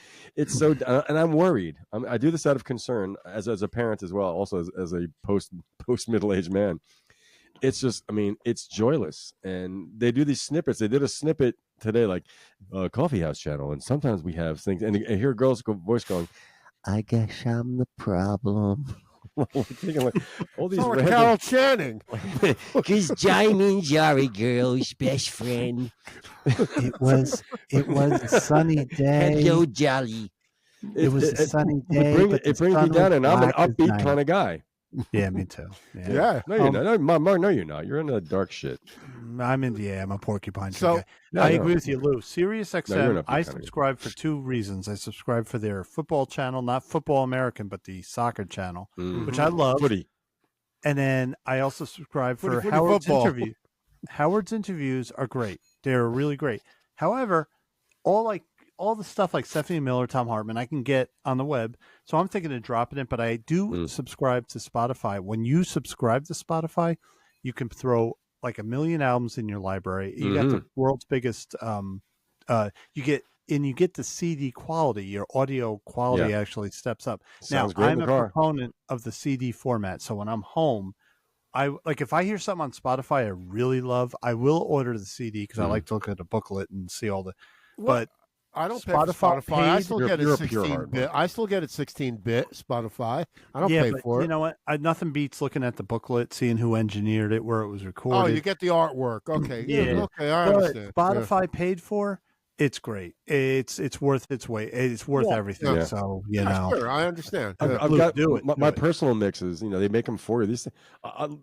so, and I'm worried. I do this out of concern as a parent as well, also as a post middle aged man. It's just, it's joyless. And they do these snippets. They did a snippet today, like Coffee House channel. And sometimes we have things, and I hear a girl's voice going, I guess I'm the problem. All these random... Carol Channing. Because Diamond's Yari girl's best friend. It was a sunny day. Hello, Jolly. It was a sunny day. It brings me down, and I'm an upbeat kind of guy. Yeah, me too. Yeah. No, you're not. Mark, no, you're not. You're into the dark shit. I'm a porcupine tree guy. I agree with you, Lou. Sirius XM, I subscribe for two reasons. I subscribe for their football channel, not Football American, but the soccer channel, which I love. Footy. And then I also subscribe for Howard's interview. Howard's interviews are great. They're really great. However, all the stuff like Stephanie Miller, Tom Hartman, I can get on the web. So I'm thinking of dropping it, but I do subscribe to Spotify. When you subscribe to Spotify, you can throw like 1 million albums in your library. You got the world's biggest, you get the CD quality. Your audio quality actually steps up. Sounds now, I'm a proponent of the CD format. So when I'm home, if I hear something on Spotify I really love, I will order the CD because I like to look at the booklet and see all the, but I don't pay for Spotify. I still get it 16-bit. I still get it 16-bit Spotify. I don't pay for it. You know what? Nothing beats looking at the booklet, seeing who engineered it, where it was recorded. Oh, you get the artwork. Okay. Yeah. Okay, I understand. Spotify paid for, it's great. It's worth its weight. It's worth everything. Yeah. So, Sure, I understand. I've got my personal mixes. They make them for you. These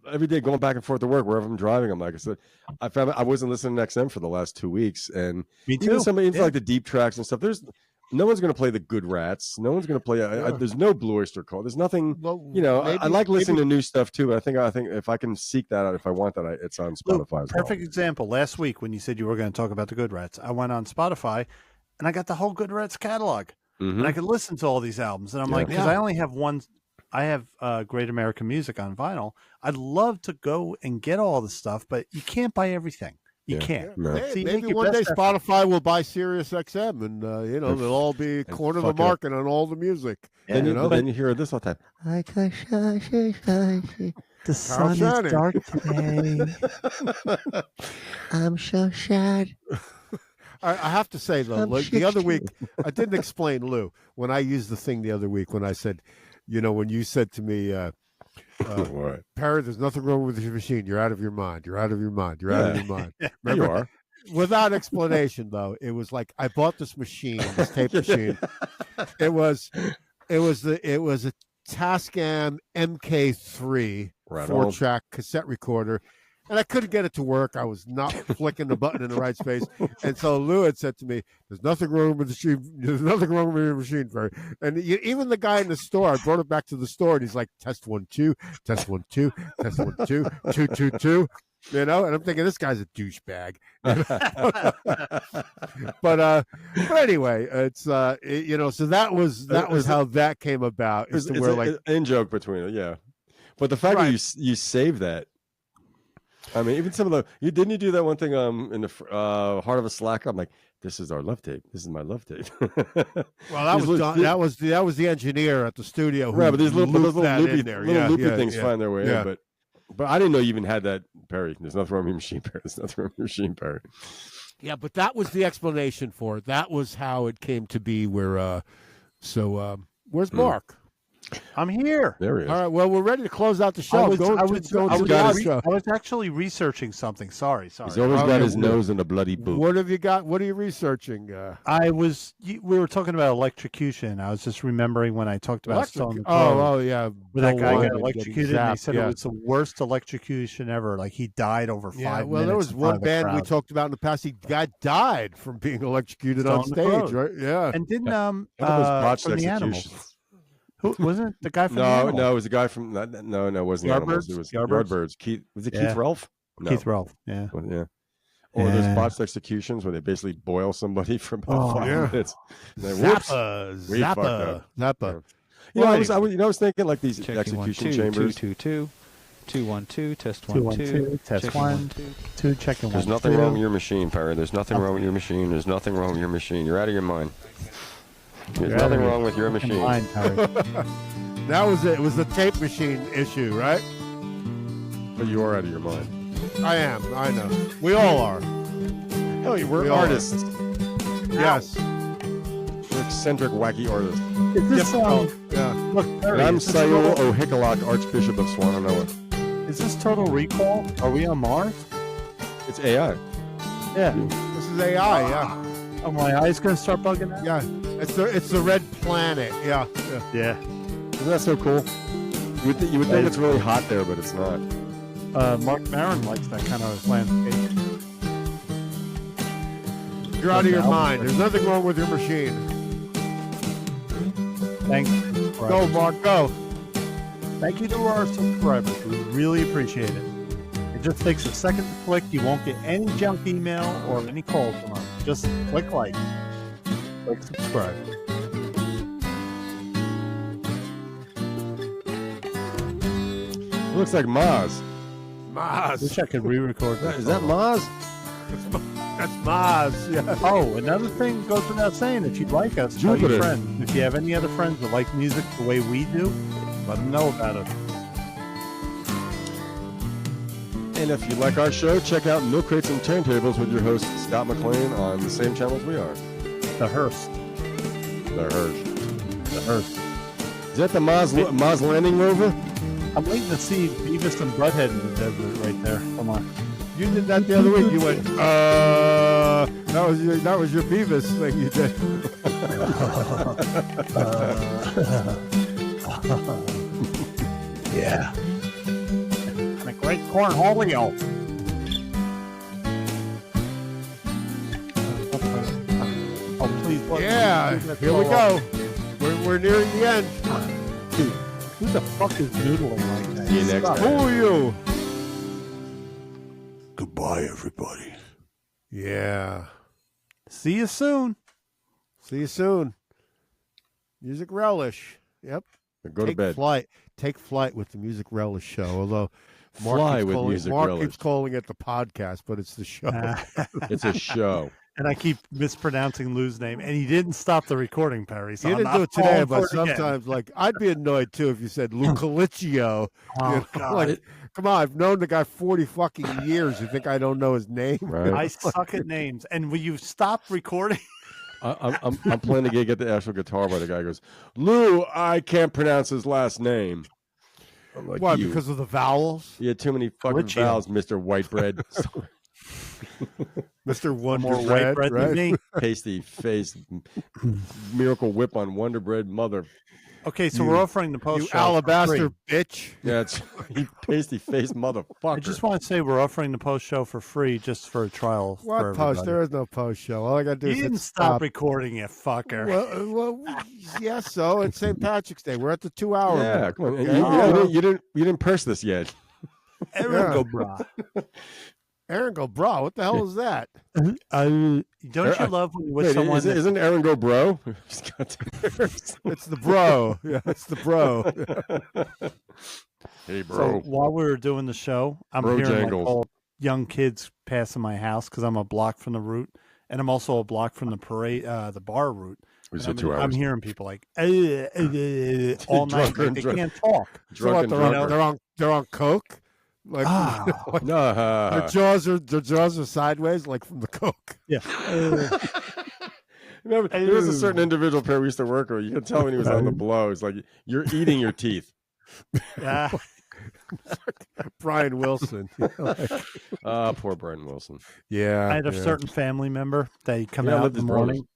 every day going back and forth to work, wherever I'm driving. I'm like I said, I found I wasn't listening to XM for the last 2 weeks, and me too. Even somebody like the deep tracks and stuff. There's no one's going to play the Good Rats. No one's going to play. There's no Blue Oyster Cult. There's nothing. I like listening to new stuff too. But I think if I can seek that out, if I want that, it's on Spotify. Perfect example. Last week when you said you were going to talk about the Good Rats, I went on Spotify and I got the whole Good Rats catalog, and I could listen to all these albums. And I'm like, because I only have one. I have Great American Music on vinyl. I'd love to go and get all the stuff, but you can't buy everything. You can't. No. Hey, maybe one day Spotify will buy Sirius XM, and they'll all be corner of the market on all the music. Yeah, then you hear this all the time. The sun is dark today. I'm so sad. I have to say though, the other week I didn't explain, Lou, when I used the thing the other week when I said, when you said to me. Perry, there's nothing wrong with your machine. You're out of your mind. You're out of your mind. You're out of your mind. Remember, you are. Without explanation, though, it was like I bought this machine, this tape machine. It was a Tascam MK3 4-track cassette recorder, and I couldn't get it to work. I was not flicking the button in the right space, and so Lou had said to me, "There's nothing wrong with the machine. There's nothing wrong with your machine, Perry." And even the guy in the store, I brought it back to the store, and he's like, "Test 1 2, test 1 2, test 1 2, 2 2 2." And I'm thinking this guy's a douchebag. But anyway, it's so that was how that came about. It's an in joke between it, yeah. But the fact that you save that. I mean, even some of you do that one thing in the Heart of a Slacker. I'm like, this is our love tape. This is my love tape. Well, that was the engineer at the studio. Right, but these little loopy things find their way in. But I didn't know you even had that, Perry. There's nothing wrong with your machine, Perry. There's nothing wrong with your machine, Perry. Yeah, but that was the explanation for it. That was how it came to be. Where's Mark? I'm here. There he is. All right. Well, we're ready to close out the show. I was actually researching something. Sorry. He's always got his nose in a bloody boot. What have you got? What are you researching? We were talking about electrocution. I was just remembering when I talked about Stone. Yeah. Where that guy got electrocuted. And they said it was the worst electrocution ever. Like he died over 5 minutes. Well, there was one band we talked about in the past. The guy died from being electrocuted on stage, right? Yeah. And didn't from the Animals. Who wasn't the guy from? No, it was a guy from. No, it wasn't Yardbirds. Animals. It was Yardbirds. Keith, was it Keith Relf? No. Keith Ralph. Yeah. Well, yeah. Or there's botched executions where they basically boil somebody for about 5 minutes. Zappa. You know, I was thinking like these execution chambers. 212, test 1 212, test 1 2, checking 1. There's nothing wrong with your machine, Perry. There's nothing wrong with your machine. There's nothing wrong with your machine. You're out of your mind. There's nothing wrong with your machine. That was it. It was the tape machine issue, right? But you are out of your mind. I am. I know. We all are. Hell, we're artists. Yes. We're eccentric, wacky artists. Is this Yeah. Look, Perry, I'm Sayul O'Hickalock, Archbishop of Swannanoa. Is this Total Recall? Are we on Mars? It's AI. Yeah. This is AI. Yeah. Oh, my eyes gonna start bugging out. Yeah. It's the red planet. Yeah. Yeah. Isn't that so cool? You would think it's really hot there, but it's not. Mark Maron likes that kind of landscape. You're out of your mind. There's nothing wrong with your machine. Thanks. Go, Mark. Go. Thank you to our subscribers. We really appreciate it. It just takes a second to click. You won't get any junk email or any calls from us. Just click like. Click subscribe. It looks like Maz. Maz. Wish I could re-record that. Is that Maz? That's Maz. Yeah. Oh, another thing goes without saying. If you'd like us, tell your friends. If you have any other friends that like music the way we do, let them know about it. And if you like our show, check out Milk Crates and Turntables with your host, Scott McLean, on the same channel as we are. The Hearst. The Hearst. The Hearst. Is that the Maz Landing rover? I'm waiting to see Beavis and Butthead in the desert right there. Come on. You did that the other week. You went, that was your Beavis thing you did. Yeah. And a great cornholio. Oh, please. Yeah. Here we go. We're nearing the end. Dude, who the fuck is noodling like that? See you next time. Who are you? Goodbye, everybody. Yeah. See you soon. See you soon. Music Relish. Yep. Go to bed. Take flight with the Music Relish show. Although Mark keeps calling it the podcast, but it's the show. It's a show. And I keep mispronouncing Lou's name, and he didn't stop the recording, Perry. So you didn't do it today, but sometimes, like, I'd be annoyed too if you said Lou Colicchio. Oh, God. Like, come on, I've known the guy 40 fucking years. You think I don't know his name? Right. I suck at names. And will you stop recording? I'm playing the gig at the actual guitar bar. The guy goes, Lou, I can't pronounce his last name. I'm like, why? Because of the vowels? You had too many fucking vowels, Mr. White Bread. Mr. Wonder More white bread right? than me. Pasty face, Miracle Whip on Wonder Bread, mother. Okay, so we're offering the post. You alabaster bitch. Yeah, it's you pasty face motherfucker. I just want to say we're offering the post show for free, just for a trial. What post? There is no post show. All I got to do is didn't stop recording, you fucker. Well, yes. So it's St. Patrick's Day. We're at the 2 hour. Yeah, come on. You didn't purse this yet. Aaron go bra. Aaron go bro. What the hell is that? Don't you love when you wish someone? Isn't Aaron go bro? It's the bro. Yeah, it's the bro. Hey, bro. So while we were doing the show, I'm hearing like all young kids passing my house because I'm a block from the route, and I'm also a block from the parade, the bar route. I'm hearing people like all night. They can't talk. So they're on coke. Like, their jaws are sideways, like from the coke. Yeah. Remember, there was a certain individual pair we used to work with. You could tell when he was on the blow. It's like you're eating your teeth. Yeah. Brian Wilson. Poor Brian Wilson. Yeah. I had a certain family member that he'd come out in the morning,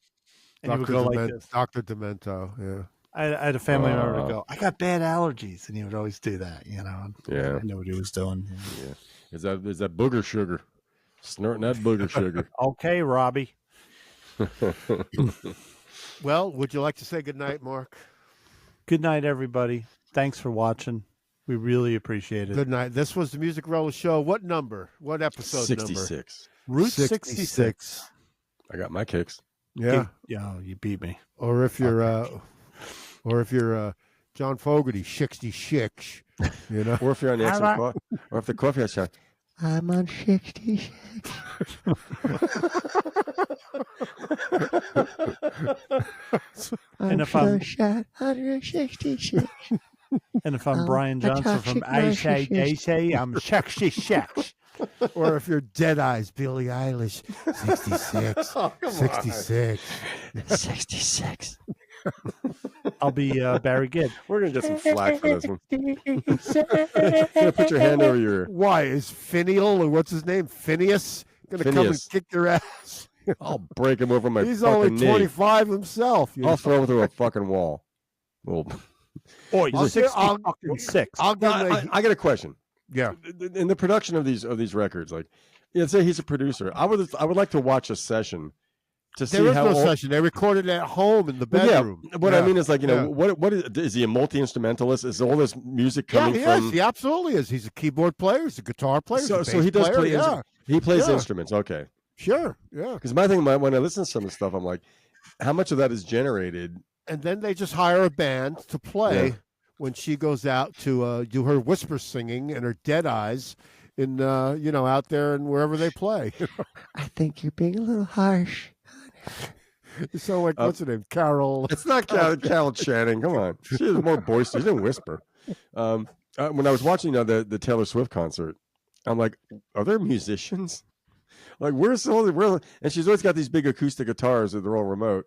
and he would go like this. Dr. Demento. Yeah. I had a family member to go, I got bad allergies, and he would always do that, you know. Yeah, I knew what he was doing. Yeah, is that booger sugar? Snorting that booger sugar. Okay, Robbie. Well, would you like to say good night, Mark? Good night, everybody. Thanks for watching. We really appreciate it. Good night. This was the Music Relish Show. What number? What episode 66. number? Route 66. I got my kicks. Yeah. Yeah, you beat me. Or if you're John Fogerty, 66, you know. Or if you're on the extra or if the coffee has shot. I'm on 66. And if I'm shot 166. And if I'm Brian Johnson from ACDC, I'm 66. Or if you're Dead Eyes, Billie Eilish, 66. 66. 66. I'll be Barry Gibb. We're going to get some flack for this one. Gonna put your hand over your... Why? Is Finial, or what's his name? Phineas? Going to come and kick your ass? I'll break him over my He's fucking only knee. 25 himself. I'll throw him through a fucking wall. Well, oh, he's 66. I got a question. Yeah. In the production of these records, like, let's say he's a producer. I would like to watch a session to see how. There is no session. They recorded it at home in the bedroom. Yeah. What I mean is, like, you know, what is he a multi-instrumentalist? Is all this music coming from? He absolutely is. He's a keyboard player. He's a guitar player. So he does play. Yeah. He plays instruments. Okay. Sure. Yeah. Because my thing, when I listen to some of the stuff, I'm like, how much of that is generated? And then they just hire a band to play when she goes out to do her whisper singing and her Dead Eyes in out there and wherever they play. I think you're being a little harsh. So like, what's her name? Carol. It's not Carol Channing. Come on, she's more boisterous. She didn't whisper. When I was watching the Taylor Swift concert, I'm like, are there musicians? Like, where's all the and she's always got these big acoustic guitars that they're all remote.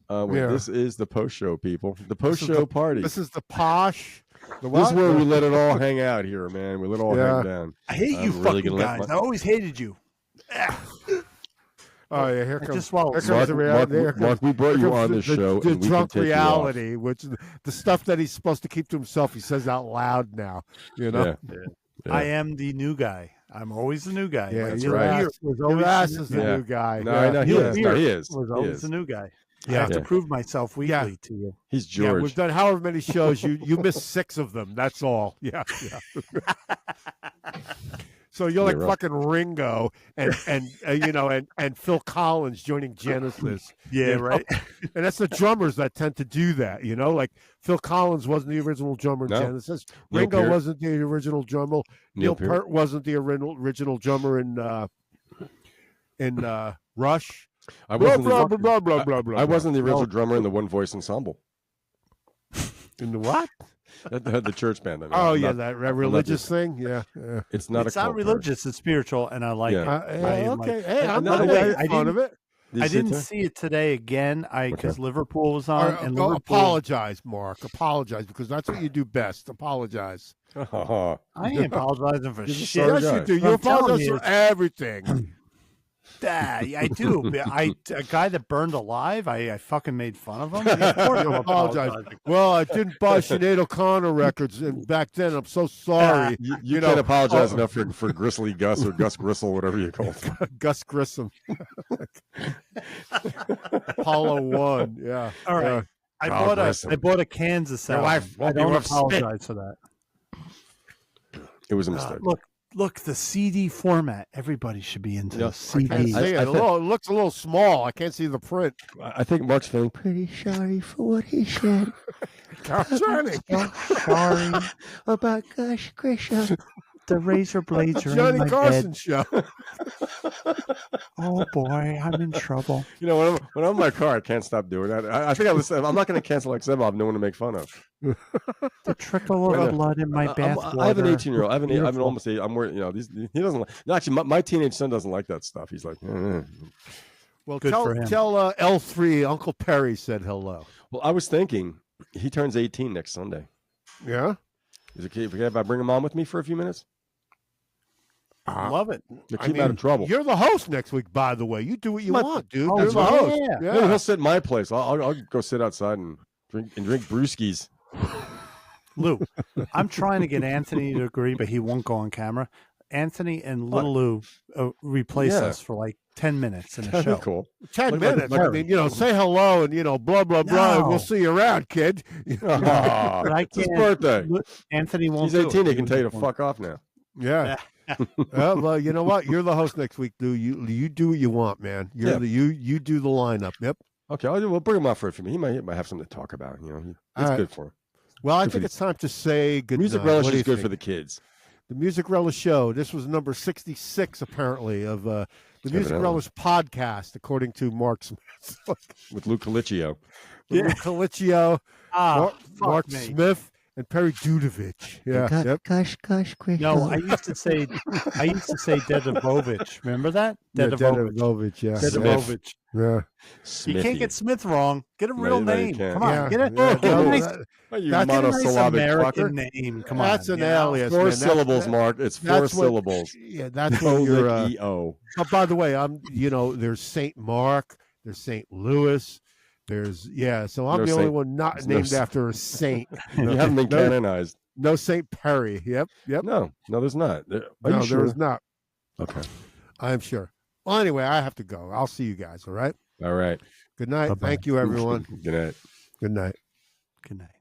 This is the post-show, people. The post-show party. This is the posh. This is where we let it all hang out here, man. We let it all hang down. I hate you fucking guys. I always hated you. Oh, yeah, here comes the reality. Mark, we brought you on this show. The drunk reality, which the stuff that he's supposed to keep to himself, he says out loud now. You know? Yeah. I am the new guy. I'm always the new guy. Yeah, that's right. Your ass is the new guy. No, I know he is. Was always the new guy. I have to prove myself weekly to you. He's George. Yeah, we've done however many shows. You missed 6 of them. That's all. Yeah. So you're like fucking Ringo and Phil Collins joining Genesis. Yeah, right. And that's the drummers that tend to do that. You know, like Phil Collins wasn't the original drummer in Genesis. Ringo wasn't the original drummer. Neil Peart wasn't the original drummer in Rush. I wasn't the original drummer in the One Voice Ensemble. In the what? The church band. That religious thing. Yeah. It's not religious. It's spiritual, and I like it. Okay. Hey, I'm not making fun of it. I didn't see it today again. Because Liverpool was on. And Liverpool... Apologize, Mark. Apologize, because that's what you do best. Apologize. I ain't apologizing for shit. Yes, you do. You apologize for everything. I do. A guy that burned alive, I fucking made fun of him. Yeah, of course you apologize. Well, I didn't buy Sinead O'Connor records back then. I'm so sorry. You can't apologize enough for Gristly Gus or Gus Gristle, whatever you call him. Gus Grissom. Apollo 1. Yeah. All right. I bought a Kansas album. I don't apologize for that. It was a mistake. Look, the CD format. Everybody should be into the CD. It looks a little small. I can't see the print. I think Mark's feeling pretty sorry for what he said. Johnny. Sorry about Gus Grissom. The razor blades are Johnny in my Carson head. show. Oh boy, I'm in trouble. You know, when I'm in my car, I can't stop doing that. I think I'm not going to cancel like I'll have no one to make fun of. The trickle of blood in my bathwater. I have an 18-year-old. I have an almost 8. I'm worried. You know, he doesn't. Actually, my teenage son doesn't like that stuff. He's like, Well, tell L3 Uncle Perry said hello. Well, I was thinking he turns 18 next Sunday. Yeah. Is it okay if I bring him on with me for a few minutes? Love it. To keep him out of trouble. You're the host next week, by the way. You do what you want, dude. You're the host. Yeah. Maybe he'll sit in my place. I'll go sit outside and drink brewskis. Lou, I'm trying to get Anthony to agree, but he won't go on camera. Anthony and Little Lou replace us for like 10 minutes in the show. Cool. 10 minutes. I mean, say hello and, blah, blah, blah. And we'll see you around, kid. But I can't. It's his birthday. Anthony won't. He's 18. He can tell you to fuck off now. Yeah. Well, you know what? You're the host next week, Lou. You do what you want, man. You do the lineup. Yep. Okay. We'll bring him out for a few minutes. He might have something to talk about. It's good for him. Well, I think it's time to say good night. Music Relish is good for the kids. The Music Relish Show. This was number 66, apparently, of the Music Relish podcast, according to Mark Smith. With Lou Colicchio. Lou Colicchio, Mark Smith, and Perry Dudovich. Yeah. Gosh, quick. No, I used to say Dedovovich. Remember that? Dedovovich, yeah. Dedovovich. Yeah. You can't get Smith wrong. Get a real name. Come on. Get a nice American name. Come on. That's an alias. 4 syllables, Mark. It's 4 syllables. Yeah, that's what you're. E-O. Oh, by the way, there's St. Mark, there's St. Louis. So I'm the only one not named after a saint. You haven't been canonized. No St. Perry. Yep. No, there's not. There is not. Okay. I am sure. Well, anyway, I have to go. I'll see you guys, all right? All right. Good night. Bye-bye. Thank you, everyone. Good night. Good night. Good night.